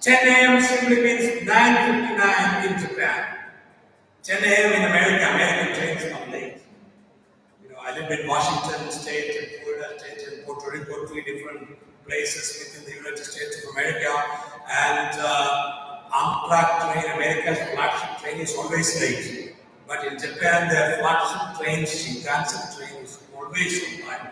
S1: 10 a.m. simply means 9:59 in Japan. 10 a.m. in America, American trains come late. You know, I live in Washington State and Florida State and Puerto Rico, 3 different places within the United States of America, and Amtrak train, America's flagship train is always late. But in Japan, their flagship trains, Shinkansen train, is always on time.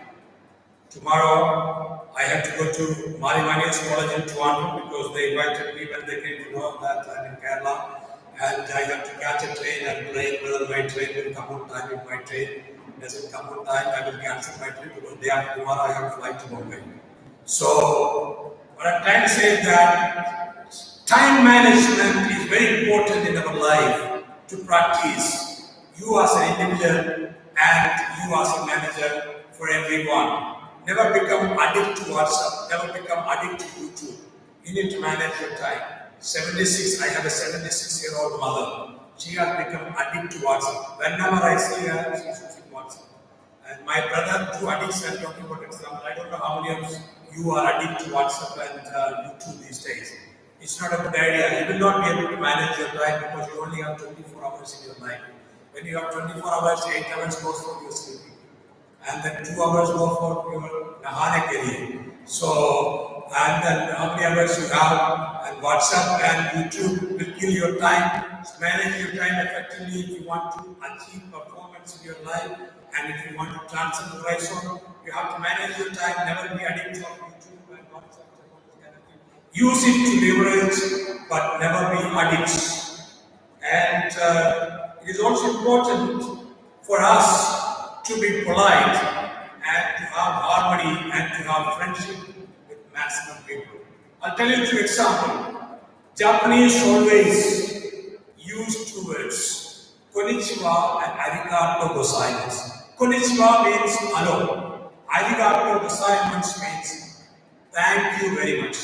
S1: Tomorrow, I have to go to Marimania's College in Toronto because they invited me when they came to know that I'm in Kerala. And I have to catch a train and plan whether my train will come on time. If my train doesn't come on time, I will cancel my trip because day after tomorrow I have to fly to Bombay. So, what I'm trying to say is that time management is very important in our life to practice. You as an individual and you as a manager for everyone. Never become addicted to WhatsApp. Never become addicted to YouTube. You need to manage your time. 76, I have a 76-year-old mother. She has become addicted to WhatsApp. Whenever I see her, she's using WhatsApp. And my brother, 2 addicts, I'm talking about example. I don't know how many of you are addicted to WhatsApp and YouTube these days. It's not a good idea. You will not be able to manage your time because you only have 24 hours in your life. When you have 24 hours, 8 hours goes for your sleeping. And then 2 hours go for your nahane ke liye. So, and then how many hours you have, and WhatsApp and YouTube will kill your time. So manage your time effectively if you want to achieve performance in your life, and if you want to transcend the horizon, you have to manage your time, never be addicted to YouTube and WhatsApp. Use it to leverage, but never be addicts. And it is also important for us to be polite and to have harmony and to have friendship with maximum people. I'll tell you 2 examples. Japanese always use 2 words, konnichiwa and arigato gozaimasu. Konnichiwa means hello. Arigato gozaimasu means thank you very much.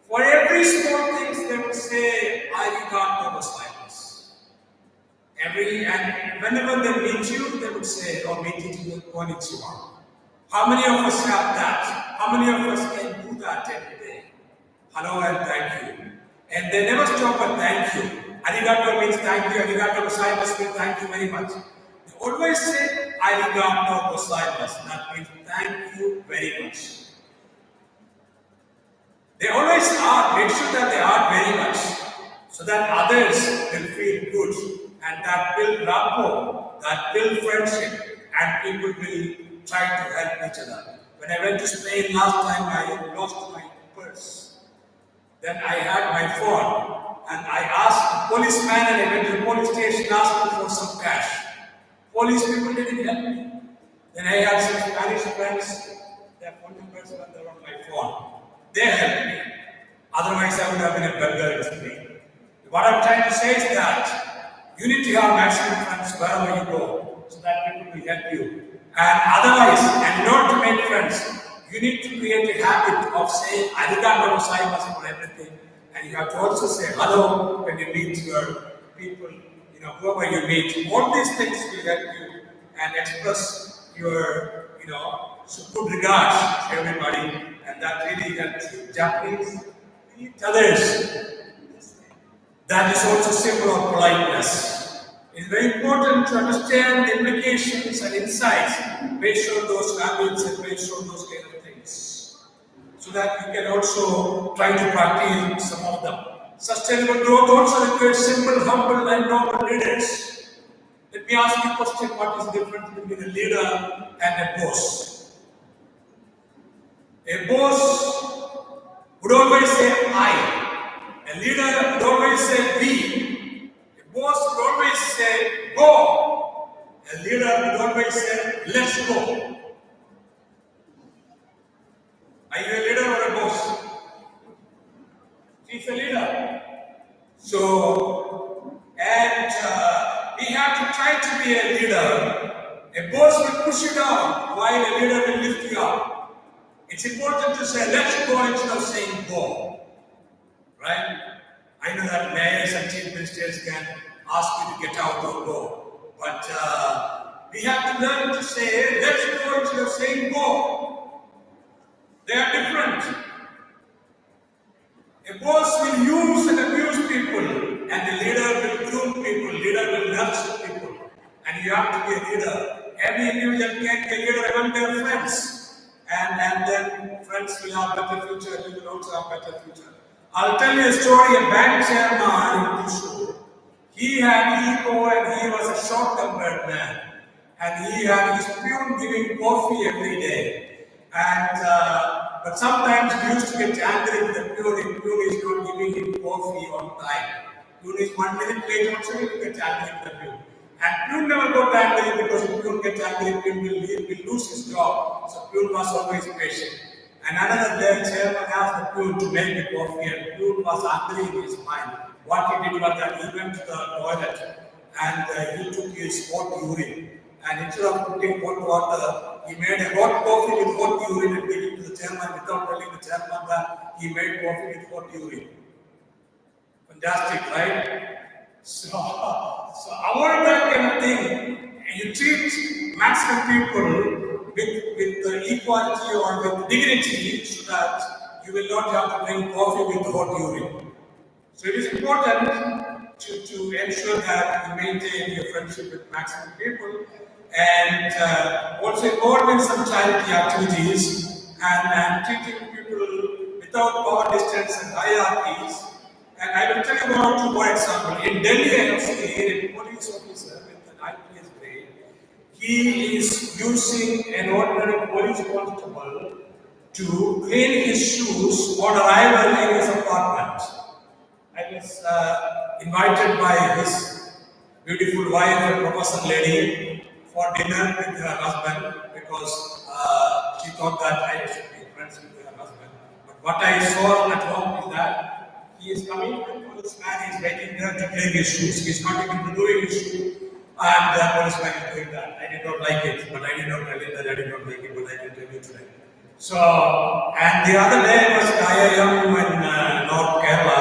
S1: For every small thing, they would say arigato gozaimasu. And whenever they meet you, they would say, or meet you, konnichiwa. How many of us have that? How many of us can do that every day? Hello and thank you. And they never stop at thank you. Arigato means thank you. Arigato gozaimasu means thank you very much. They always say arigato gozaimasu. That means thank you very much. They always are. Make sure that they are very much, so that others will feel good. And that build rapport, that build friendship, and people will try to help each other. When I went to Spain last time, I lost my purse. Then I had my phone, and I asked the policeman, and I went to the police station, asked him for some cash. Police people didn't help me. Then I had some Spanish friends, their phone numbers were there on my phone. They helped me. Otherwise, I would have been a beggar in Spain. What I'm trying to say is that you need to have maximum friends wherever you go, so that people will help you. And otherwise, and not to make friends, you need to create a habit of saying arigato gozaimasu for everything, and you have to also say hello when you meet your people, whoever you meet. All these things will help you and express your, so good regards to everybody, and that really helps you. Japanese meet others. That is also a symbol of politeness. It's very important to understand the implications and insights based on those habits and based on those kind of things, so that you can also try to practice some of them. Sustainable growth also requires simple, humble, and noble leaders. Let me ask you a question: what is the difference between a leader and a boss? A boss would always say I. A leader would always say we. A boss would always say go. A leader would always say let's go. Are you a leader or a boss? He's a leader. So, and we have to try to be a leader. A boss will push you down while a leader will lift you up. It's important to say let's go instead of saying go. Right? I know that mayors and chief ministers can ask you to get out or go, but we have to learn to say let's go instead of saying go. They are different. A boss will use and abuse people, and a leader will groom people, leader will nurture people, and you have to be a leader. Every individual can be a leader among their friends, and then friends will have better future, and you will also have better future. I'll tell you a story. A bank chairman in Icssr, he had ego and he was a short-tempered man, and he had his peon giving coffee every day, and but sometimes he used to get angry with the peon if peon is not giving him coffee on time. Peon is 1 minute late also, he will get angry with the peon. And peon never got angry, because if peon gets angry, peon will lose his job. So peon was always patient. And another day, chairman asked the peon to make the coffee, and peon was angry in his mind. What he did was that he went to the toilet and he took his hot urine. And instead of putting hot water, he made a hot coffee with hot urine and gave it to the chairman without telling the chairman that he made coffee with hot urine. Fantastic, right? So avoid that kind of thing. You treat maximum people with equality or with dignity, so that you will not have to drink coffee with hot urine. So it is important to ensure that you maintain your friendship with maximum people, and also involved in some charity activities, and treating people without power distance and hierarchies. And I will tell you about 2 more examples. In Delhi, I have seen a police officer with an IPS grade. He is using an ordinary police constable to clean his shoes on arrival in his apartment. I was invited by his beautiful wife, a professor lady, for dinner with her husband, because she thought that I should be friends with her husband. But what I saw at home is that he is coming, and the policeman is waiting there to clean his shoes. He is not even removing his shoe, and the policeman is doing that. I did not like it, but I did not tell him that I did not like it, but I can tell you today. So, and the other day was IIM in North Kerala.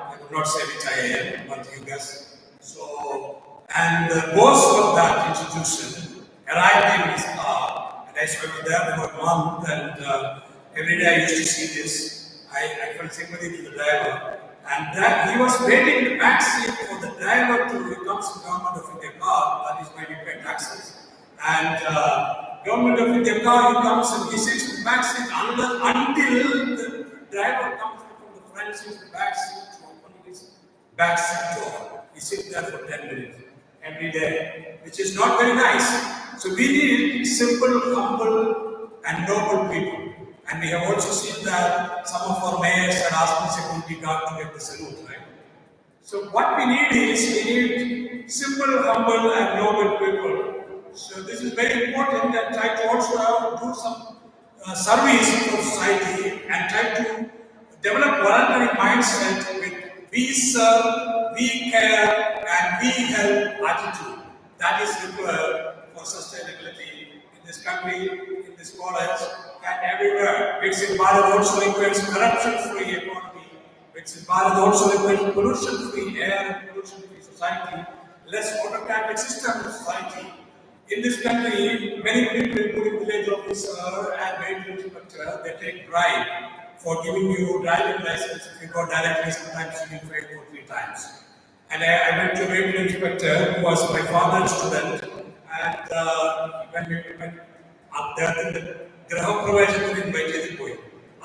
S1: I would not say which IIM, but you guess. So, and the boss of that institution arrived in his car, and I was there for a month, and every day I used to see this. I felt sympathy to the driver, and that he was waiting in the back seat for the driver to come to Government of India car, that is why we pay taxes. And Government of India car, he comes and he sits in the back seat until the driver comes from the front seat to the back seat to open his back seat door. He sits there for 10 minutes every day, which is not very nice. So we need simple, humble, and noble people. And we have also seen that some of our mayors had asked the security guard to get the salute, right? So what we need simple, humble, and noble people. So this is very important, and try to also do some service for society, and try to develop voluntary mindset with we serve, we care, and we help attitude. That is required for sustainability in this country, in this college, and everywhere. VIKSIT Bharat also requires corruption-free economy. VIKSIT Bharat also requires pollution-free air and pollution-free society, less autocratic system of society. In this country, many people, including village officer and vehicle inspector, they take bribe for giving you driving license. If you go directly, sometimes you need to pay for 3 times. And I went to a vehicle inspector who was my father's student, and when we went up there, the Grahapravesham invited the boy.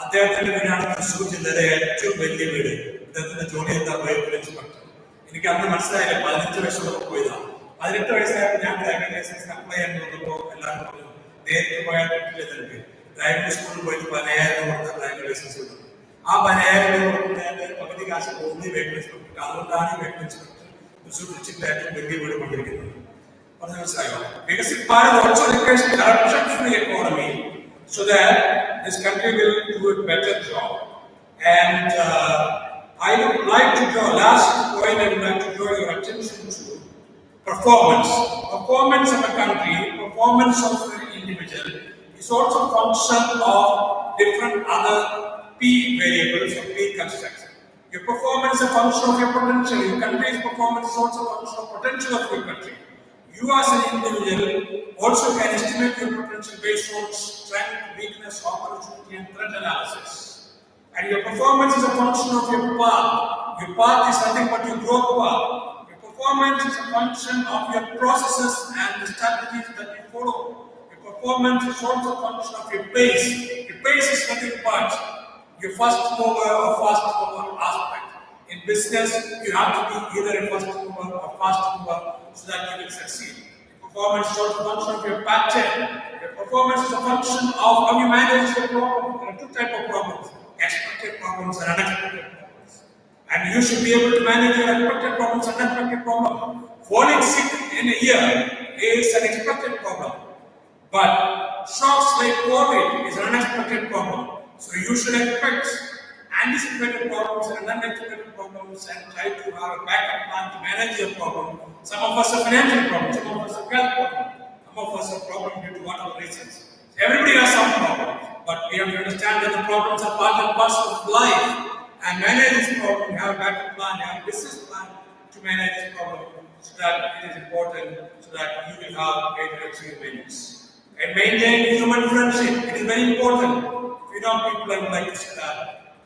S1: അദ്ദേഹത്തിന്റെ വീടാണ് തൃശ്ശൂർ ജില്ലയിലെ ഏറ്റവും വലിയ വീട്. അദ്ദേഹത്തിന്റെ ജോലി എന്താ vehicle inspector. എനിക്ക് അന്ന് മനസ്സിലായില്ല, 15 വയസ്സുള്ളപ്പോൾ പോയതാണ്. 18 വയസ്സായപ്പോൾ ഞാൻ ഡ്രൈവിംഗ് ലൈസൻസ് അപ്ലൈ ചെയ്യാൻ വന്നപ്പോൾ എല്ലാവരും പറഞ്ഞു നേരിട്ട് പോയാൽ കിട്ടില്ല തനിക്ക്. ഡ്രൈവിംഗ് സ്കൂളിൽ പോയിട്ട് 15,000 കൊടുത്ത ഡ്രൈവിംഗ് ലൈസൻസ് കിട്ടും. ആ 15,000 കൊടുക്കുന്നതിന്റെ പകുതി കാശ് പോകുന്നത് വെഹിക്കിൾ ഇൻസ്പെക്ടർക്ക്. അതുകൊണ്ടാണ് ഈ വെഹിക്കിൾ ഇൻസ്പെക്ടർ തൃശ്ശൂർ ഡിസ്ട്രിക്റ്റിലെ ഏറ്റവും വലിയ വീട് കൊണ്ടിരിക്കുന്നത്. പറഞ്ഞു മനസ്സിലായോ? Viksit Bharat also requires corruption-free economy so that this country will do a better job. And I would like to draw last point. I would like to draw your attention to performance. Performance of a country, performance of an individual is also a function of different other P variables or P constructs. Your performance is a function of your potential. Your country's performance is also a function of potential of your country. You as an individual also can estimate your potential based on strength, weakness, opportunity and threat analysis. And your performance is a function of your path. Your path is nothing but your growth path. Performance is a function of your processes and the strategies that you follow. Your performance is also a function of your pace. Your pace is nothing but your first mover or fast mover aspect. In business, you have to be either a first mover or fast mover so that you will succeed. Your performance is also a function of your pattern. Your performance is a function of how you manage your problem. There are 2 types of problems: expected problems and unexpected problems. And you should be able to manage your expected problems and unexpected problems. Falling sick in a year is an expected problem, but shocks like COVID is an unexpected problem. So you should expect anticipated problems and unexpected problems and try to have a backup plan to manage your problem. Some of us have financial problems, some of us have health problems, some of us have problems due to whatever reasons. Everybody has some problems, but we have to understand that the problems are part and parcel of life. And manage this problem, have a backup plan, have a business plan to manage this problem, so that it is important, so that you will have greater achievements. And maintain human friendship, it is very important. If you know people, I would like to say that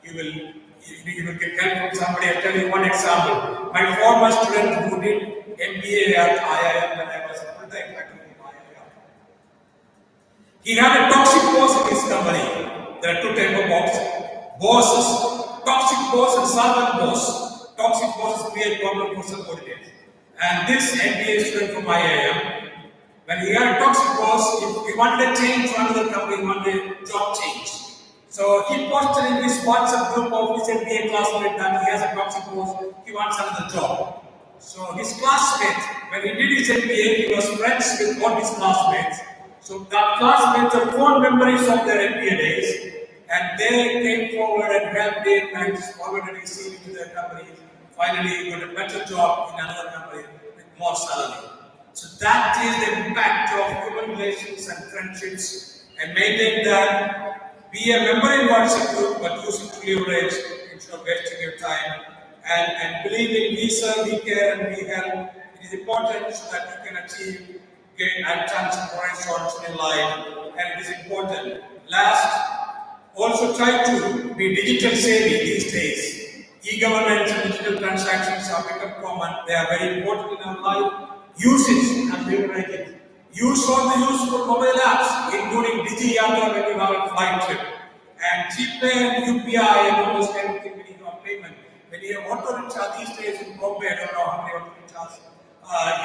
S1: you will get help from somebody. I'll tell you one example. My former student who did MBA at IIM when I was a full-time faculty in IIM. He had a toxic boss in his company. There are 2 types of bosses. Toxic boss and servant boss. Toxic bosses create problem for subordinates. And this MBA student from IIM, when he had a toxic boss, he wanted a change to another company, he wanted a job change. So he posted in his WhatsApp group of his MBA classmate that he has a toxic boss, he wants another job. So his classmate, when he did his MBA, he was friends with all his classmates. So that classmates have fond memories of their MBA days. And they came forward and helped him and forwarded his CV to their company. Finally, he got a better job in another company with more salary. So that is the impact of human relations and friendships. And maintain that. Be a member in WhatsApp group, but use it to leverage instead of wasting your time. And believe in we serve, we care, and we help. It is important so that you can achieve great and transformations in life. And it is important. Last, also try to be digital savvy these days. E-government and digital transactions have become common. They are very important in our life. Use it and leverage it. Use all the useful mobile apps, including DigiYatra when you have a flight trip. And GPay and UPI and almost everything when you have payment. When you have auto rickshaw these days in Bombay, I don't know how many auto rickshaws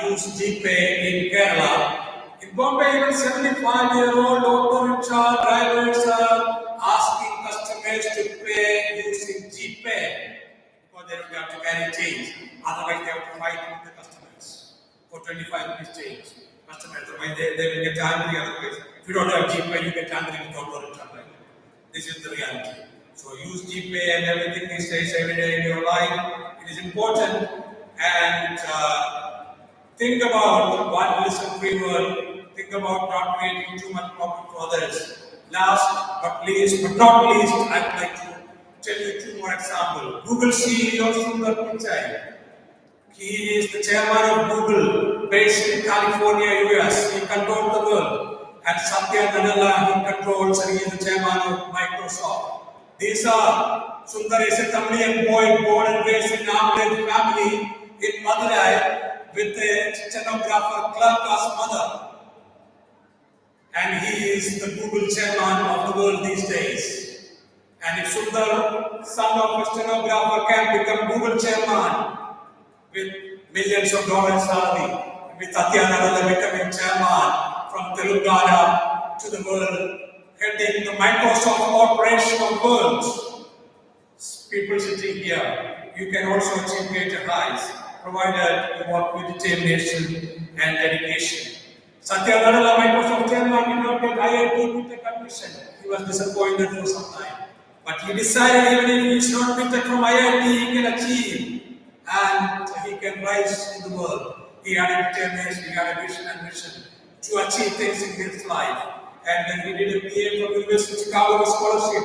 S1: use GPay in Kerala. In Bombay, even 75-year-old auto rickshaw drivers are asking customers to pay using GPay because they don't have to carry change. Otherwise, they have to fight with the customers for 25 rupees change. Customers, they will get angry otherwise. If you don't have GPay, you get angry with auto rickshaw driver. This is the reality. So use GPay and everything these days every day in your life. It is important. And think about one listen free word. think about not creating too much problem for others. Last but not least, I would like to tell you two more examples. Google CEO Sundar Pichai. He is the chairman of Google, based in California, US. He controls the world. And Satya Nadella, he controls, and he is the chairman of Microsoft. These are Sundar is a Tamilian boy born and raised in Amlin family in Madurai with a stenographer clerk as mother. And he is the Google chairman of the world these days. And if Sundar, son of a stenographer, can become Google chairman with millions of dollars salary, with Satya Nadella becoming chairman from Telangana to the world, heading the Microsoft Corporation of worlds. People sitting here, you can also achieve greater heights, provided you work with determination and dedication. Satya Nadella, Microsoft chairman, did not get IIT admission. He was disappointed for some time. But he decided even if he is not picked from IIT, he can achieve and he can rise in the world. He had a determination, he had a vision and mission to achieve things in his life. And then he did a BA from University of Chicago with scholarship.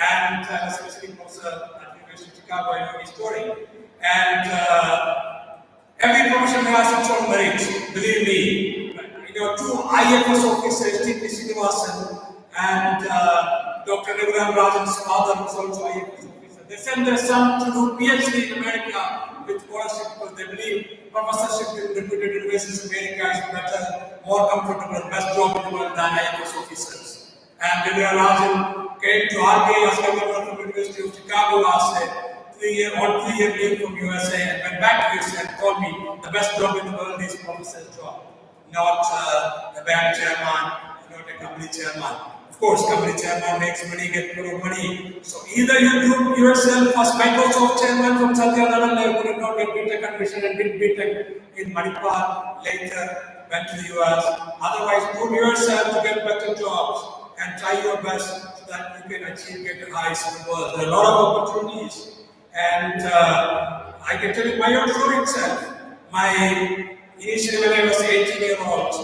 S1: And especially professor at University of Chicago, I know his story. And every profession has its own merit, believe me. You know, two IFS officers, T.P. Srinivasan and Dr. Raghuram Rajan's father was also IFS officer. They sent their son to do PhD in America with scholarship because they believe professorship in reputed universities in America is better, more comfortable, best job in the world than IFS officers. And Raghuram Rajan came to RBI as governor from the University of Chicago as a 3-year leave from USA and went back to USA and told me the best job in the world is professor's job. Not a bank chairman, not a company chairman. Of course, company chairman makes money, get more money. So either you do yourself as Microsoft chairman from Satya Nadella, you could not get BTech admission and did BTech in Manipur, later went to the US. Otherwise, do yourself to get better jobs and try your best so that you can achieve greater heights in the world. There are a lot of opportunities. And I can tell you my own story itself. Initially, when I was 18-year-old,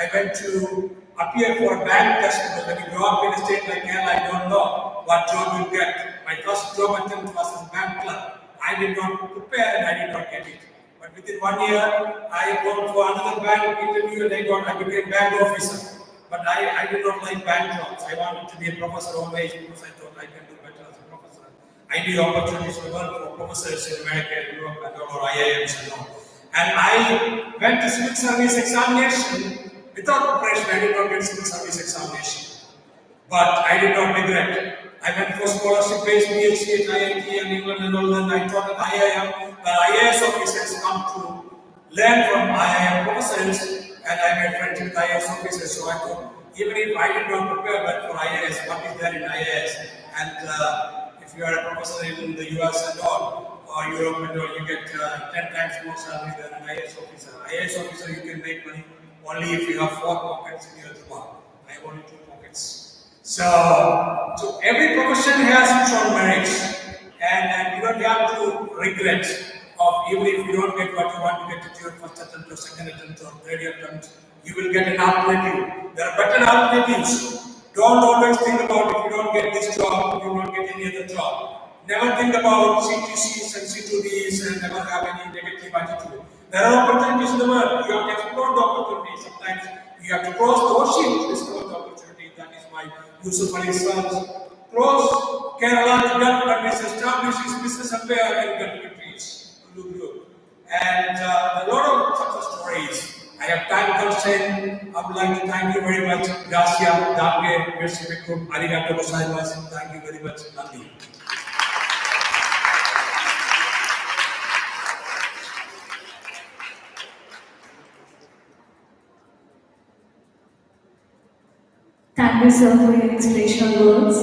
S1: I went to appear for a bank test because when you grow up in a state like Kerala, I don't know what job you get. My first job attempt was as a bank clerk. I did not prepare and I did not get it. But within 1 year, I went for another bank interview and I became bank officer. But I did not like bank jobs. I wanted to be a professor always because I thought I can do better as a professor. I knew opportunities to work for professors in America and Europe and or IIMs and all. And I went to civil service examination without preparation. I did not get civil service examination. But I did not regret. I went for scholarship-based PhD at IIT and England and all that. I taught at IIM, where IAS officers come to learn from IIM professors, and I made friends with IAS officers. So I thought, even if I did not prepare well for IAS, what is there in IAS? And if you are a professor in the US and all, or Europe and all, you get 10 times more salary than an IAS officer. IAS officer, you can make money only if you have 4 pockets in your job. I have only 2 pockets. So every profession has its own merits, and you don't have to regret of even if you don't get what you want to get at your first attempt or second attempt or third attempt, you will get an alternative. There are better alternatives. Don't always think about if you don't get this job, you will not get any other job. Never think about CTCs and C2Ds and never have any negative attitude. There are opportunities in the world. You have to explore the opportunities. Sometimes you have to cross the ocean to discover the opportunity. That is why Yusuf Ali says, cross Kerala to Gulf countries, establish his business affair in Gulf countries. And a lot of success stories. I have time constraint. I would like to thank you very much. Gracias, Dame, merci beaucoup, arigato gozaimasu. Thank you very much, Nandi.
S4: Thank you, sir, for your inspirational words.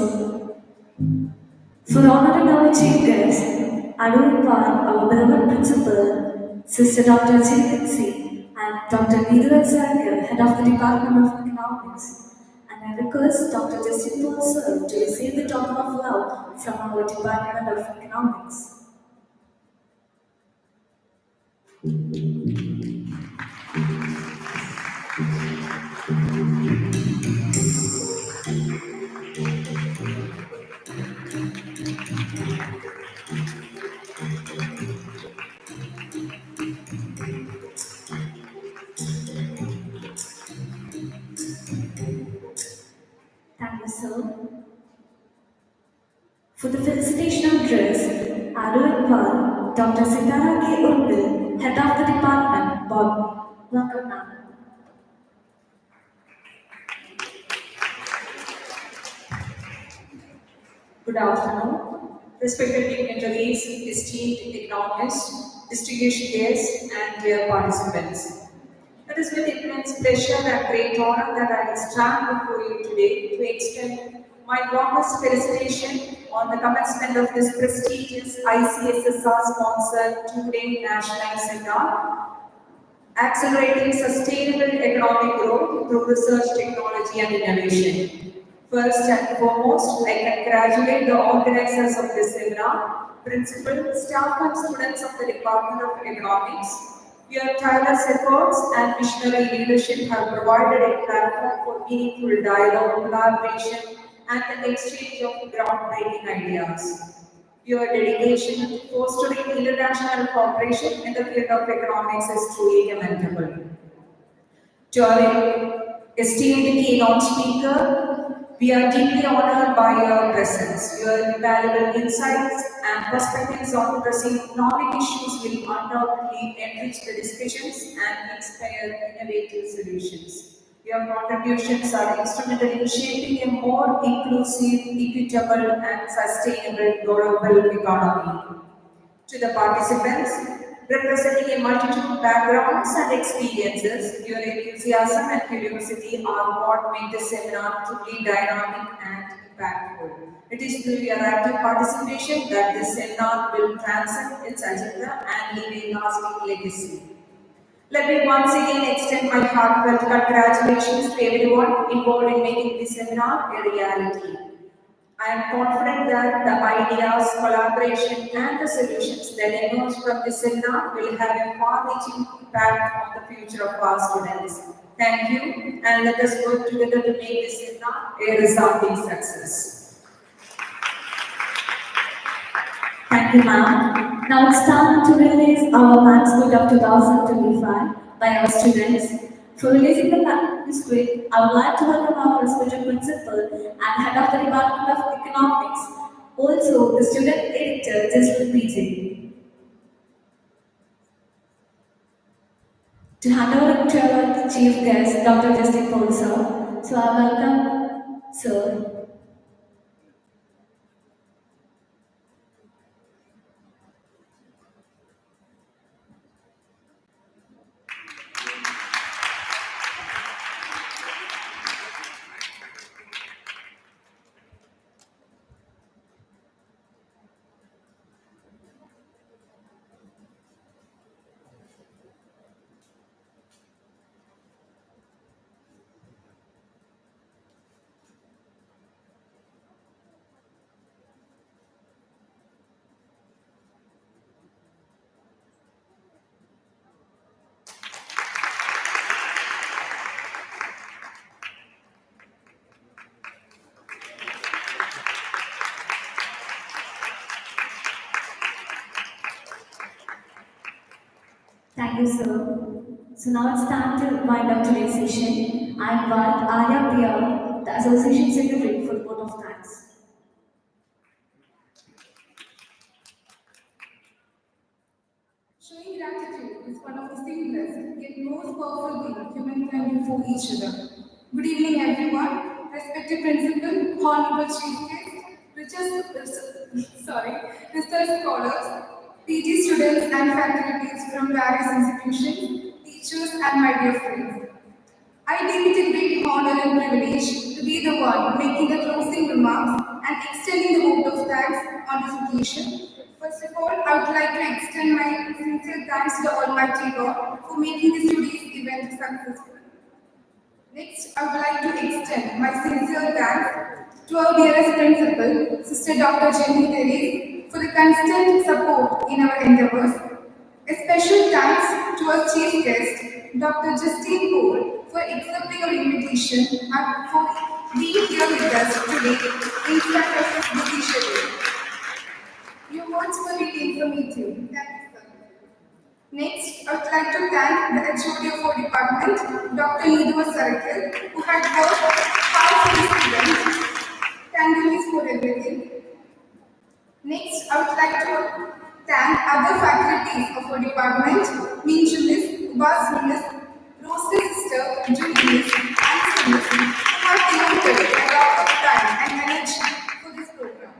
S4: For honoring our chief guest, I will invite our beloved principal, Sister Dr. VIKSIT, and Dr. Icssr, Head of the Department of Economics. And I request Dr. Sponserd to receive the token of love from our Department of Economics. For the felicitation address, I do invite Dr. Sitara K. Urdil, Head of the Department, Botany. Welcome, ma'am.
S5: Good afternoon, respected dignitaries, esteemed economists, distinguished guests, and dear participants. It is with immense pleasure and great honor that I will stand before you today to extend my warmest felicitation on the commencement of this prestigious ICSSR sponsored two-day national seminar, Accelerating Sustainable Economic Growth through Research, Technology and Innovation. First and foremost, I congratulate the organizers of this seminar, principal, staff and students of the Department of Economics. Your tireless efforts and visionary leadership have provided a platform for meaningful dialogue, collaboration and the exchange of groundbreaking ideas. Your dedication to fostering international cooperation in the field of economics is truly commendable. To our esteemed keynote speaker, we are deeply honored by your presence. Your valuable insights and perspectives on pressing economic issues will undoubtedly enrich the discussions and inspire innovative solutions. Your contributions are instrumental in shaping a more inclusive, equitable, and sustainable global economy. To the participants, representing a multitude of backgrounds and experiences, your enthusiasm and curiosity are what make this seminar truly dynamic and impactful. It is through your active participation that this seminar will transcend its agenda and leave a lasting legacy. Let me once again extend my heartfelt congratulations to everyone involved in making this seminar a reality. I am confident that the ideas, collaboration, and the solutions that emerge from this seminar will have a far-reaching impact on the future of our students. Thank you, and let us work together to make this seminar a resounding success.
S4: Thank you, ma'am. Now it's time to release our manuscript of 2025 by our students. For releasing the manuscript, I would like to welcome our respected principal and head of the Department of Economics, also the student editor, Justin PJ. To hand over to our chief guest, Dr. Justin Paul, sir. So I welcome, sir. Thank you, sir. So now it's time to wind up today's session. I invite Arya Priya, the Association Secretary, for the vote of thanks.
S22: Showing gratitude is one of the simplest yet most powerful things human can do for each other. Good evening, everyone. Respected Principal, Honorable Chief Guest, research scholars, PG students and faculties from various institutions, teachers and my dear friends. I deem it a great honor and privilege to be the one making the closing remarks and extending the vote of thanks on this occasion. First of all, I would like to extend my sincere thanks to the Almighty God for making this today's event successful. Next, I would like to extend my sincere thanks to our dearest principal, Sister Dr. Jenny Terry, for the constant support in our endeavors. A special thanks to our chief guest, Dr. Justine Cole, for accepting our invitation and for being here with us today in spite of his busy schedule. Your words were really informative. Thank you, sir. Next, I would like to thank the HOD of our department, Dr. Nidhu Sarakil, who had worked hard for this event. Thank you, Miss, for everything. like to thank other faculties of our department, Minju Miss, Ubas Miss, Rosie Sister, Judy Miss, and Miss, who have devoted a lot of time and energy for this program.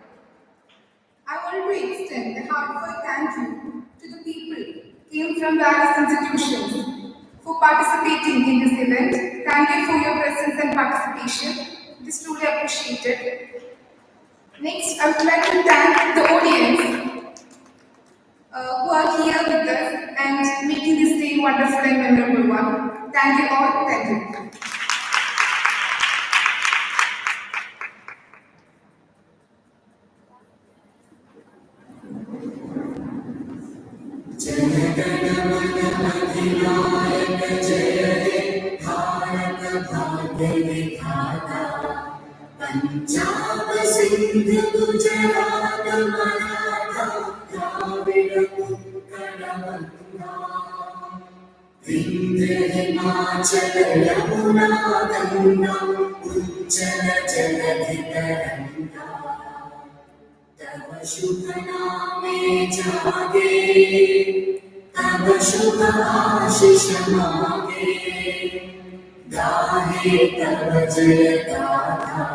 S22: I want to extend a heartfelt thank you to the people who came from various institutions for participating in this event. Thank you for your presence and participation. It is truly appreciated. Next, I would like to thank the audience who are here with us and making this day wonderful and memorable one. Thank you all. Thank you.
S19: जनगणमनमधिनायक जय हे भारत भाग्य विधाता पंजाब सिंध गुजरात मराठा द्राविड़ उत्कल गंगा विंध्य हिमाचल यमुना गंगा उज्जल जलधि तरंगा तव शुभ नामे जागे तब शुभ आशीष मांगे गाहे तब जय गाथा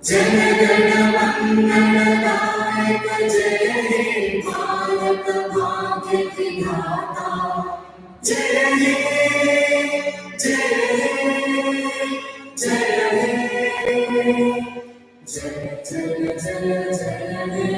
S19: जन गण मंगलदायक जय हे भारत भाग्य विधाता जय हे जय हे जय हे जय जय जय जय हे